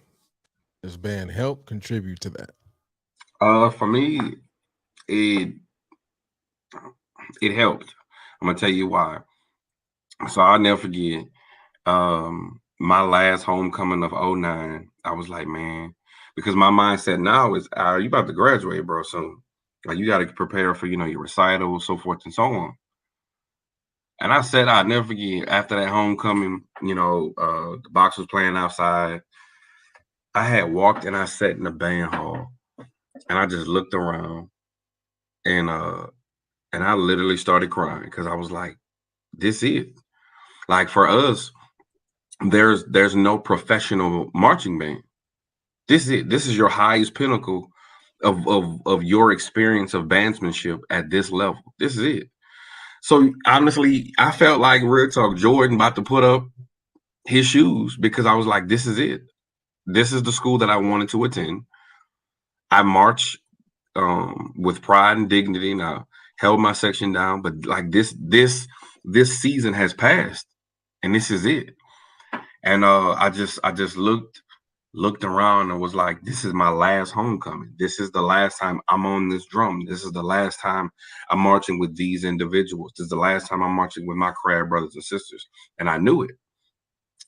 Does band help contribute to that? For me, it helped. I'm gonna tell you why. So I'll never forget my last homecoming of 09. I was like, man, because my mindset now is, you about to graduate, bro. So like you got to prepare for, your recital, so forth and so on. And I said, I'll never forget, after that homecoming, the box was playing outside. I had walked and I sat in the band hall and I just looked around and I literally started crying because I was like, this is like, for us, there's no professional marching band. This is your highest pinnacle of your experience of bandsmanship at this level. This is it. So honestly, I felt like, real talk, Jordan about to put up his shoes because I was like, this is it. This is the school that I wanted to attend. I marched with pride and dignity, and I held my section down. But like this season has passed, and this is it. And I just looked around and was like, this is my last homecoming. This is the last time I'm on this drum. This is the last time I'm marching with these individuals. This is the last time I'm marching with my crab brothers and sisters. And I knew it.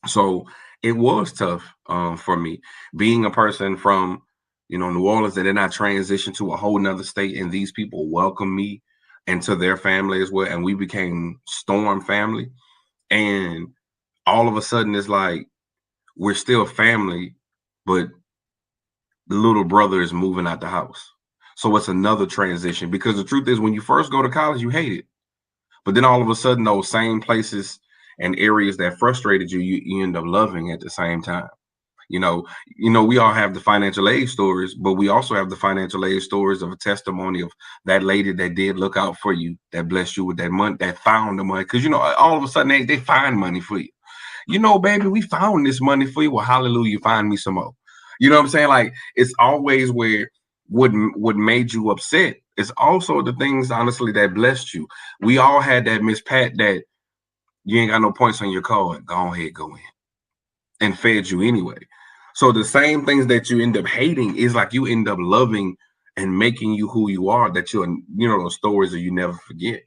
So it was tough for me being a person from, New Orleans, and then I transitioned to a whole nother state, and these people welcomed me into their family as well. And we became Storm family. And all of a sudden it's like, we're still family, but the little brother is moving out the house. So it's another transition, because the truth is, when you first go to college, you hate it. But then all of a sudden, those same places and areas that frustrated you, you end up loving at the same time. We all have the financial aid stories, but we also have the financial aid stories of a testimony of that lady that did look out for you, that blessed you with that money, that found the money. Because, all of a sudden they find money for you. Baby, we found this money for you. Well, hallelujah, find me some more. You know what I'm saying? Like, it's always where what made you upset. It's also the things, honestly, that blessed you. We all had that Miss Pat that you ain't got no points on your card. Go ahead, go in. And fed you anyway. So the same things that you end up hating is like you end up loving and making you who you are, that those stories that you never forget.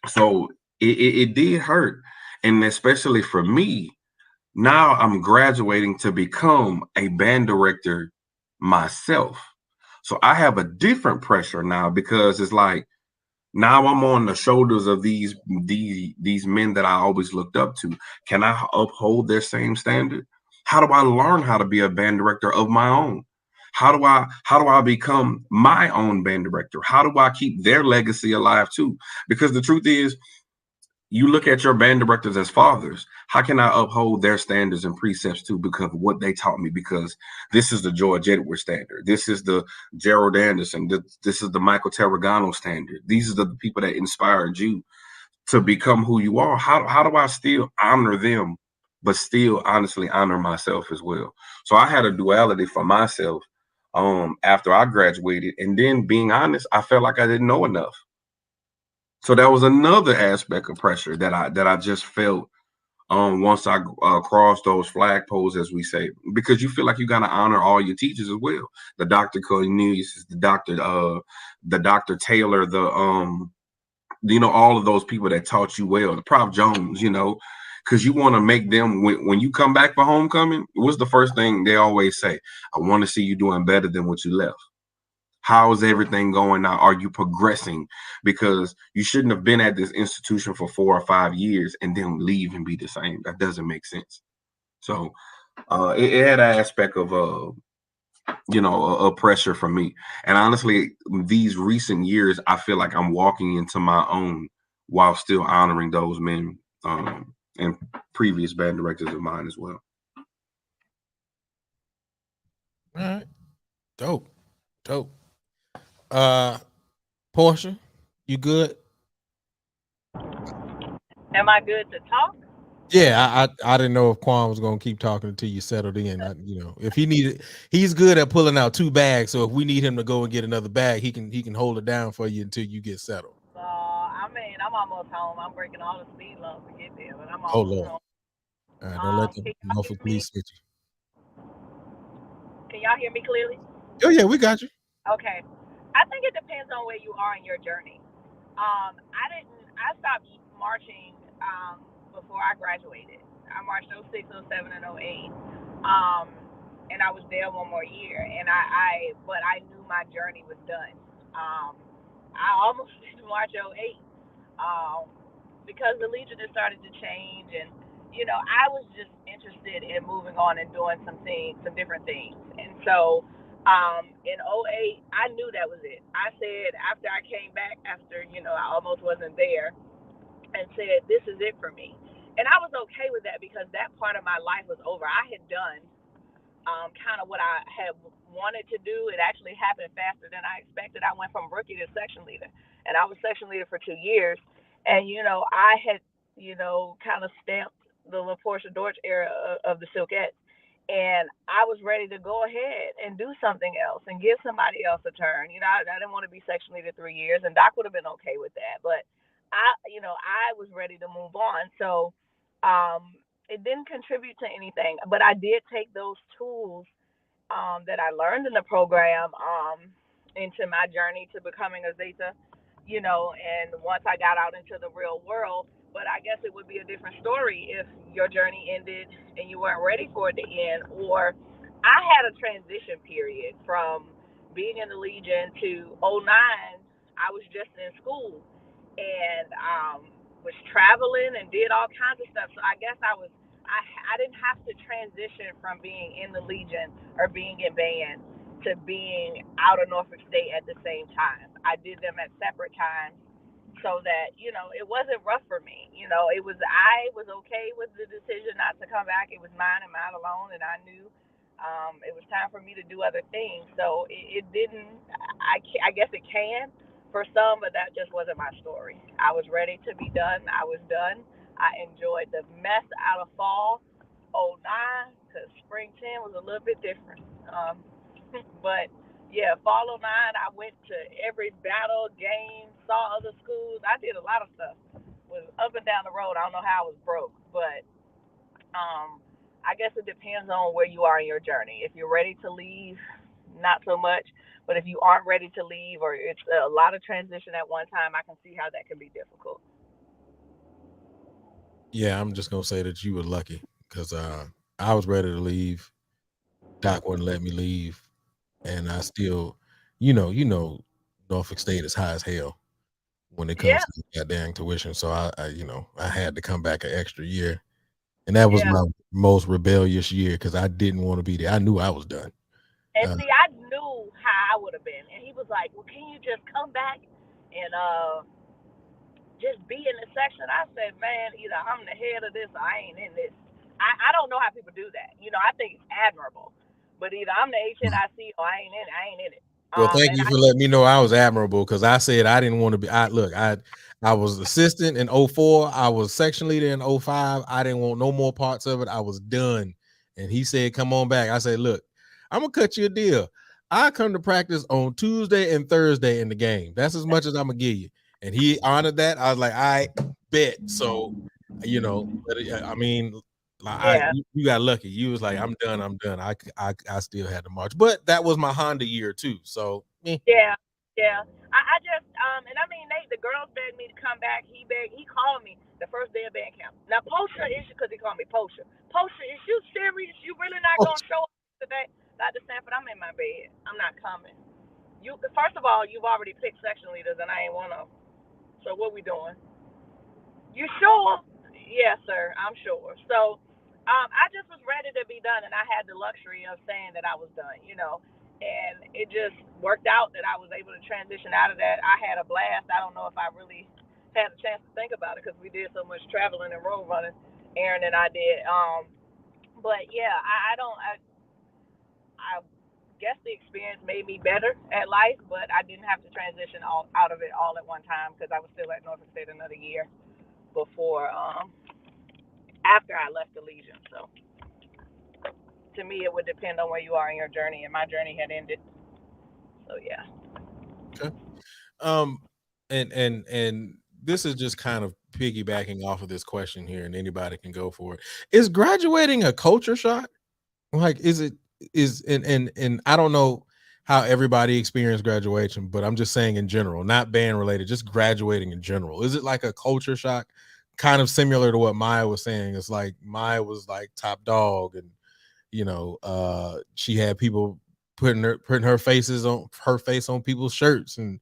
So it did hurt. And especially for me, now I'm graduating to become a band director myself. So I have a different pressure now, because it's like, now I'm on the shoulders of these men that I always looked up to. Can I uphold their same standard? How do I learn how to be a band director of my own? How do I become my own band director? How do I keep their legacy alive too? Because the truth is, you look at your band directors as fathers. How can I uphold their standards and precepts too? Because of what they taught me. Because this is the George Edwards standard. This is the Gerald Anderson. This is the Michael Terragano standard. These are the people that inspired you to become who you are. How do I still honor them, but still honestly honor myself as well? So I had a duality for myself after I graduated. And then, being honest, I felt like I didn't know enough. So that was another aspect of pressure that I just felt once I cross those flagpoles, as we say, because you feel like you got to honor all your teachers as well. The Dr. Cornelius, the Dr. Taylor, all of those people that taught you well, the Prof. Jones, because you want to make them, when you come back for homecoming, what's the first thing they always say? I want to see you doing better than what you left. How's everything going now? Are you progressing? Because you shouldn't have been at this institution for 4 or 5 years and then leave and be the same. That doesn't make sense. So it had an aspect of a pressure for me. And honestly, these recent years, I feel like I'm walking into my own while still honoring those men and previous band directors of mine as well. All right. Dope. Portia, you good? Am I good to talk? Yeah, I didn't know if Quan was gonna keep talking until you settled in. If he needed, he's good at pulling out 2 bags. So if we need him to go and get another bag, he can hold it down for you until you get settled. I'm almost home. I'm breaking all the speed laws to get there, but I'm Oh almost Lord! home. All right, don't let the Norfolk police get you. Can y'all hear me clearly? Oh yeah, we got you. Okay. I think it depends on where you are in your journey. I stopped marching before I graduated. I marched 06, 07, and 08. And I was there one more year, and but I knew my journey was done. I almost didn't march 08 because the Legion had started to change, and I was just interested in moving on and doing some different things. And so in 08, I knew that was it. I said, after I came back, after I almost wasn't there, and said, this is it for me. And I was okay with that because that part of my life was over. I had done kind of what I had wanted to do. It actually happened faster than I expected. I went from rookie to section leader, and I was section leader for 2 years. And I had kind of stamped the LaPortia Dortch era of the Silkettes, and I was ready to go ahead and do something else and give somebody else a turn. I didn't want to be section leader 3 years, and Doc would have been okay with that, but I was ready to move on. So it didn't contribute to anything, but I did take those tools that I learned in the program into my journey to becoming a Zeta, and once I got out into the real world. But I guess it would be a different story if your journey ended and you weren't ready for it to end. Or I had a transition period from being in the Legion to 09. I was just in school and was traveling and did all kinds of stuff. So I guess I didn't have to transition from being in the Legion or being in band to being out of Norfolk State at the same time. I did them at separate times so that, it wasn't rough for me. I was okay with the decision not to come back. It was mine and mine alone, and I knew it was time for me to do other things. So it didn't, I guess it can for some, but that just wasn't my story. I was ready to be done. I was done. I enjoyed the mess out of fall 09 because spring 10 was a little bit different. But yeah, fall 09, I went to every battle, game, saw other schools. I did a lot of stuff. Was up and down the road. I don't know how I was broke, but I guess it depends on where you are in your journey. If you're ready to leave, not so much. But if you aren't ready to leave, or it's a lot of transition at one time, I can see how that can be difficult. Yeah, I'm just gonna say that you were lucky because I was ready to leave. Doc wouldn't let me leave, and I still, Norfolk State is high as hell when it comes to goddamn tuition. So I had to come back an extra year, and that was my most rebellious year because I didn't want to be there. I knew I was done. And see, I knew how I would have been, and he was like, "Well, can you just come back and just be in the section?" I said, "Man, either I'm the head of this or I ain't in this." I don't know how people do that. I think it's admirable, but either I'm the HNIC or I ain't in it. Well, thank you for letting me know I was admirable because I said I didn't want to be. I was assistant in 04. I was section leader in 05. I didn't want no more parts of it. I was done. And he said, "Come on back." I said, "Look, I'm gonna cut you a deal. I come to practice on Tuesday and Thursday in the game. That's as much as I'm gonna give you." And he honored that. I was like, "I bet." So you know, but I mean, like Yeah. you got lucky. You was like, I'm done. I still had to march, but that was my Honda year too. So Yeah, yeah. I just and I mean Nate, the girls begged me to come back. He called me the first day of band camp. Now Posha is because he called me Posha. Posha, is you serious? You really not gonna show up today? Dr. Sanford, I'm in my bed. I'm not coming. You first of all, you've already picked section leaders and I ain't one of them. So what we doing? You sure? Yes, sir. I'm sure. So, I just was ready to be done, and I had the luxury of saying that I was done, and it just worked out that I was able to transition out of that. I had a blast. I don't know if I really had a chance to think about it because we did so much traveling and road running, Aaron and I did. But yeah, I guess the experience made me better at life, but I didn't have to transition all out of it all at one time because I was still at Norfolk State another year before after I left the Legion. So to me, it would depend on where you are in your journey, and my journey had ended. So yeah. okay. And this is just kind of piggybacking off of this question here, and anybody can go for it. Is graduating a culture shock? Like, and I don't know how everybody experienced graduation, but I'm just saying in general, not band related, just graduating in general. Is it like a culture shock? Kind of similar to what Maya was saying. It's like Maya was like top dog, and she had people putting her face on people's shirts, and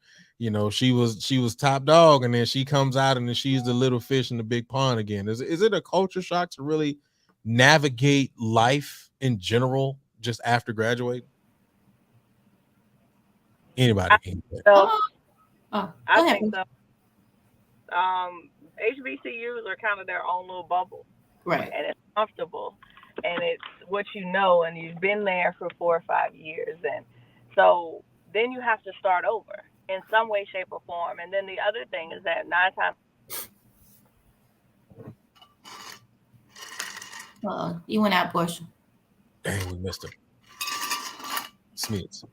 she was top dog, and then she comes out and then she's the little fish in the big pond again. Is it a culture shock to really navigate life in general just after graduating? Anybody can. So Oh, I go ahead. think so. HBCUs are kind of their own little bubble, Right. and it's comfortable, and it's what you know, and you've been there for 4 or 5 years, and so then you have to start over in some way, shape, or form. And then the other thing is that 9 times. You went out, Portia. Dang, we missed him. Smiths.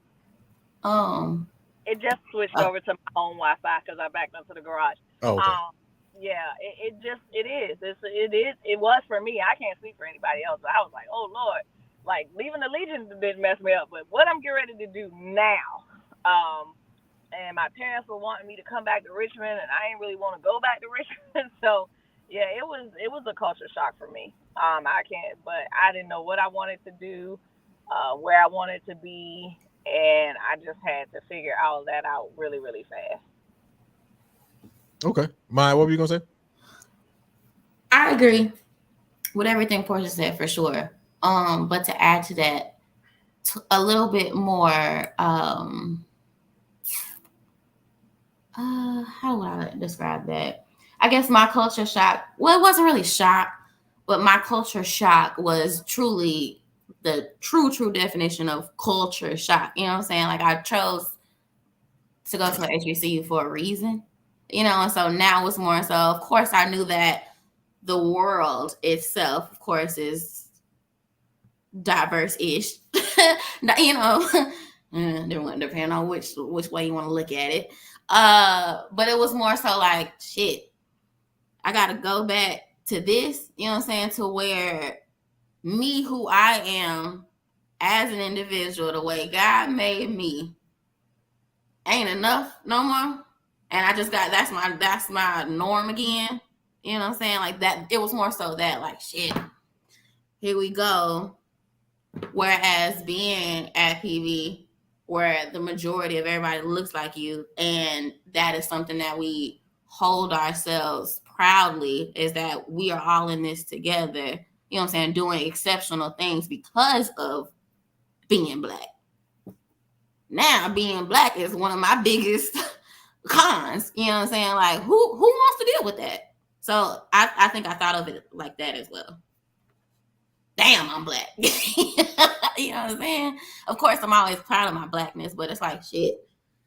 It just switched over to my home Wi-Fi because I backed up to the garage. Oh, okay. Yeah, it is. It was for me. I can't speak for anybody else. I was like, oh Lord, like leaving the Legion didn't mess me up, but what I'm getting ready to do now, and my parents were wanting me to come back to Richmond, and I didn't really want to go back to Richmond. So yeah, it was a culture shock for me. But I didn't know what I wanted to do, where I wanted to be, and I just had to figure all that out really, really fast. Okay. Maya, what were you gonna say? I agree with everything Portia said for sure. But to add to that, a little bit more, how would I describe that? I guess my culture shock, well, it wasn't really shock, but my culture shock was truly the true definition of culture shock. You know what I'm saying? Like, I chose to go to an HBCU for a reason, and so now it's more so, of course, I knew that the world itself, of course, is diverse-ish, depending on which way you want to look at it. But it was more so like, shit, I got to go back to this, to where me, who I am as an individual, the way God made me, ain't enough no more. And I just got, that's my norm again. You know what I'm saying? Like that, it was more so that, like, shit, here we go. Whereas being at PV, where the majority of everybody looks like you, and that is something that we hold ourselves proudly, is that we are all in this together, you know what I'm saying, doing exceptional things because of being Black. Now, being Black is one of my biggest cons, you know what I'm saying? Like, who wants to deal with that? So I think I thought of it like that as well. Damn, I'm Black. You know what I'm saying? Of course, I'm always proud of my Blackness, but it's like, shit.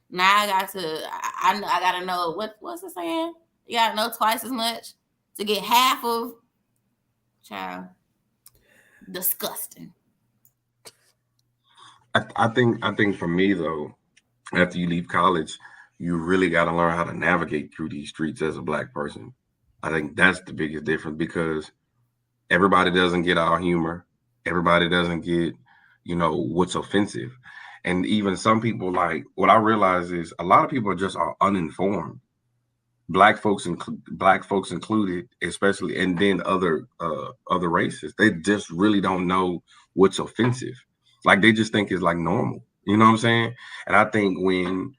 Now I got to know, what's it saying? You got to know twice as much to get half of. Child. Disgusting. I think for me though, after you leave college, you really got to learn how to navigate through these streets as a Black person. I think that's the biggest difference, because everybody doesn't get our humor. Everybody doesn't get, what's offensive. And even some people, like, what I realize is a lot of people just are uninformed. Black folks included, especially, and then other races. They just really don't know what's offensive. Like, they just think it's like normal. You know what I'm saying? And I think when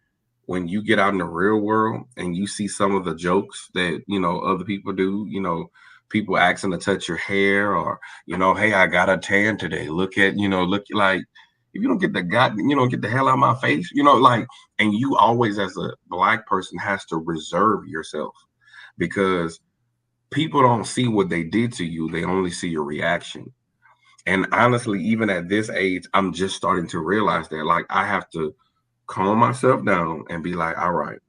you get out in the real world and you see some of the jokes that other people do, people asking to touch your hair, or hey, I got a tan today. Look like, if you don't get get the hell out of my face, like, and you always, as a Black person, has to reserve yourself, because people don't see what they did to you, they only see your reaction. And honestly, even at this age, I'm just starting to realize that, like, I have to calm myself down and be like, all right,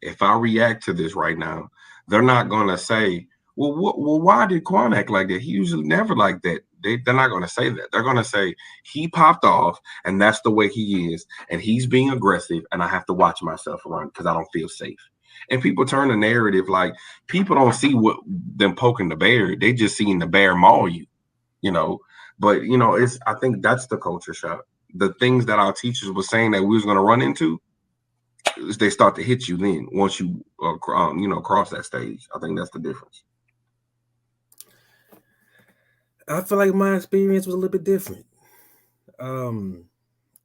if I react to this right now, they're not going to say, well, why did Quan act like that? He usually never like that. They're not going to say that. They're going to say he popped off and that's the way he is. And he's being aggressive and I have to watch myself around because I don't feel safe. And people turn the narrative, like, people don't see what them poking the bear. They just seeing the bear maul you, But, I think that's the culture shock. The things that our teachers were saying that we was going to run into, they start to hit you then once you cross that stage. I think that's the difference. I feel like my experience was a little bit different.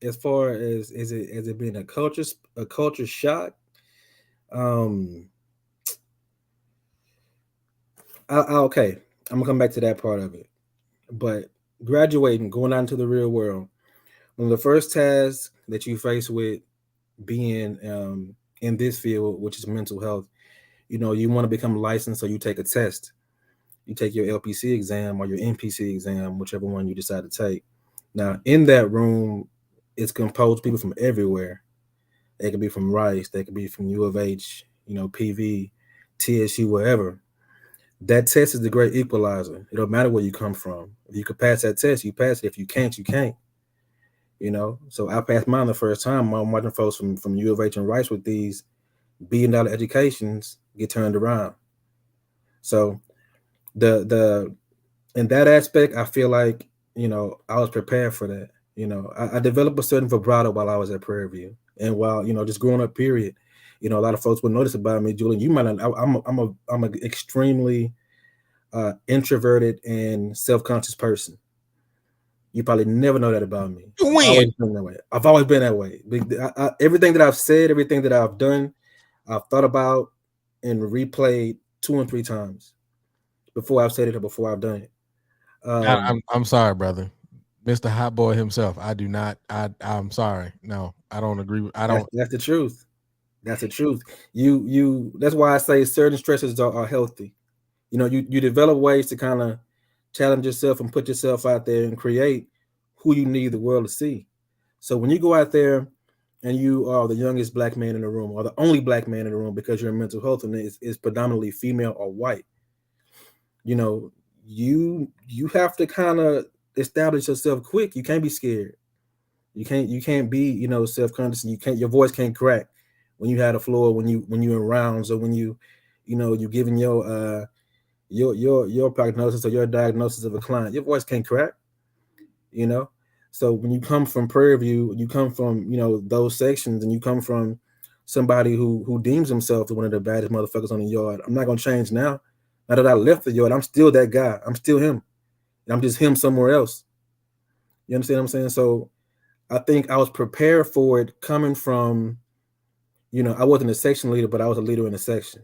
As far as it being a culture shock, okay, I'm gonna come back to that part of it. But graduating, going out into the real world, one of the first tasks that you face with being in this field, which is mental health, you want to become licensed, so you take a test. You take your LPC exam or your NPC exam, whichever one you decide to take. Now, in that room, it's composed of people from everywhere. They could be from Rice, they could be from U of H, PV, TSU, wherever. That test is the great equalizer. It don't matter where you come from. If you could pass that test, you pass it. If you can't, you can't. So I passed mine the first time. I'm watching folks from U of H and Rice with these billion-dollar educations get turned around. So the in that aspect, I feel like I was prepared for that. I developed a certain vibrato while I was at Prairie View, and while just growing up, period. A lot of folks would notice about me, Julian. You might not. I'm an extremely introverted and self-conscious person. You probably never know that about me. I've always been that way. Everything that I've said, everything that I've done, I've thought about and replayed 2 and 3 times before I've said it or before I've done it. I'm sorry, brother. Mr. Hot Boy himself. I do not. I'm sorry. No, I don't agree. That's the truth. That's the truth. You. That's why I say certain stresses are healthy. You develop ways to kind of challenge yourself and put yourself out there and create who you need the world to see. So when you go out there and you are the youngest Black man in the room, or the only Black man in the room because you're in mental health and is predominantly female or white, you have to kind of establish yourself quick. You can't be scared. You can't be self-conscious. Your voice can't crack when you had a floor, when you're in rounds, or when you're giving your prognosis or your diagnosis of a client. Your voice can't crack. So when you come from Prairie View, you come from those sections, and you come from somebody who deems himself as one of the baddest motherfuckers on the yard. I'm not gonna change now. Now that I left the yard, I'm still that guy. I'm still him. I'm just him somewhere else. You understand what I'm saying? So I think I was prepared for it coming from, I wasn't a section leader, but I was a leader in the section.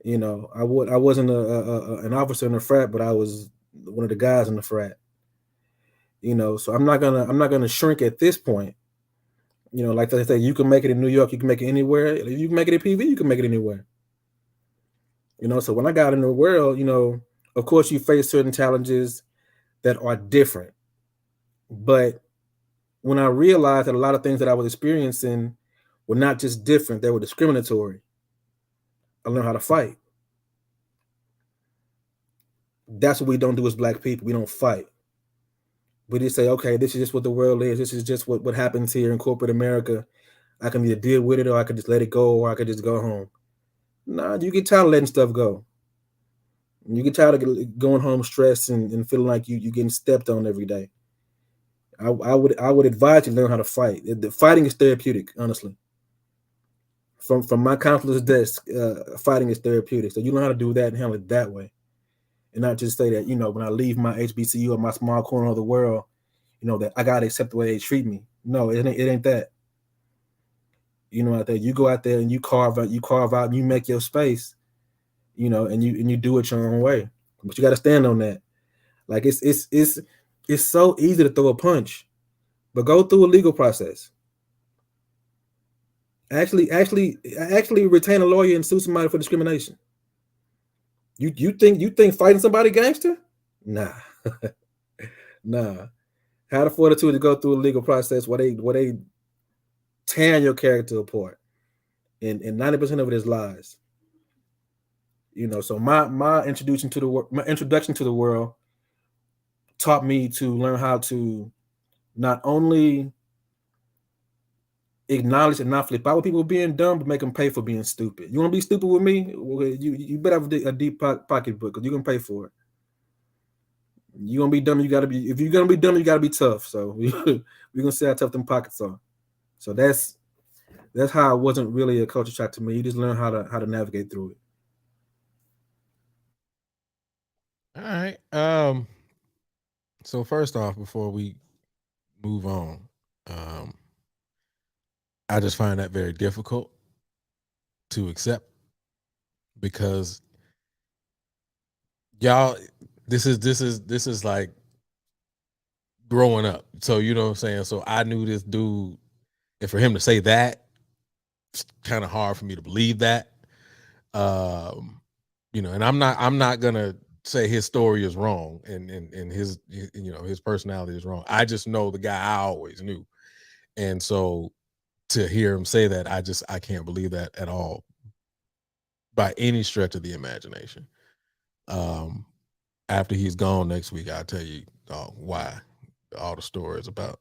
I wasn't an officer in the frat, but I was one of the guys in the frat. So I'm not gonna shrink at this point. Like they say, you can make it in New York, you can make it anywhere. If you can make it at PV, you can make it anywhere. So when I got in the world, of course you face certain challenges that are different. But when I realized that a lot of things that I was experiencing were not just different, they were discriminatory, I learned how to fight. That's what we don't do as Black people. We don't fight. We just say, okay, this is just what the world is. This is just what happens here in corporate America. I can either deal with it, or I could just let it go, or I could just go home. Nah, you get tired of letting stuff go. You get tired of going home stressed and feeling like you getting stepped on every day. I would advise you to learn how to fight. The fighting is therapeutic, honestly. From my counselor's desk, fighting is therapeutic. So you learn how to do that and handle it that way, and not just say that when I leave my HBCU or my small corner of the world, that I gotta accept the way they treat me. No, it ain't that. Out there, you go out there and you carve out, and you make your space, and you do it your own way. But you got to stand on that. Like it's so easy to throw a punch, but go through a legal process. Actually retain a lawyer and sue somebody for discrimination. You think fighting somebody gangster? Nah. Nah. Have the fortitude to go through a legal process where they tearing your character apart. And 90% of it is lies. So my introduction to the world taught me to learn how to not only acknowledge and not flip out with people being dumb, but make them pay for being stupid. You want to be stupid with me? Well, you better have a deep pocketbook, because you're gonna pay for it. You're gonna be dumb. You gotta be. If you're gonna be dumb, you gotta be tough. So we're gonna see how tough them pockets are. So that's how it wasn't really a culture shock to me. You just learn how to navigate through it. All right. So first off, before we move on, I just find that very difficult to accept, because y'all, this is like growing up. So you know what I'm saying? So I knew this dude, and for him to say that, it's kind of hard for me to believe that. And I'm not gonna say his story is wrong and his his personality is wrong. I just know the guy I always knew. And so to hear him say that, I can't believe that at all, by any stretch of the imagination. After he's gone next week, I'll tell you why, all the stories about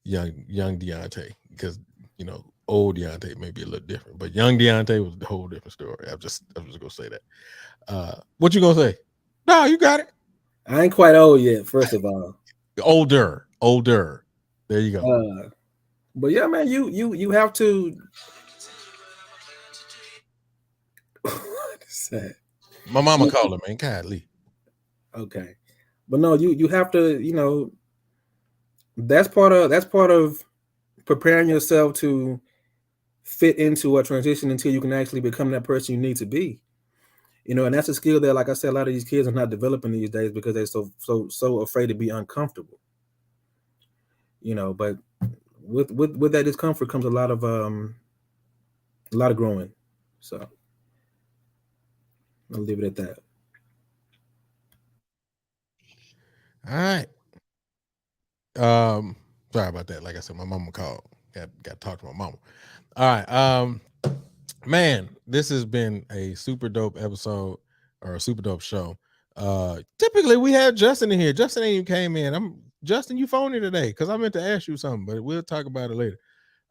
young Deontay, because old Deontay may be a little different, but young Deontay was a whole different story. I'm just gonna say that. What you gonna say? No, you got it. I ain't quite old yet, first of all. Older. There you go. But yeah, man, you have to. What is that? My mama called him, man. Godly. Okay, but no, you have to. That's part of preparing yourself to fit into a transition until you can actually become that person you need to be. And that's a skill that, like I said, a lot of these kids are not developing these days because they're so afraid to be uncomfortable. But with that discomfort comes a lot of growing. So I'll leave it at that. All right. Sorry about that. Like I said, my mama called. Got to talk to my mama. All right. Man, this has been a super dope episode, or a super dope show. Typically we have Justin in here. Justin ain't even came in. Justin, you phoned me today because I meant to ask you something, but we'll talk about it later.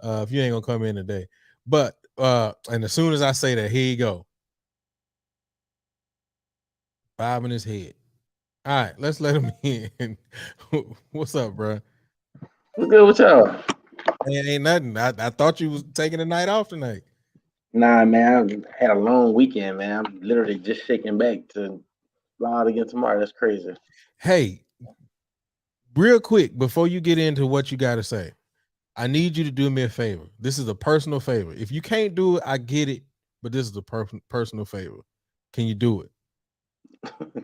If you ain't gonna come in today. But and as soon as I say that, here you go. Bobbing his head. All right, let's let him in. What's up, bro? What's good with y'all? Ain't nothing. I thought you was taking the night off tonight. Nah, man, I had a long weekend, man. I'm literally just shaking back to fly out again tomorrow. That's crazy. Hey, real quick, before you get into what you got to say, I need you to do me a favor. This is a personal favor. If you can't do it, I get it, but this is a personal favor. Can you do it?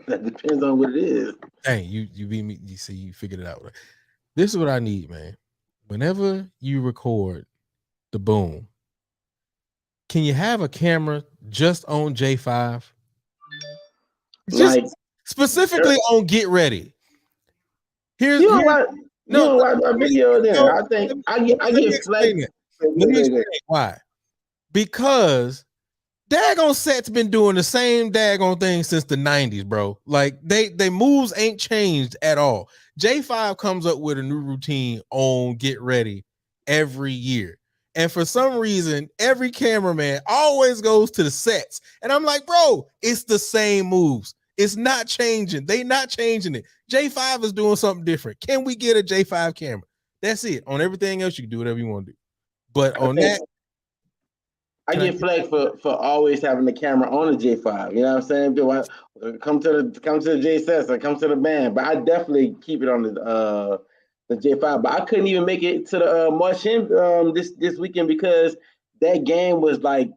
That depends on what it is. Dang, you beat me. You see, you figured it out. Right? This is what I need, man. Whenever you record the boom, can you have a camera just on J5? Just specifically on Get Ready. Here's watch my video then. I think I get flagged. Let me explain why. Because daggone Set's been doing the same daggone thing since the 90s, bro. Like they moves ain't changed at all. J5 comes up with a new routine on Get Ready every year. And for some reason, every cameraman always goes to the sets. And I'm like, bro, it's the same moves. It's not changing. They not changing it. J5 is doing something different. Can we get a J5 camera? That's it. On everything else, you can do whatever you want to do. But on that, I get flagged for always having the camera on the J5. You know what I'm saying? Do I come to the J6 or come to the band? But I definitely keep it on the J5. But I couldn't even make it to the March this weekend because that game was like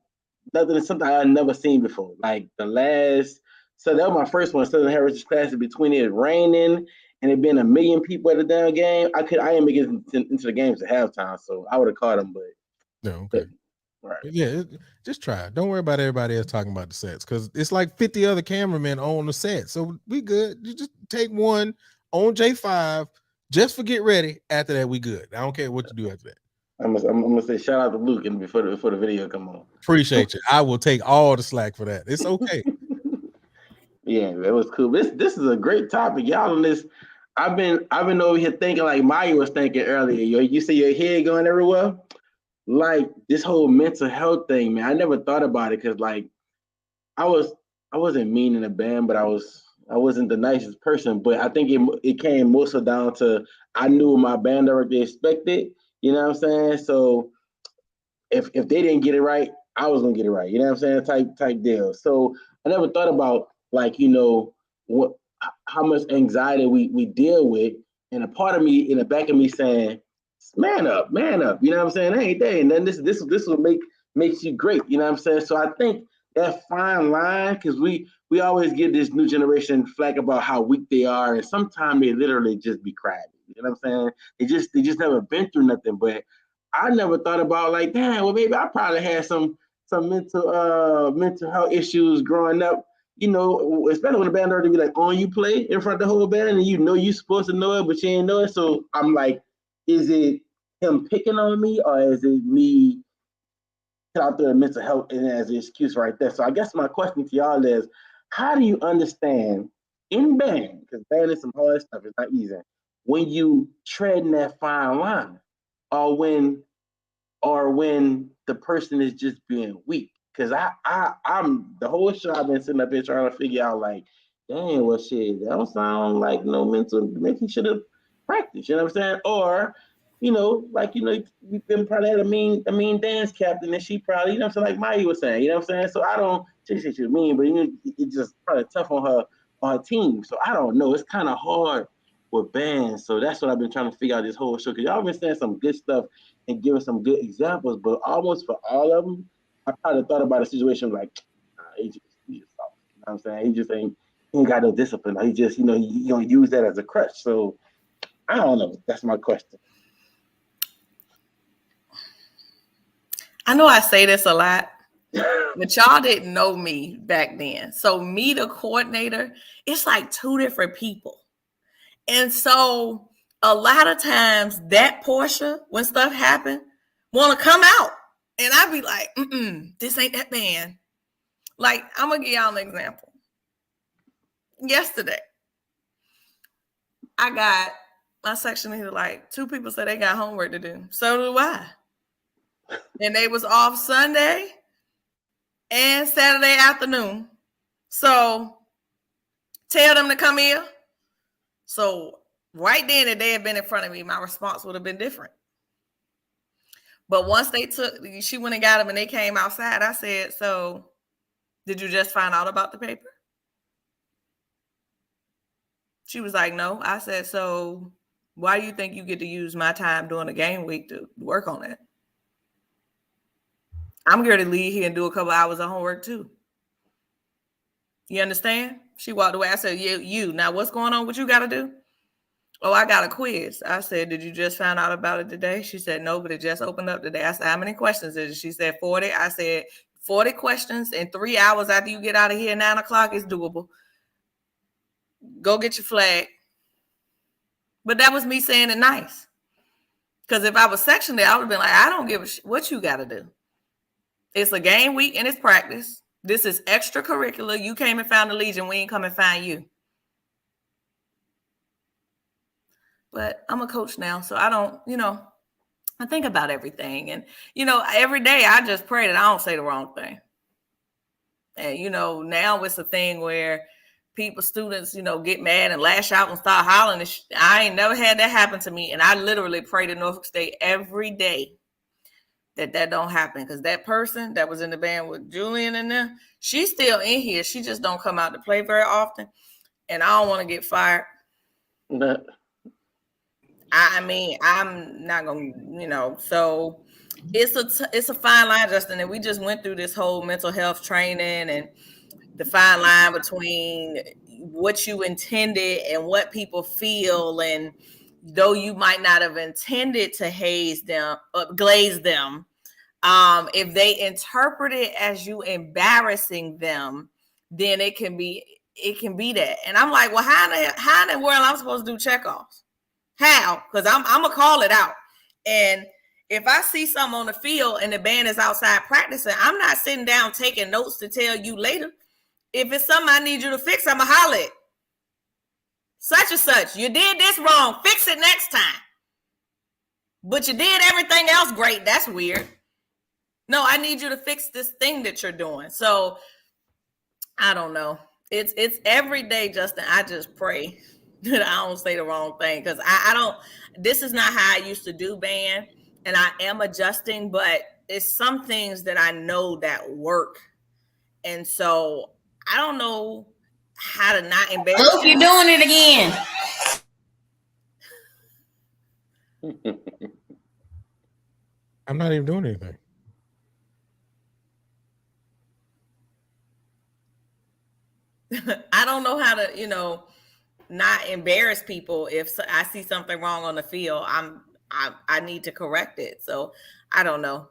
something I've never seen before. Like so that was my first one. Southern Heritage Classic. Between it raining and it being a million people at the damn game, I didn't make it into the games at halftime. So I would have caught them, but no, okay. Right. Yeah, just try it. Don't worry about everybody else talking about the sets because it's like 50 other cameramen on the set. So we good. You just take one on J5, just for get ready. After that, we good. I don't care what you do after that. I'm gonna say shout out to Luke and before the video come on. Appreciate you. I will take all the slack for that. It's okay. Yeah, that was cool. This is a great topic, y'all. On this, I've been over here thinking like Maya was thinking earlier. You see your head going everywhere. Like this whole mental health thing, man. I never thought about it because like I wasn't mean in the band, but I wasn't the nicest person. But I think it came mostly down to I knew my band director expected. You know what I'm saying? So if they didn't get it right, I was gonna get it right. You know what I'm saying? Type deal. So I never thought about like how much anxiety we deal with, and a part of me in the back of me saying, man up. You know what I'm saying? Hey, and then this will makes you great. You know what I'm saying? So I think that fine line, because we always give this new generation flack about how weak they are, and sometimes they literally just be crying. You know what I'm saying? They just never been through nothing. But I never thought about like, damn, well maybe I probably had some mental health issues growing up. You know, especially when the band already be like on you play in front of the whole band, and you're supposed to know it, but you ain't know it. So I'm like, is it him picking on me, or is it me out there mental health and as an excuse right there? So I guess my question to y'all is, how do you understand in band, because band is some hard stuff, it's not easy, when you treading that fine line, or when the person is just being weak? Because I'm the whole show I've been sitting up here trying to figure out like, dang, well shit, that don't sound like no mental. Maybe he should have practiced. You know what I'm saying? Or we've been probably had a mean dance captain, and she probably, you know what I'm saying, like Maya was saying, you know what I'm saying? So I don't say she's mean, but it's just probably tough on her team. So I don't know. It's kind of hard with bands. So that's what I've been trying to figure out this whole show. Because y'all been saying some good stuff and giving some good examples, but almost for all of them, I probably thought about a situation like, he just soft. You know what I'm saying? He just ain't got no discipline. He just, he gonna use that as a crutch. So I don't know. That's my question. I know I say this a lot, but y'all didn't know me back then. So me, the coordinator, it's like two different people. And so a lot of times that Portia, when stuff happen, want to come out. And I be like, this ain't that band. Like, I'm going to give y'all an example. Yesterday, I got my section here, like, two people said they got homework to do. So do I. And they was off Sunday and Saturday afternoon. So tell them to come here. So right then, if they had been in front of me, my response would have been different. But once she went and got them and they came outside, I said, so did you just find out about the paper? She was like, no. I said, so why do you think you get to use my time during the game week to work on it? I'm going to leave here and do a couple hours of homework too. You understand? She walked away. I said, you. Now what's going on? What you got to do? Oh, I got a quiz. I said, did you just find out about it today? She said, no, but it just opened up today. I said, how many questions is it? She said, 40. I said, 40 questions in 3 hours after you get out of here at 9 o'clock is doable. Go get your flag. But that was me saying it nice. Because if I was sectioned there, I would have been like, I don't give a shit what you got to do. It's a game week and it's practice. This is extracurricular. You came and found the Legion. We ain't come and find you. But I'm a coach now, so I don't, I think about everything. And, every day I just pray that I don't say the wrong thing. And, now it's a thing where students, get mad and lash out and start hollering. I ain't never had that happen to me. And I literally pray to Norfolk State every day that don't happen. Because that person that was in the band with Julian and them, she's still in here. She just don't come out to play very often. And I don't want to get fired. I mean, I'm not going to, so it's a fine line, Justin. And we just went through this whole mental health training and the fine line between what you intended and what people feel. And though you might not have intended to glaze them, if they interpret it as you embarrassing them, then it can be that. And I'm like, well, how in the world I'm supposed to do checkoffs? How? Because I'm gonna call it out. And if I see something on the field and the band is outside practicing, I'm not sitting down taking notes to tell you later. If it's something I need you to fix, I'm gonna holler it. Such and such, you did this wrong. Fix it next time. But you did everything else great. That's weird. No, I need you to fix this thing that you're doing. So I don't know. It's every day, Justin. I just pray that I don't say the wrong thing, because I don't. This is not how I used to do band, and I am adjusting. But it's some things that I know that work, and so I don't know how to not embarrass. Look, you're doing it again. I'm not even doing anything. I don't know how to, not embarrass people. If I see something wrong on the field, I need to correct it. So I don't know.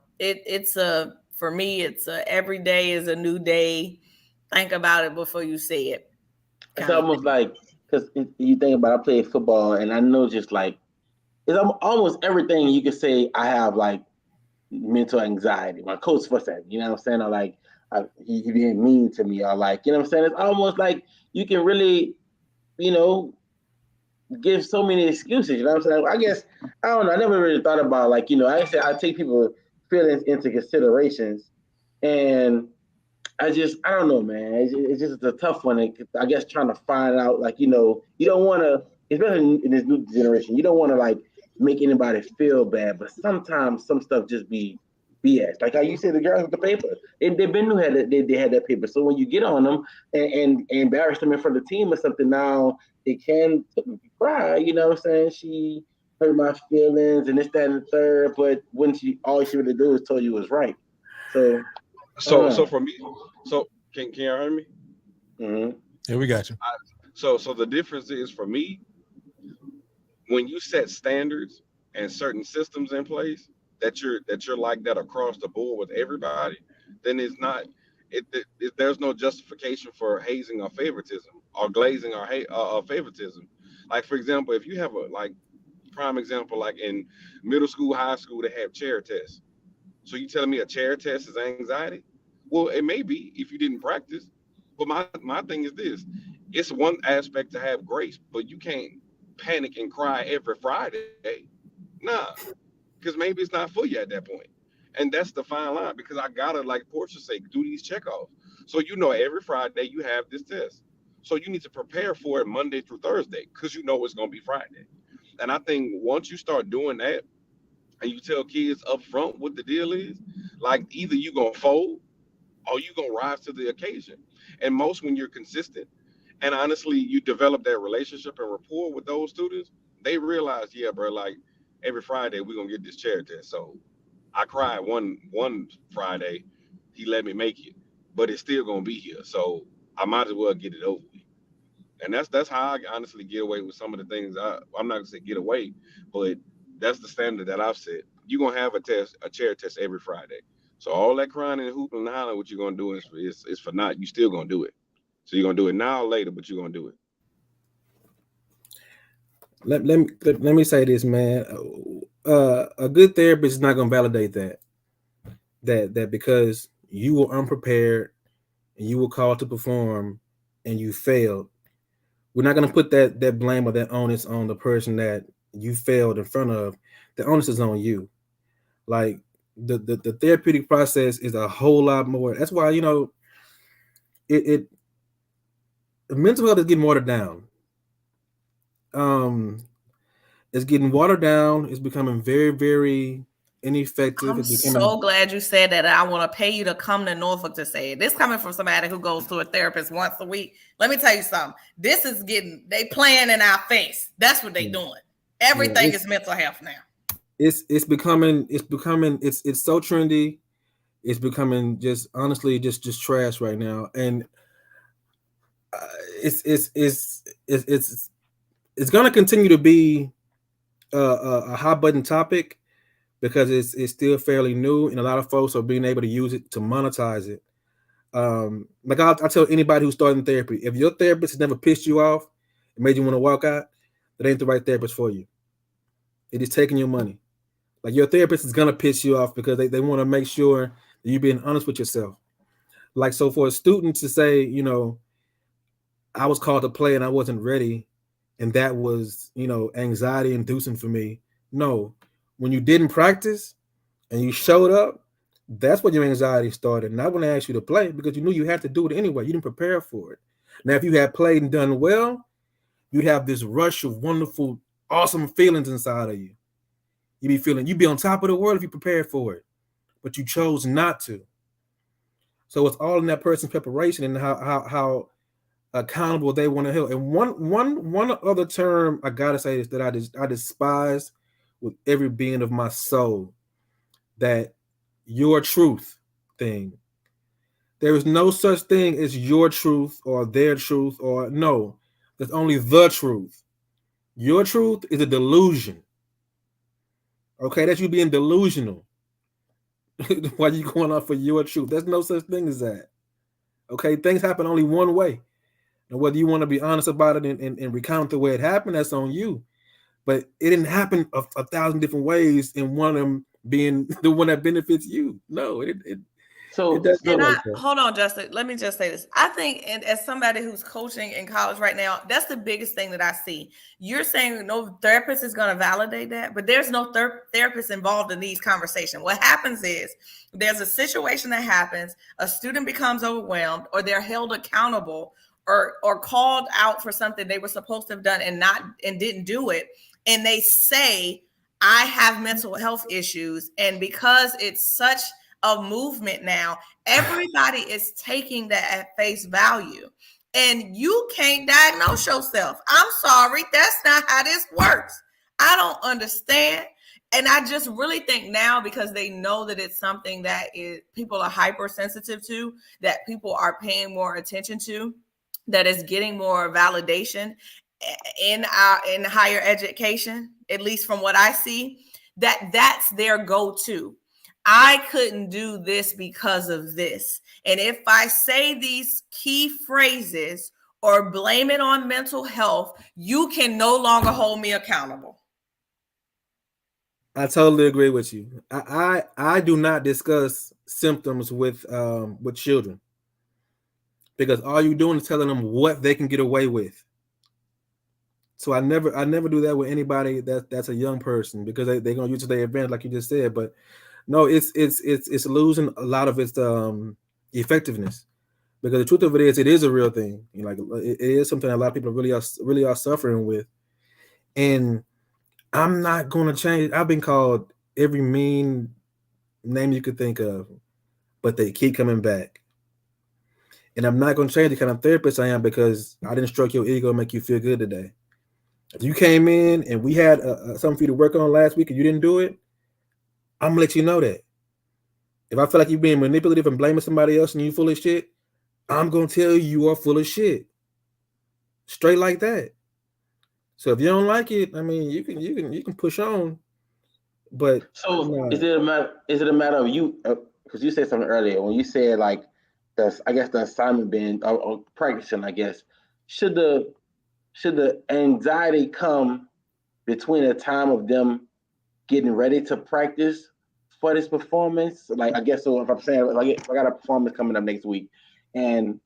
For me, it's every day is a new day. Think about it before you say it. It's almost like, because you think about, I play football, and I know just like, it's almost everything you can say. I have like mental anxiety. My coach fuss at me, you know what I'm saying? Or like, he being mean to me, or like, you know what I'm saying? It's almost like you can really, give so many excuses, you know what I'm saying? I guess, I don't know, I never really thought about, like, I said I take people's feelings into considerations, and I don't know, man. It's just a tough one. I guess trying to find out, like, you don't want to, especially in this new generation, you don't want to like make anybody feel bad, but sometimes some stuff just be BS. Like how you said, the girls with the paper, they've been new they had that paper. So when you get on them and embarrass them in front of the team or something, now it can cry. You know what I'm saying? She hurt my feelings and this, that, and the third. But when all she really do is tell you was right. So for me, can you hear me? Mm-hmm. Yeah, we got you. So the difference is, for me, when you set standards and certain systems in place that you're like that across the board with everybody, then it's not. There's no justification for hazing or favoritism or glazing or favoritism. Like, for example, if you have prime example, like in middle school, high school, they have chair tests. So you telling me a chair test is anxiety? Well, it may be if you didn't practice. But my thing is this: it's one aspect to have grace, but you can't panic and cry every Friday. Nah, because maybe it's not for you at that point. And that's the fine line, because I gotta, like Portia say, do these checkoffs. So every Friday you have this test. So you need to prepare for it Monday through Thursday, because it's gonna be Friday. And I think once you start doing that, and you tell kids up front what the deal is, like either you gonna fold or you gonna rise to the occasion. And most, when you're consistent and honestly you develop that relationship and rapport with those students, they realize, yeah, bro, like every Friday we're gonna get this chair test. So I cried one Friday, he let me make it, but it's still gonna be here. So I might as well get it over with. And that's how I honestly get away with some of the things. I'm not gonna say get away, but that's the standard that I've set. You're gonna have a chair test every Friday. So all that crying and hooping and hollering, what you're gonna do is for naught. You still gonna do it. So you're gonna do it now or later, but you're gonna do it. Let me say this, man. A good therapist is not gonna validate that because you were unprepared and you were called to perform and you failed. We're not gonna put that blame or that onus on the person that you failed in front of. The onus is on you. Like the therapeutic process is a whole lot more. That's why, you know, it mental health is getting watered down. It's getting watered down. It's becoming very, very ineffective. I'm It's becoming. so glad you said that. I want to pay you to come to Norfolk to say it. This coming from somebody who goes to a therapist once a week. Let me tell you something. This is they playing in our face. That's what they doing. Everything is mental health now. It's becoming it's so trendy. It's becoming just honestly just trash right now, and it's going to continue to be a hot button topic because it's still fairly new, and a lot of folks are being able to use it to monetize it. Like I tell anybody who's starting therapy, if your therapist has never pissed you off and made you want to walk out, that ain't the right therapist for you. It is taking your money. Like your therapist is gonna piss you off because they want to make sure that you're being honest with yourself. Like, so for a student to say, you know, I was called to play and I wasn't ready, and that was, you know, anxiety inducing for me. No, when you didn't practice and you showed up, that's when your anxiety started. Not when they asked you to play, because you knew you had to do it anyway. You didn't prepare for it. Now, if you had played and done well, you'd have this rush of wonderful, awesome feelings inside of you. You'd be on top of the world if you prepared for it, but you chose not to. So it's all in that person's preparation and how accountable they want to help. And one other term I gotta say is that I despise with every being of my soul, that your truth thing. There is no such thing as your truth or their truth, or no, there's only the truth. Your truth is a delusion. Okay, that's you being delusional. Why you going off for your truth? There's no such thing as that. Okay, things happen only one way. And whether you want to be honest about it and recount the way it happened, that's on you. But it didn't happen a 1,000 different ways, and one of them being the one that benefits you. No, it So, hold on, Justin. Let me just say this. I think, and as somebody who's coaching in college right now, that's the biggest thing that I see. You're saying no therapist is going to validate that, but there's no therapist involved in these conversations. What happens is there's a situation that happens, a student becomes overwhelmed, or they're held accountable, or called out for something they were supposed to have done and didn't do it, and they say, I have mental health issues, and because it's such a movement now, everybody is taking that at face value, and you can't diagnose yourself. I'm sorry, that's not how this works. I don't understand. And I just really think now, because they know that it's something that people are hypersensitive to, that people are paying more attention to, that is getting more validation in higher education, at least from what I see, that's their go-to. I couldn't do this because of this. And if I say these key phrases or blame it on mental health, you can no longer hold me accountable. I totally agree with you. I do not discuss symptoms with children, because all you're doing is telling them what they can get away with. So I never do that with anybody that's a young person, because they're gonna use it to their advantage, like you just said. But no, it's losing a lot of its effectiveness, because the truth of it is a real thing. You know, like it is something that a lot of people really are suffering with, and I'm not gonna change. I've been called every mean name you could think of, but they keep coming back. And I'm not gonna change the kind of therapist I am, because I didn't stroke your ego and make you feel good today. If you came in and we had something for you to work on last week and you didn't do it, I'm gonna let you know that. If I feel like you're being manipulative and blaming somebody else and you full of shit, I'm gonna tell you are full of shit. Straight like that. So if you don't like it, I mean, you can push on. But so is it a matter of you? Because you said something earlier when you said like the assignment being or practicing. I guess should the anxiety come between the time of them getting ready to practice for this performance? Like, I guess, so if I'm saying, like, if I got a performance coming up next week and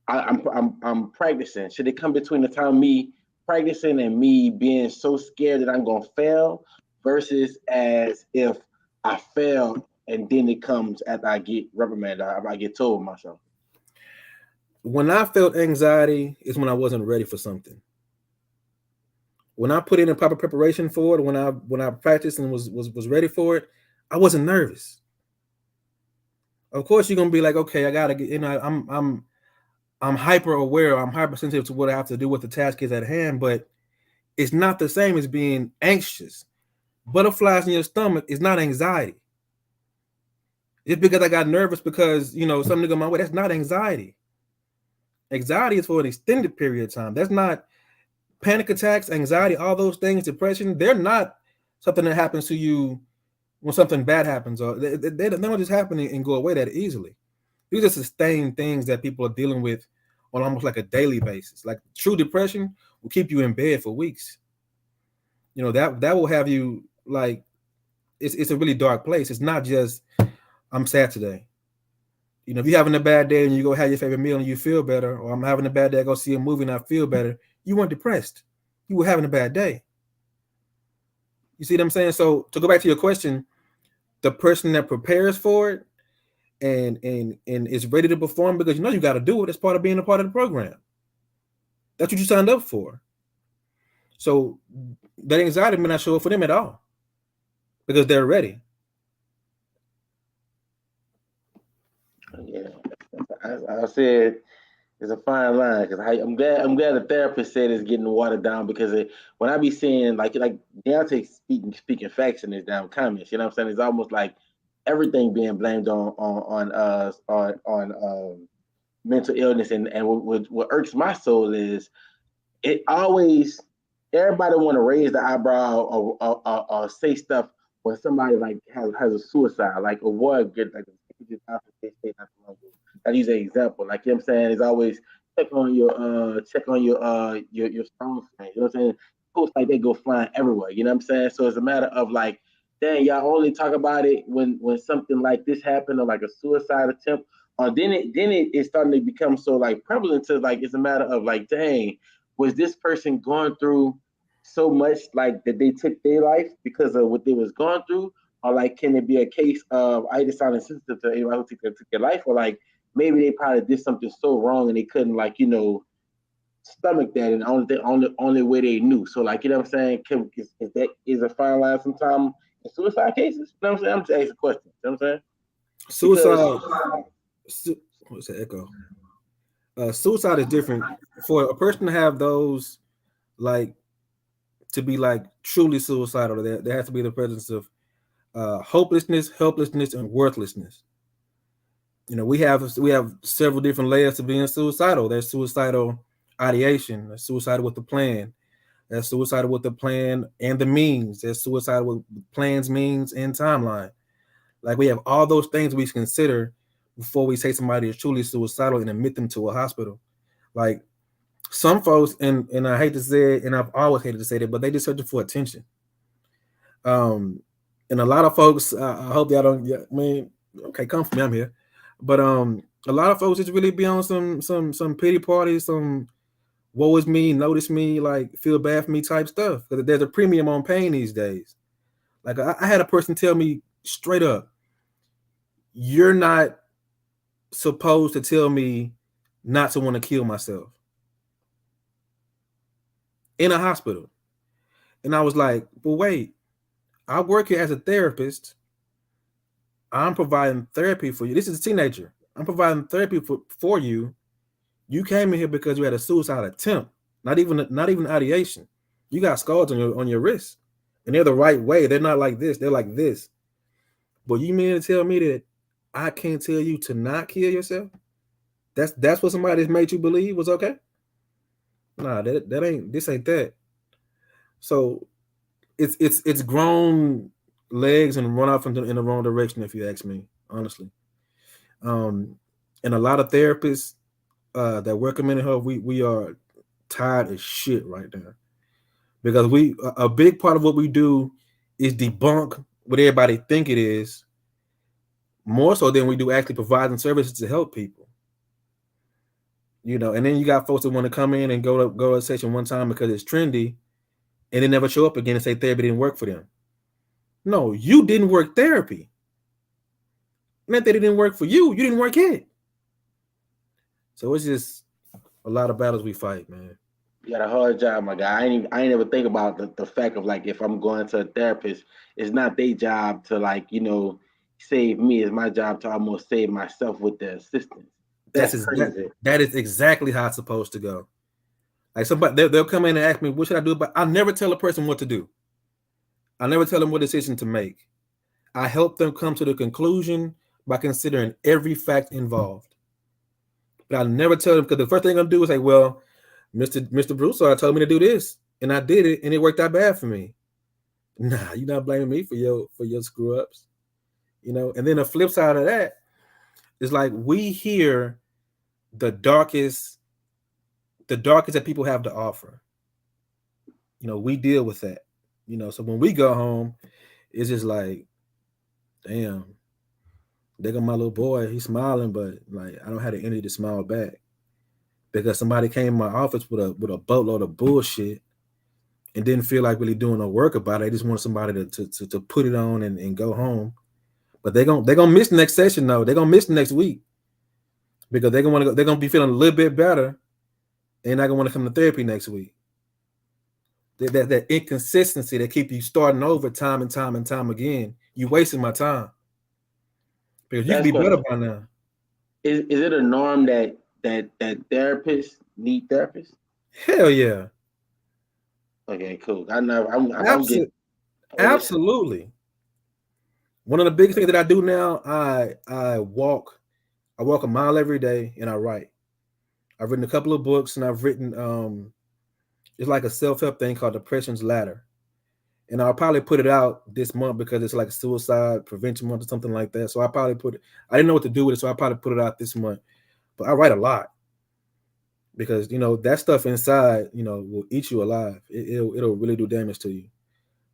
I'm practicing, should it come between the time me practicing and me being so scared that I'm gonna fail, versus as if I failed, and then it comes after I get reprimanded. I get told myself. When I felt anxiety is when I wasn't ready for something. When I put in a proper preparation for it, when I practiced and was ready for it, I wasn't nervous. Of course, you're gonna be like, okay, I gotta get, I'm hyper aware, I'm hypersensitive to what I have to do with the task is at hand, but it's not the same as being anxious. Butterflies in your stomach is not anxiety. Just because I got nervous because something got my way, that's not anxiety. Anxiety is for an extended period of time. That's not panic attacks, anxiety, all those things, depression. They're not something that happens to you when something bad happens, or they don't just happen and go away that easily. These are sustained things that people are dealing with on almost like a daily basis. Like true depression will keep you in bed for weeks. That will have you like it's a really dark place. It's not just I'm sad today. If you're having a bad day and you go have your favorite meal and you feel better, or I'm having a bad day, I go see a movie and I feel better, you weren't depressed. You were having a bad day. You see what I'm saying? So to go back to your question, the person that prepares for it and is ready to perform, because you got to do it as part of being a part of the program. That's what you signed up for. So that anxiety may not show up for them at all because they're ready. Yeah, I said it's a fine line because I'm glad the therapist said it's getting watered down because when I be seeing like Deontay speaking facts in his damn comments, you know what I'm saying? It's almost like everything being blamed on mental illness, and what irks my soul is it always everybody want to raise the eyebrow or say stuff when somebody like has a suicide, like a boy get like I use an example, like I'm saying, it's always check on your strong thing. You know what I'm saying? Posts like they go flying everywhere. You know what I'm saying? So it's a matter of like, dang, y'all only talk about it when something like this happened or like a suicide attempt, or then it's starting to become so like prevalent to like it's a matter of like, dang, was this person going through so much like that they took their life because of what they was going through, or like can it be a case of I just sound insensitive to anybody who took their life, or like maybe they probably did something so wrong and they couldn't like stomach that, and only way they knew. So like what I'm saying, is a fine line sometimes in suicide cases? You know what I'm saying? I'm just asking a question. You know what I'm saying? Suicide. What's that echo? Suicide is different. For a person to have those, like, to be like truly suicidal, there has to be the presence of hopelessness, helplessness, and worthlessness. We have several different layers to being suicidal. There's suicidal ideation. There's suicidal with the plan. There's suicidal with the plan and the means. There's suicidal with plans, means, and timeline. Like we have all those things we consider before we say somebody is truly suicidal and admit them to a hospital. Like some folks, and I hate to say it, and I've always hated to say that, but they just searching for attention. And a lot of folks, I hope y'all don't. I mean, okay, come for me, I'm here. But a lot of folks just really be on some pity party, some woe is me, notice me, like feel bad for me type stuff. Because there's a premium on pain these days. Like I had a person tell me straight up, you're not supposed to tell me not to want to kill myself in a hospital. And I was like, well, wait, I work here as a therapist. I'm providing therapy for you. This is a teenager. I'm providing therapy for you. You came in here because you had a suicide attempt, not even ideation. You got scars on your wrist, and they're the right way. They're not like this. They're like this. But you mean to tell me that I can't tell you to not kill yourself? That's what somebody's made you believe was okay? Nah, this ain't that. So it's grown legs and run off in the wrong direction, if you ask me, honestly. And a lot of therapists that work in mental health, we are tired as shit right now, because a big part of what we do is debunk what everybody think it is, more so than we do actually providing services to help people. And then you got folks that want to come in and go to a session one time because it's trendy, and they never show up again and say therapy didn't work for them. No, you didn't work therapy. It meant that it didn't work for you. You didn't work it. So it's just a lot of battles we fight, man. You got a hard job, my guy. I ain't ever think about the fact of like if I'm going to a therapist, it's not their job to like, save me. It's my job to almost save myself with the assistance. That's crazy. That is exactly how it's supposed to go. Like somebody they'll come in and ask me, what should I do? But I never tell a person what to do. I never tell them what decision to make. I help them come to the conclusion by considering every fact involved. But I never tell them, because the first thing I'm gonna do is say, well, Mr. Broussard told me to do this, and I did it, and it worked out bad for me. Nah, you're not blaming me for your screw ups, And then the flip side of that is like we hear the darkest that people have to offer. We deal with that. So when we go home, it's just like, damn, there go my little boy. He's smiling, but like I don't have the energy to smile back because somebody came in my office with a boatload of bullshit and didn't feel like really doing no work about it. They just wanted somebody to put it on and go home. But they're gonna miss the next session though. They're gonna miss the next week because they're gonna be feeling a little bit better, and they're gonna want to come to therapy next week. That inconsistency that keep you starting over time and time and time again. You wasting my time. Because you can be better by now. Is it a norm that therapists need therapists? Hell yeah. Okay, cool. Absolutely. One of the biggest things that I do now, I walk a mile every day and I write. I've written a couple of books and I've written it's like a self-help thing called Depression's Ladder. And I'll probably put it out this month because it's like suicide prevention month or something like that. So I didn't know what to do with it, so I probably put it out this month. But I write a lot because that stuff inside, will eat you alive. It'll really do damage to you,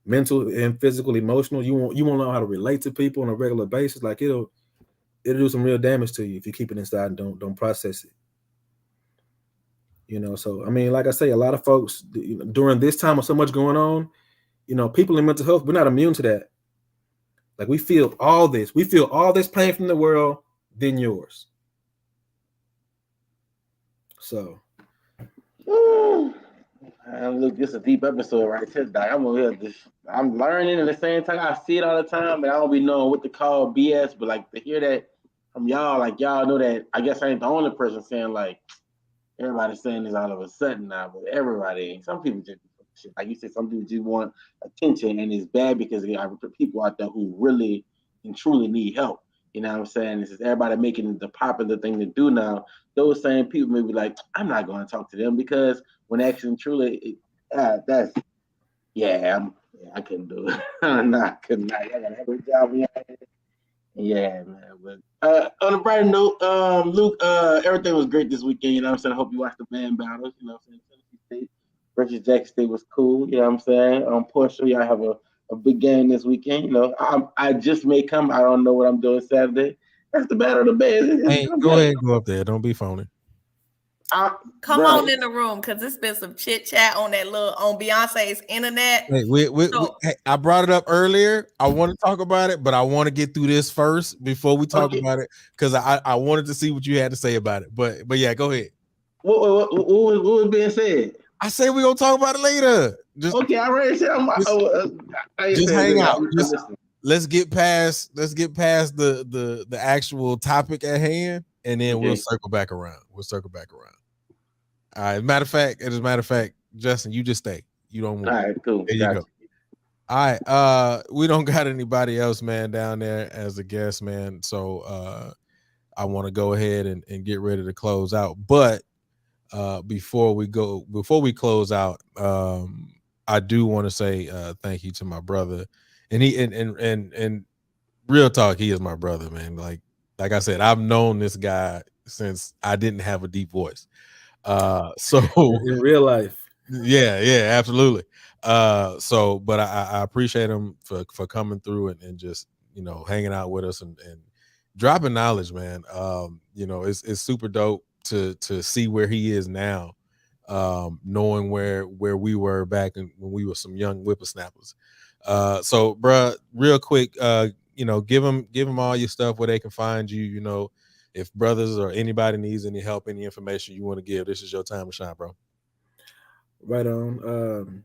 mental and physical, emotional. You won't know how to relate to people on a regular basis. Like it'll do some real damage to you if you keep it inside and don't process it. So I mean, like I say, a lot of folks during this time with so much going on. People in mental health, we're not immune to that. Like we feel all this pain from the world than yours. So, look, this is a deep episode right here, Doc. I'm over here. I'm learning at the same time. I see it all the time, but I don't be knowing what to call BS. But like to hear that from y'all, like y'all know that. I guess I ain't the only person saying like everybody's saying this all of a sudden now, but everybody ain't. Some people just. Like you said, some people just want attention, and it's bad because there are people out there who really and truly need help. You know what I'm saying? This is everybody making it the popular thing to do now. Those same people may be like, I'm not going to talk to them because when actually truly, I couldn't do it. I couldn't. I got to have a job. Yeah, man. But on a brighter note, Luke, everything was great this weekend. You know what I'm saying? I hope you watched the band battles. You know what I'm saying? Tennessee State versus Jackson State was cool. You know what I'm saying? Portia, y'all have a big game this weekend. I just may come. I don't know what I'm doing Saturday. That's the battle of the bands. Hey, go ahead and go up there. Don't be phony. Come on in the room because it's been some chit chat on Beyonce's internet. Hey, I brought it up earlier. I want to talk about it, but I want to get through this first before we talk about it because I wanted to see what you had to say about it. But yeah, go ahead. What was being said? I say we're gonna talk about it later. I already said just hang out. Let's get past the actual topic at hand, and then we'll circle back around. All right. As a matter of fact, Justin, you just stay. You don't move. All right, cool. There you go. All right. We don't got anybody else, man, down there as a guest, man. So I want to go ahead and get ready to close out. But before we close out, I do want to say thank you to my brother. And he and real talk, he is my brother, man. Like I said, I've known this guy since I didn't have a deep voice. So in real life. Yeah, absolutely. But I appreciate him for coming through and just, hanging out with us and dropping knowledge, man. It's super dope to see where he is now, knowing where we were back when we were some young whippersnappers. So, bruh, real quick, give them all your stuff where they can find you. If brothers or anybody needs any help, any information you want to give, this is your time to shine, bro. Right on.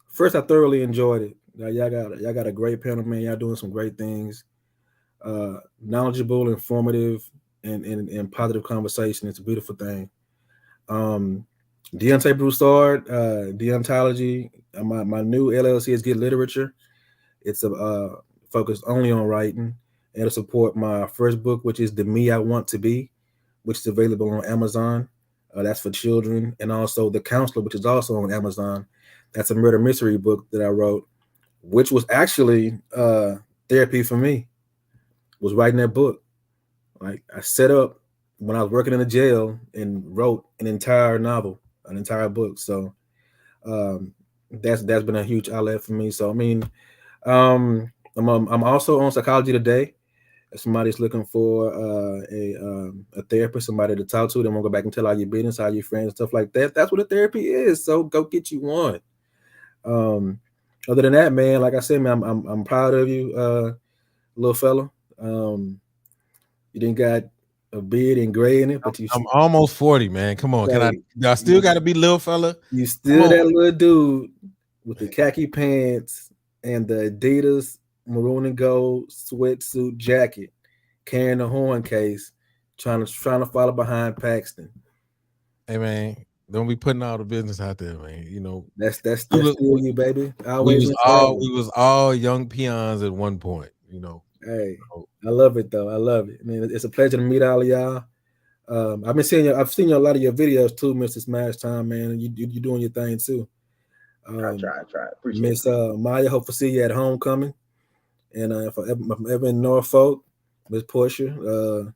First, I thoroughly enjoyed it. Y'all got a great panel, man. Y'all doing some great things. Knowledgeable, informative, and positive conversation. It's a beautiful thing. Deontay Broussard, Deontology. My new LLC is Get Literature. It's focused only on writing. And to support my first book, which is The Me I Want to Be, which is available on Amazon. That's for children. And also The Counselor, which is also on Amazon. That's a murder mystery book that I wrote, which was actually therapy for me, was writing that book. Like, I set up when I was working in a jail and wrote an entire novel, an entire book. So that's been a huge outlet for me. So, I mean, I'm also on Psychology Today. If somebody's looking for a therapist, somebody to talk to, they won't go back and tell all your business, all your friends, stuff like that. That's what a therapy is. So go get you one. Other than that, man, like I said, man, I'm proud of you, little fella. You didn't got a beard and gray in it, but I'm almost 40, man. Come on, I still got to be little fella? You still that little dude with the khaki pants and the Adidas maroon and gold sweatsuit jacket, carrying a horn case, trying to follow behind Paxton. Hey, man, don't be putting all the business out there, man. That's still you, baby. We was all young peons at one point. Hey, I love it though. I love it. I mean, it's a pleasure to meet all of y'all. I've seen you a lot of your videos too, Mr. Smash Time, man. You doing your thing too. I try. Appreciate Miss Maya, hope to see you at homecoming. And if I'm ever in Norfolk, Miss Portia,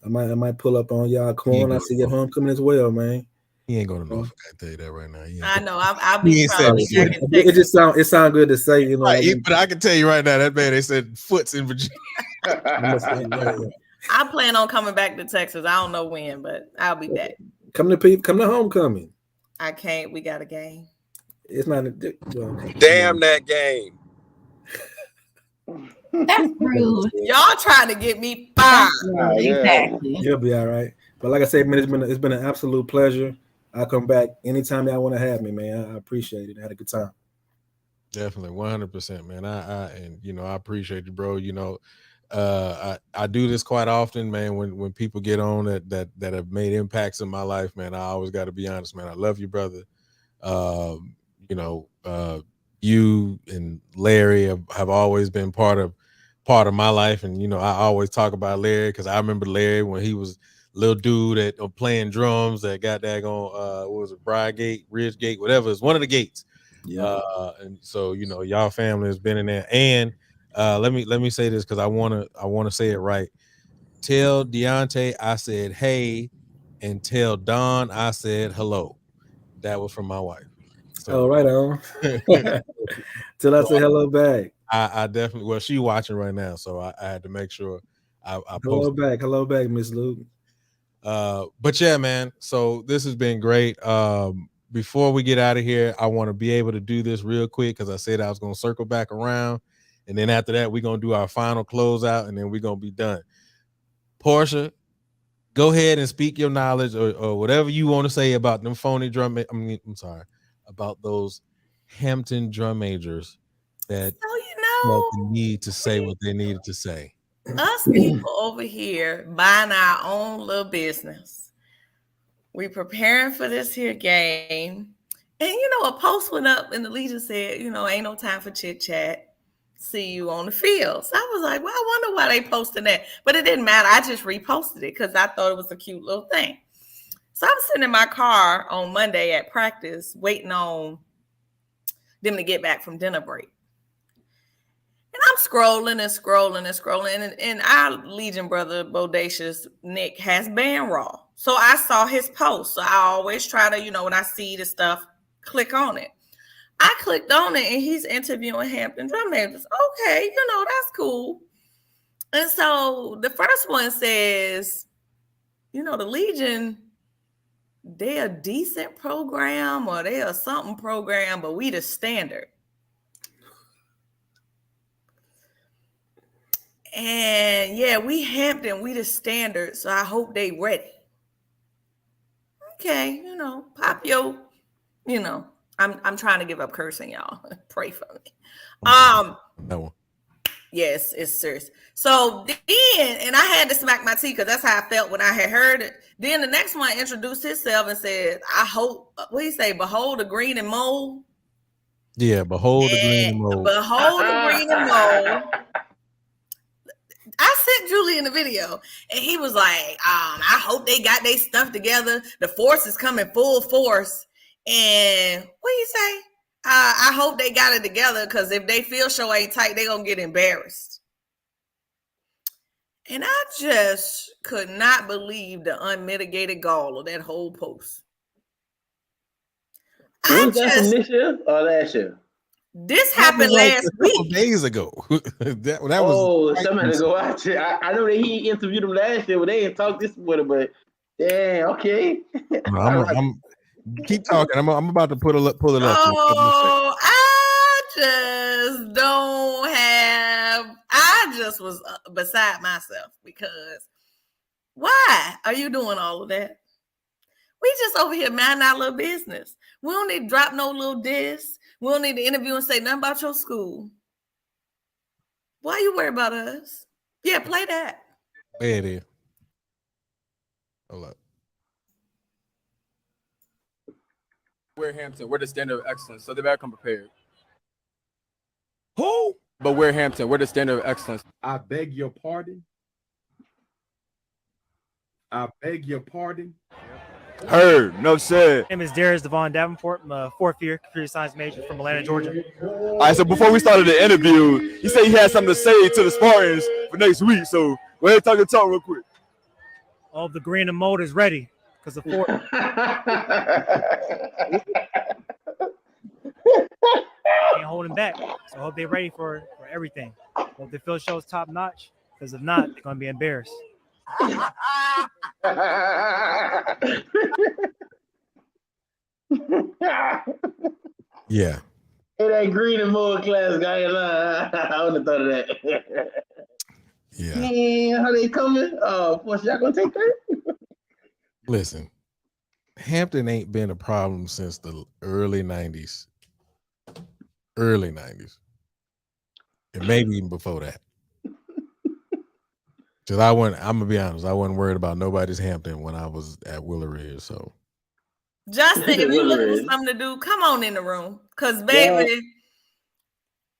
I might pull up on y'all. Quan, I see you at homecoming as well, man. He ain't going to Norfolk. I tell you that right now. I know. I'll be probably back in Texas. It sounds good to say, but I can tell you right now, that man, they said Foot's in Virginia. I plan on coming back to Texas. I don't know when, but I'll be back. Come to homecoming. I can't. We got a game. It's not damn that game. That's rude. Y'all trying to get me fired. Exactly. You'll be all right. But like I said, man, it's been an absolute pleasure. I'll come back anytime y'all want to have me, man. I appreciate it. I had a good time. Definitely, 100%, man. I appreciate you, bro. I do this quite often, man. When people get on that have made impacts in my life, man, I always got to be honest, man. I love you, brother. You and Larry have always been part of my life, and I always talk about Larry because I remember Larry when he was little dude at playing drums that got daggone what was it, Bridegate, Ridgegate, whatever. It's one of the gates. Yeah. And so y'all family has been in there. And let me say this because I wanna say it right. Tell Deontay I said hey, and tell Don I said hello. That was from my wife. So right on. Till I say hello back. I definitely. Well, she's watching right now, so I had to make sure I hello back. Hello back, Miss Luke. But yeah, man. So this has been great. Before we get out of here, I want to be able to do this real quick because I said I was going to circle back around, and then after that, we're going to do our final closeout, and then we're going to be done. Portia, go ahead and speak your knowledge or whatever you want to say about them phony drum. I'm sorry, about those Hampton drum majors that felt the need to say what they needed to say. Us people over here buying our own little business. We preparing for this here game. And a post went up and the Legion said, ain't no time for chit chat. See you on the field. So I was like, well, I wonder why they posted that. But it didn't matter. I just reposted it because I thought it was a cute little thing. So I'm sitting in my car on Monday at practice waiting on them to get back from dinner break. And I'm scrolling. And our Legion brother, Bodacious Nick, has band raw. So I saw his post. So I always try to, when I see the stuff, click on it. I clicked on it and he's interviewing Hampton drum majors. Okay, that's cool. And so the first one says, the Legion, they're a decent program or they're a something program, but we the standard. And yeah, we Hampton, we the standard. So I hope they ready. Okay, pop your, I'm trying to give up cursing, y'all. Pray for me. No. Yes, it's serious. So then, and I had to smack my teeth because that's how I felt when I had heard it. Then the next one introduced himself and said, I hope, what do you say? Behold the green and mold. Yeah, behold the green and mold. Behold the green and mold. I sent Julie in the video, and he was like, I hope they got their stuff together. The force is coming full force. And what do you say? I hope they got it together, because if they feel show ain't tight, they going to get embarrassed. And I just could not believe the unmitigated gall of that whole post. Was that from this year or last year? This happened last week. A couple days ago. that was somebody go watch it. I know that he interviewed him last year, but they didn't talk this with him. But damn, okay. I'm keep talking. I'm about to pull it up. Oh, I just don't have. I just was beside myself, because why are you doing all of that? We just over here minding our little business. We don't need to drop no little diss. We don't need to interview and say nothing about your school. Why you worry about us? Yeah, play that. There it is. Hold up. We're Hampton. We're the standard of excellence, so they better come prepared. Who? But we're Hampton. We're the standard of excellence. I beg your pardon. I beg your pardon. Heard, no said. My name is Darius Devon Davenport. I'm a fourth year computer science major from Atlanta, Georgia. All right, so before we started the interview, he said he had something to say to the Spartans for next week. So go ahead and talk your talk real quick. All the green and mold is ready because the fourth. Ain't holding back. So I hope they're ready for everything. Hope the field show is top notch, because if not, they're going to be embarrassed. Yeah. Hey, that green and mold class guy, I would have thought of that. Yeah. Man, how they coming? Oh, boy, y'all gonna take that? Listen, Hampton ain't been a problem since the early 90s. Early 90s. And maybe even before that. Because I'm gonna be honest, I wasn't worried about nobody's Hampton when I was at Willeridge. So Justin, if you looking for something to do, come on in the room. Cause baby. Yeah.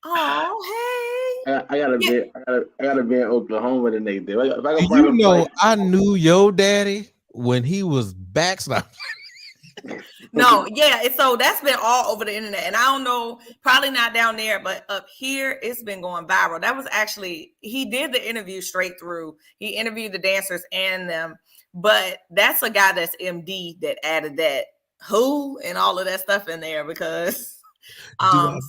Oh, hey. I gotta be in Oklahoma the next day. I knew your daddy when he was backstopping. No, yeah. So that's been all over the internet. And I don't know, probably not down there, but up here, it's been going viral. That was actually, he did the interview straight through. He interviewed the dancers and them. But that's a guy that's MD that added that who and all of that stuff in there, because I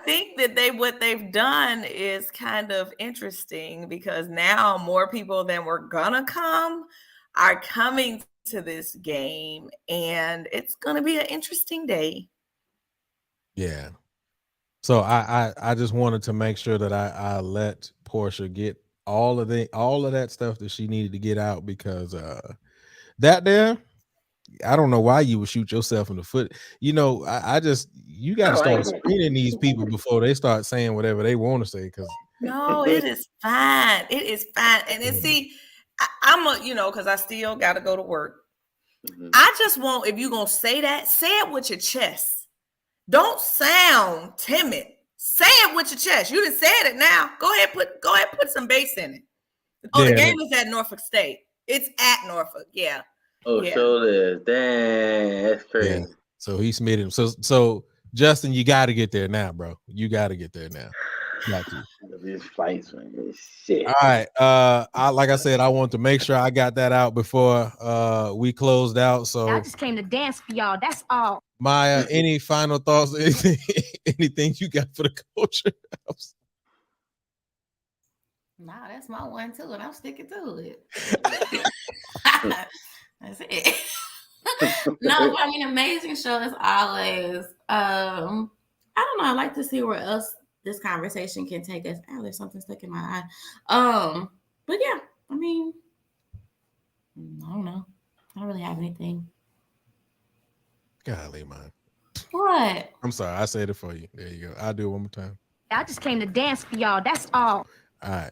think that what they've done is kind of interesting, because now more people than were gonna come are coming to this game, and it's gonna be an interesting day. Yeah. So I just wanted to make sure that I let Portia get all of that stuff that she needed to get out, because that there, I don't know why you would shoot yourself in the foot. You know, you got to start screening these people before they start saying whatever they want to say. Because no, it is fine. It is fine. And then see, I'm because I still got to go to work. Mm-hmm. I just want, if you're gonna say that, say it with your chest. Don't sound timid. Say it with your chest. You done said it now. Go ahead, put some bass in it. Oh, yeah. The game is at Norfolk State. It's at Norfolk. Yeah. Oh, yeah. So it is. Dang, that's crazy. Yeah. So he submitted him. So Justin, you got to get there now, bro. You got to get there now. Got to. These fights, man. Shit. All right. Like I said, I want to make sure I got that out before we closed out. So I just came to dance for y'all. That's all. Maya, any final thoughts? Anything you got for the culture house? Nah, that's my one too, and I'm sticking to it. That's it. No, I mean, amazing show as always. I don't know. I like to see where else this conversation can take us. Oh, there's something stuck in my eye. But yeah, I mean, I don't know. I don't really have anything. Golly, man. What? I'm sorry, I said it for you. There you go. I'll do it one more time. I just came to dance for y'all. That's all. All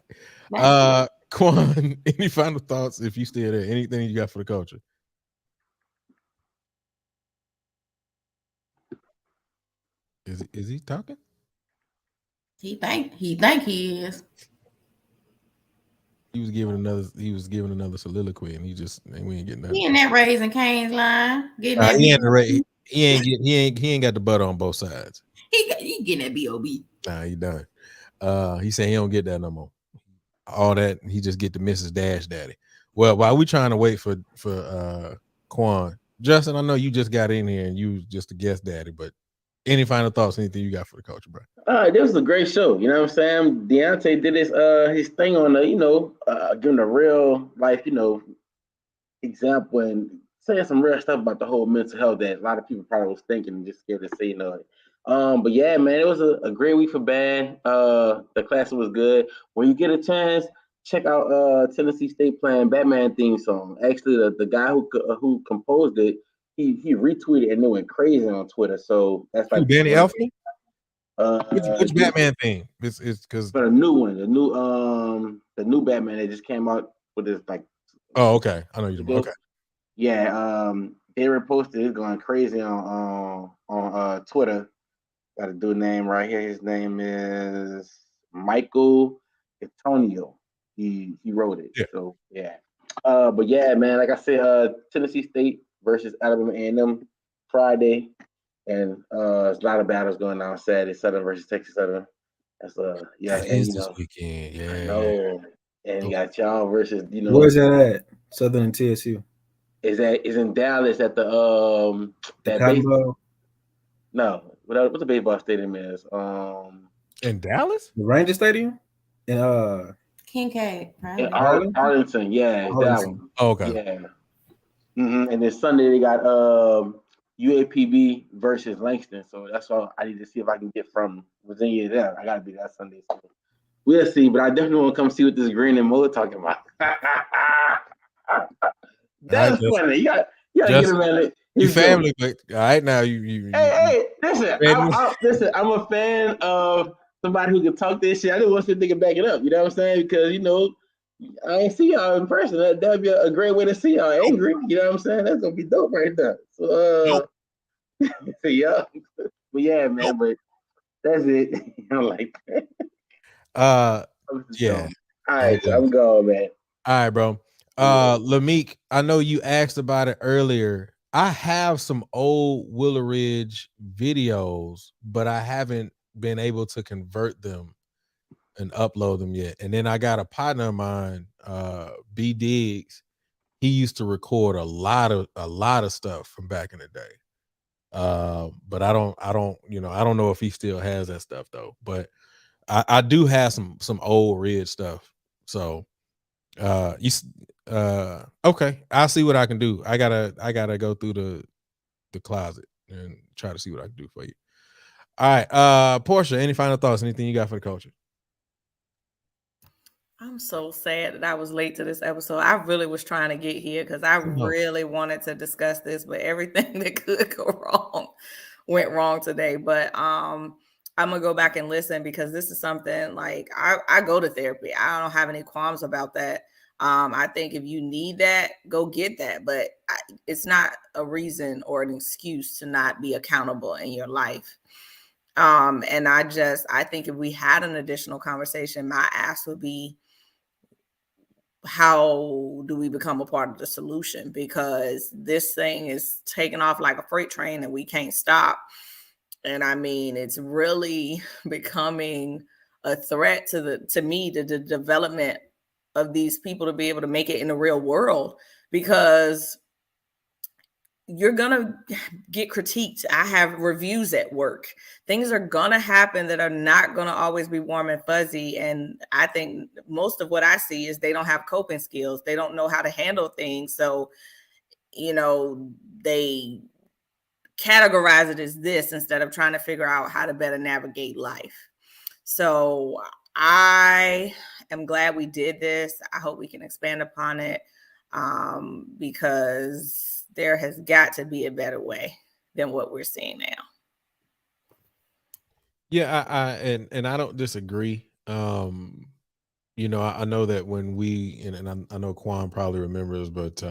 right. Quan, any final thoughts if you still there? Anything you got for the culture? Is he talking? He think he is. He was giving another soliloquy, and we ain't getting nothing. He in that Raising Cane's line, getting that. He ain't got the butter on both sides. He getting that B.O.B. Nah, he done. He said he don't get that no more. All that he just get the Mrs. Dash Daddy. Well, while we trying to wait for Quan, Justin, I know you just got in here and you was just a guest daddy, but any final thoughts? Anything you got for the culture, bro? This was a great show. You know what I'm saying? Deontay did his thing on the, giving a real life, example and saying some real stuff about the whole mental health that a lot of people probably was thinking and just scared to say, But yeah, man, it was a great week for band. The class was good. When you get a chance, check out Tennessee State playing Batman theme song. Actually, the guy who composed it, he retweeted and it went crazy on Twitter. So that's like Danny Elfman. Which Batman thing? It's because the new one, the new Batman that just came out with this like. Oh, okay. I know you're okay. Yeah, they reposted it going crazy on Twitter. Got a dude name right here. His name is Michael Antonio. He wrote it. Yeah. So yeah. But yeah, man, like I said, Tennessee State versus Alabama A&M Friday. And there's a lot of battles going on Saturday, Southern versus Texas Southern. That's that is this weekend. Yeah. I know. And you got y'all versus, Where's that at? Southern and TSU. Is in Dallas at the that Cotton baseball. Bowl? No, what the baseball stadium is? In Dallas? The Ranger Stadium? In Kincaid, right? In Arlington, yeah, it's that one. Oh, okay. Yeah. And then Sunday they got UAPB versus Langston. So that's all I need to see if I can get from Virginia there. I gotta be that Sunday. So we'll see, but I definitely want to come see what this Green and Mo talking about. That's funny. You gotta get him at it. You family, but all right now you. Hey, listen. Listen, I'm a fan of somebody who can talk this shit. I just want you to back it up. You know what I'm saying? Because I ain't see y'all in person. That'd be a great way to see y'all angry. You know what I'm saying? That's gonna be dope right there. So yeah. But yeah, man, but that's it. Like yeah. All right, I'm going, man. All right, bro. Lameek, I know you asked about it earlier. I have some old Willow Ridge videos, but I haven't been able to convert them and upload them yet. And then I got a partner of mine, B Diggs. He used to record a lot of stuff from back in the day. But I don't know if he still has that stuff though. But I do have some old Ridge stuff. So okay, I'll see what I can do. I gotta go through the closet and try to see what I can do for you. All right, Portia, any final thoughts? Anything you got for the culture? I'm so sad that I was late to this episode. I really was trying to get here because I really wanted to discuss this, but everything that could go wrong went wrong today. But I'm gonna go back and listen because this is something like I go to therapy. I don't have any qualms about that. I think if you need that, go get that. But it's not a reason or an excuse to not be accountable in your life. And I think if we had an additional conversation, my ask would be, how do we become a part of the solution? Because this thing is taking off like a freight train and we can't stop. And I mean, it's really becoming a threat to the development of these people to be able to make it in the real world, because you're gonna get critiqued. I have reviews at work. Things are gonna happen that are not gonna always be warm and fuzzy. And I think most of what I see is they don't have coping skills. They don't know how to handle things. So, they categorize it as this instead of trying to figure out how to better navigate life. So I am glad we did this. I hope we can expand upon it because there has got to be a better way than what we're seeing now. Yeah, and I don't disagree. You know, I know that when we and I know Quan probably remembers, but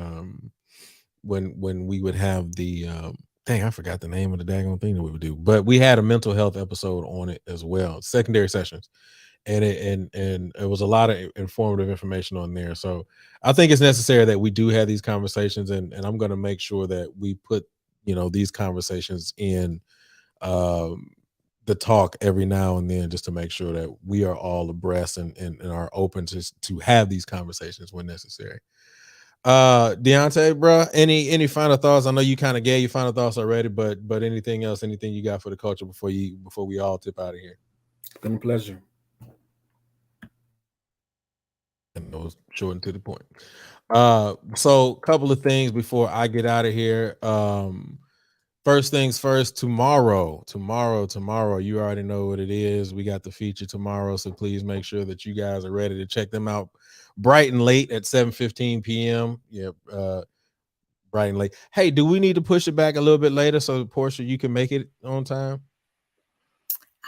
when we would have the dang, I forgot the name of the daggone thing that we would do, but we had a mental health episode on it as well, secondary sessions, and it was a lot of informative information on there. So I think it's necessary that we do have these conversations, and I'm going to make sure that we put these conversations in the talk every now and then, just to make sure that we are all abreast and are open to have these conversations when necessary. Deontay, bro, any final thoughts? I know you kind of gave your final thoughts already, but anything else, anything you got for the culture before we all tip out of here? It's been a pleasure. And those short and to the point. So a couple of things before I get out of here. First things first, tomorrow, you already know what it is. We got the feature tomorrow, so please make sure that you guys are ready to check them out bright and late at 7:15 p.m. Yeah, bright and late. Hey, do we need to push it back a little bit later so Portia, you can make it on time?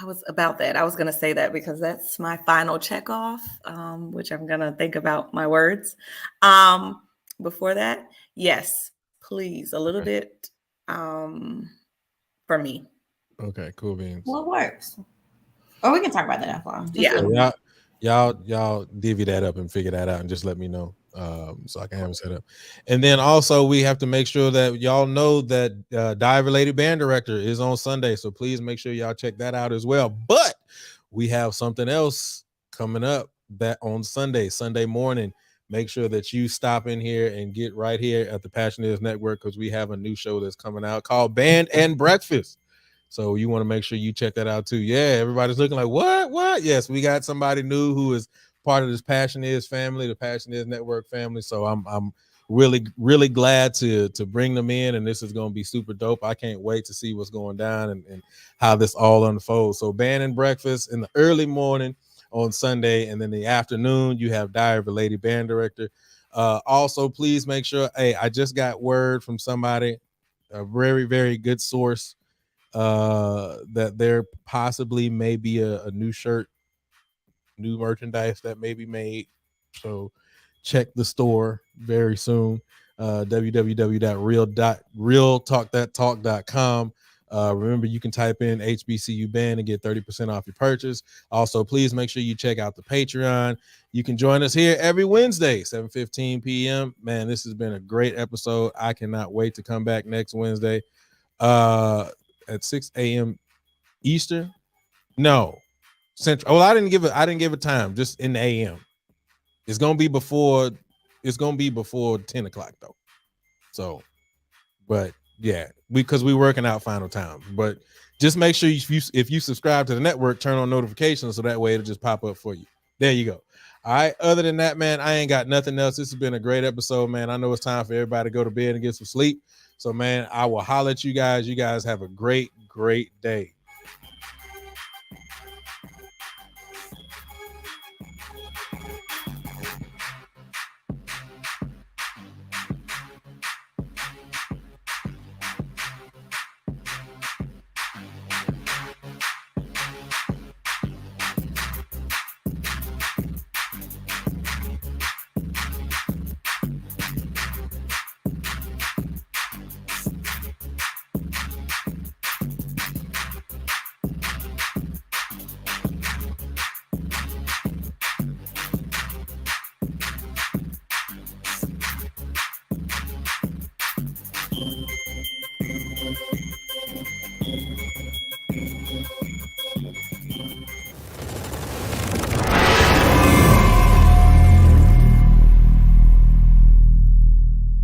I was about that. I was going to say that because that's my final check off, which I'm going to think about my words. Before that, yes, please, a little bit for me. Okay, cool beans. Well, it works. Or we can talk about that offline. Yeah. Y'all divvy that up and figure that out and just let me know so I can have it set up. And then also we have to make sure that y'all know that Dive Related Band Director is on Sunday, so please make sure y'all check that out as well. But we have something else coming up that on Sunday morning. Make sure that you stop in here and get right here at the Passioneers Network, because we have a new show that's coming out called Band and Breakfast. So you want to make sure you check that out too. Yeah, everybody's looking like, what? Yes, we got somebody new who is part of this Passioneers family, the Passioneers Network family. So I'm really, really glad to bring them in, and this is going to be super dope. I can't wait to see what's going down and how this all unfolds. So Band and Breakfast in the early morning on Sunday, and then the afternoon you have Diary of a Lady Band Director. Also, please make sure, I just got word from somebody, a very, very good source, that there possibly may be a new shirt, new merchandise that may be made. So check the store very soon. www.realtalkthattalk.com. Remember, you can type in HBCU band and get 30% off your purchase. Also, please make sure you check out the Patreon. You can join us here every Wednesday, 7:15 p.m. Man, this has been a great episode. I cannot wait to come back next Wednesday at 6 a.m. Eastern. No, Central. Well, I didn't give a time, just in the a.m. It's gonna be before 10 o'clock though. So, but yeah, because we're working out final time. But just make sure if you subscribe to the network, turn on notifications so that way it'll just pop up for you. There you go. All right. Other than that, man, I ain't got nothing else. This has been a great episode, man. I know it's time for everybody to go to bed and get some sleep. So, man, I will holler at you guys. You guys have a great, great day.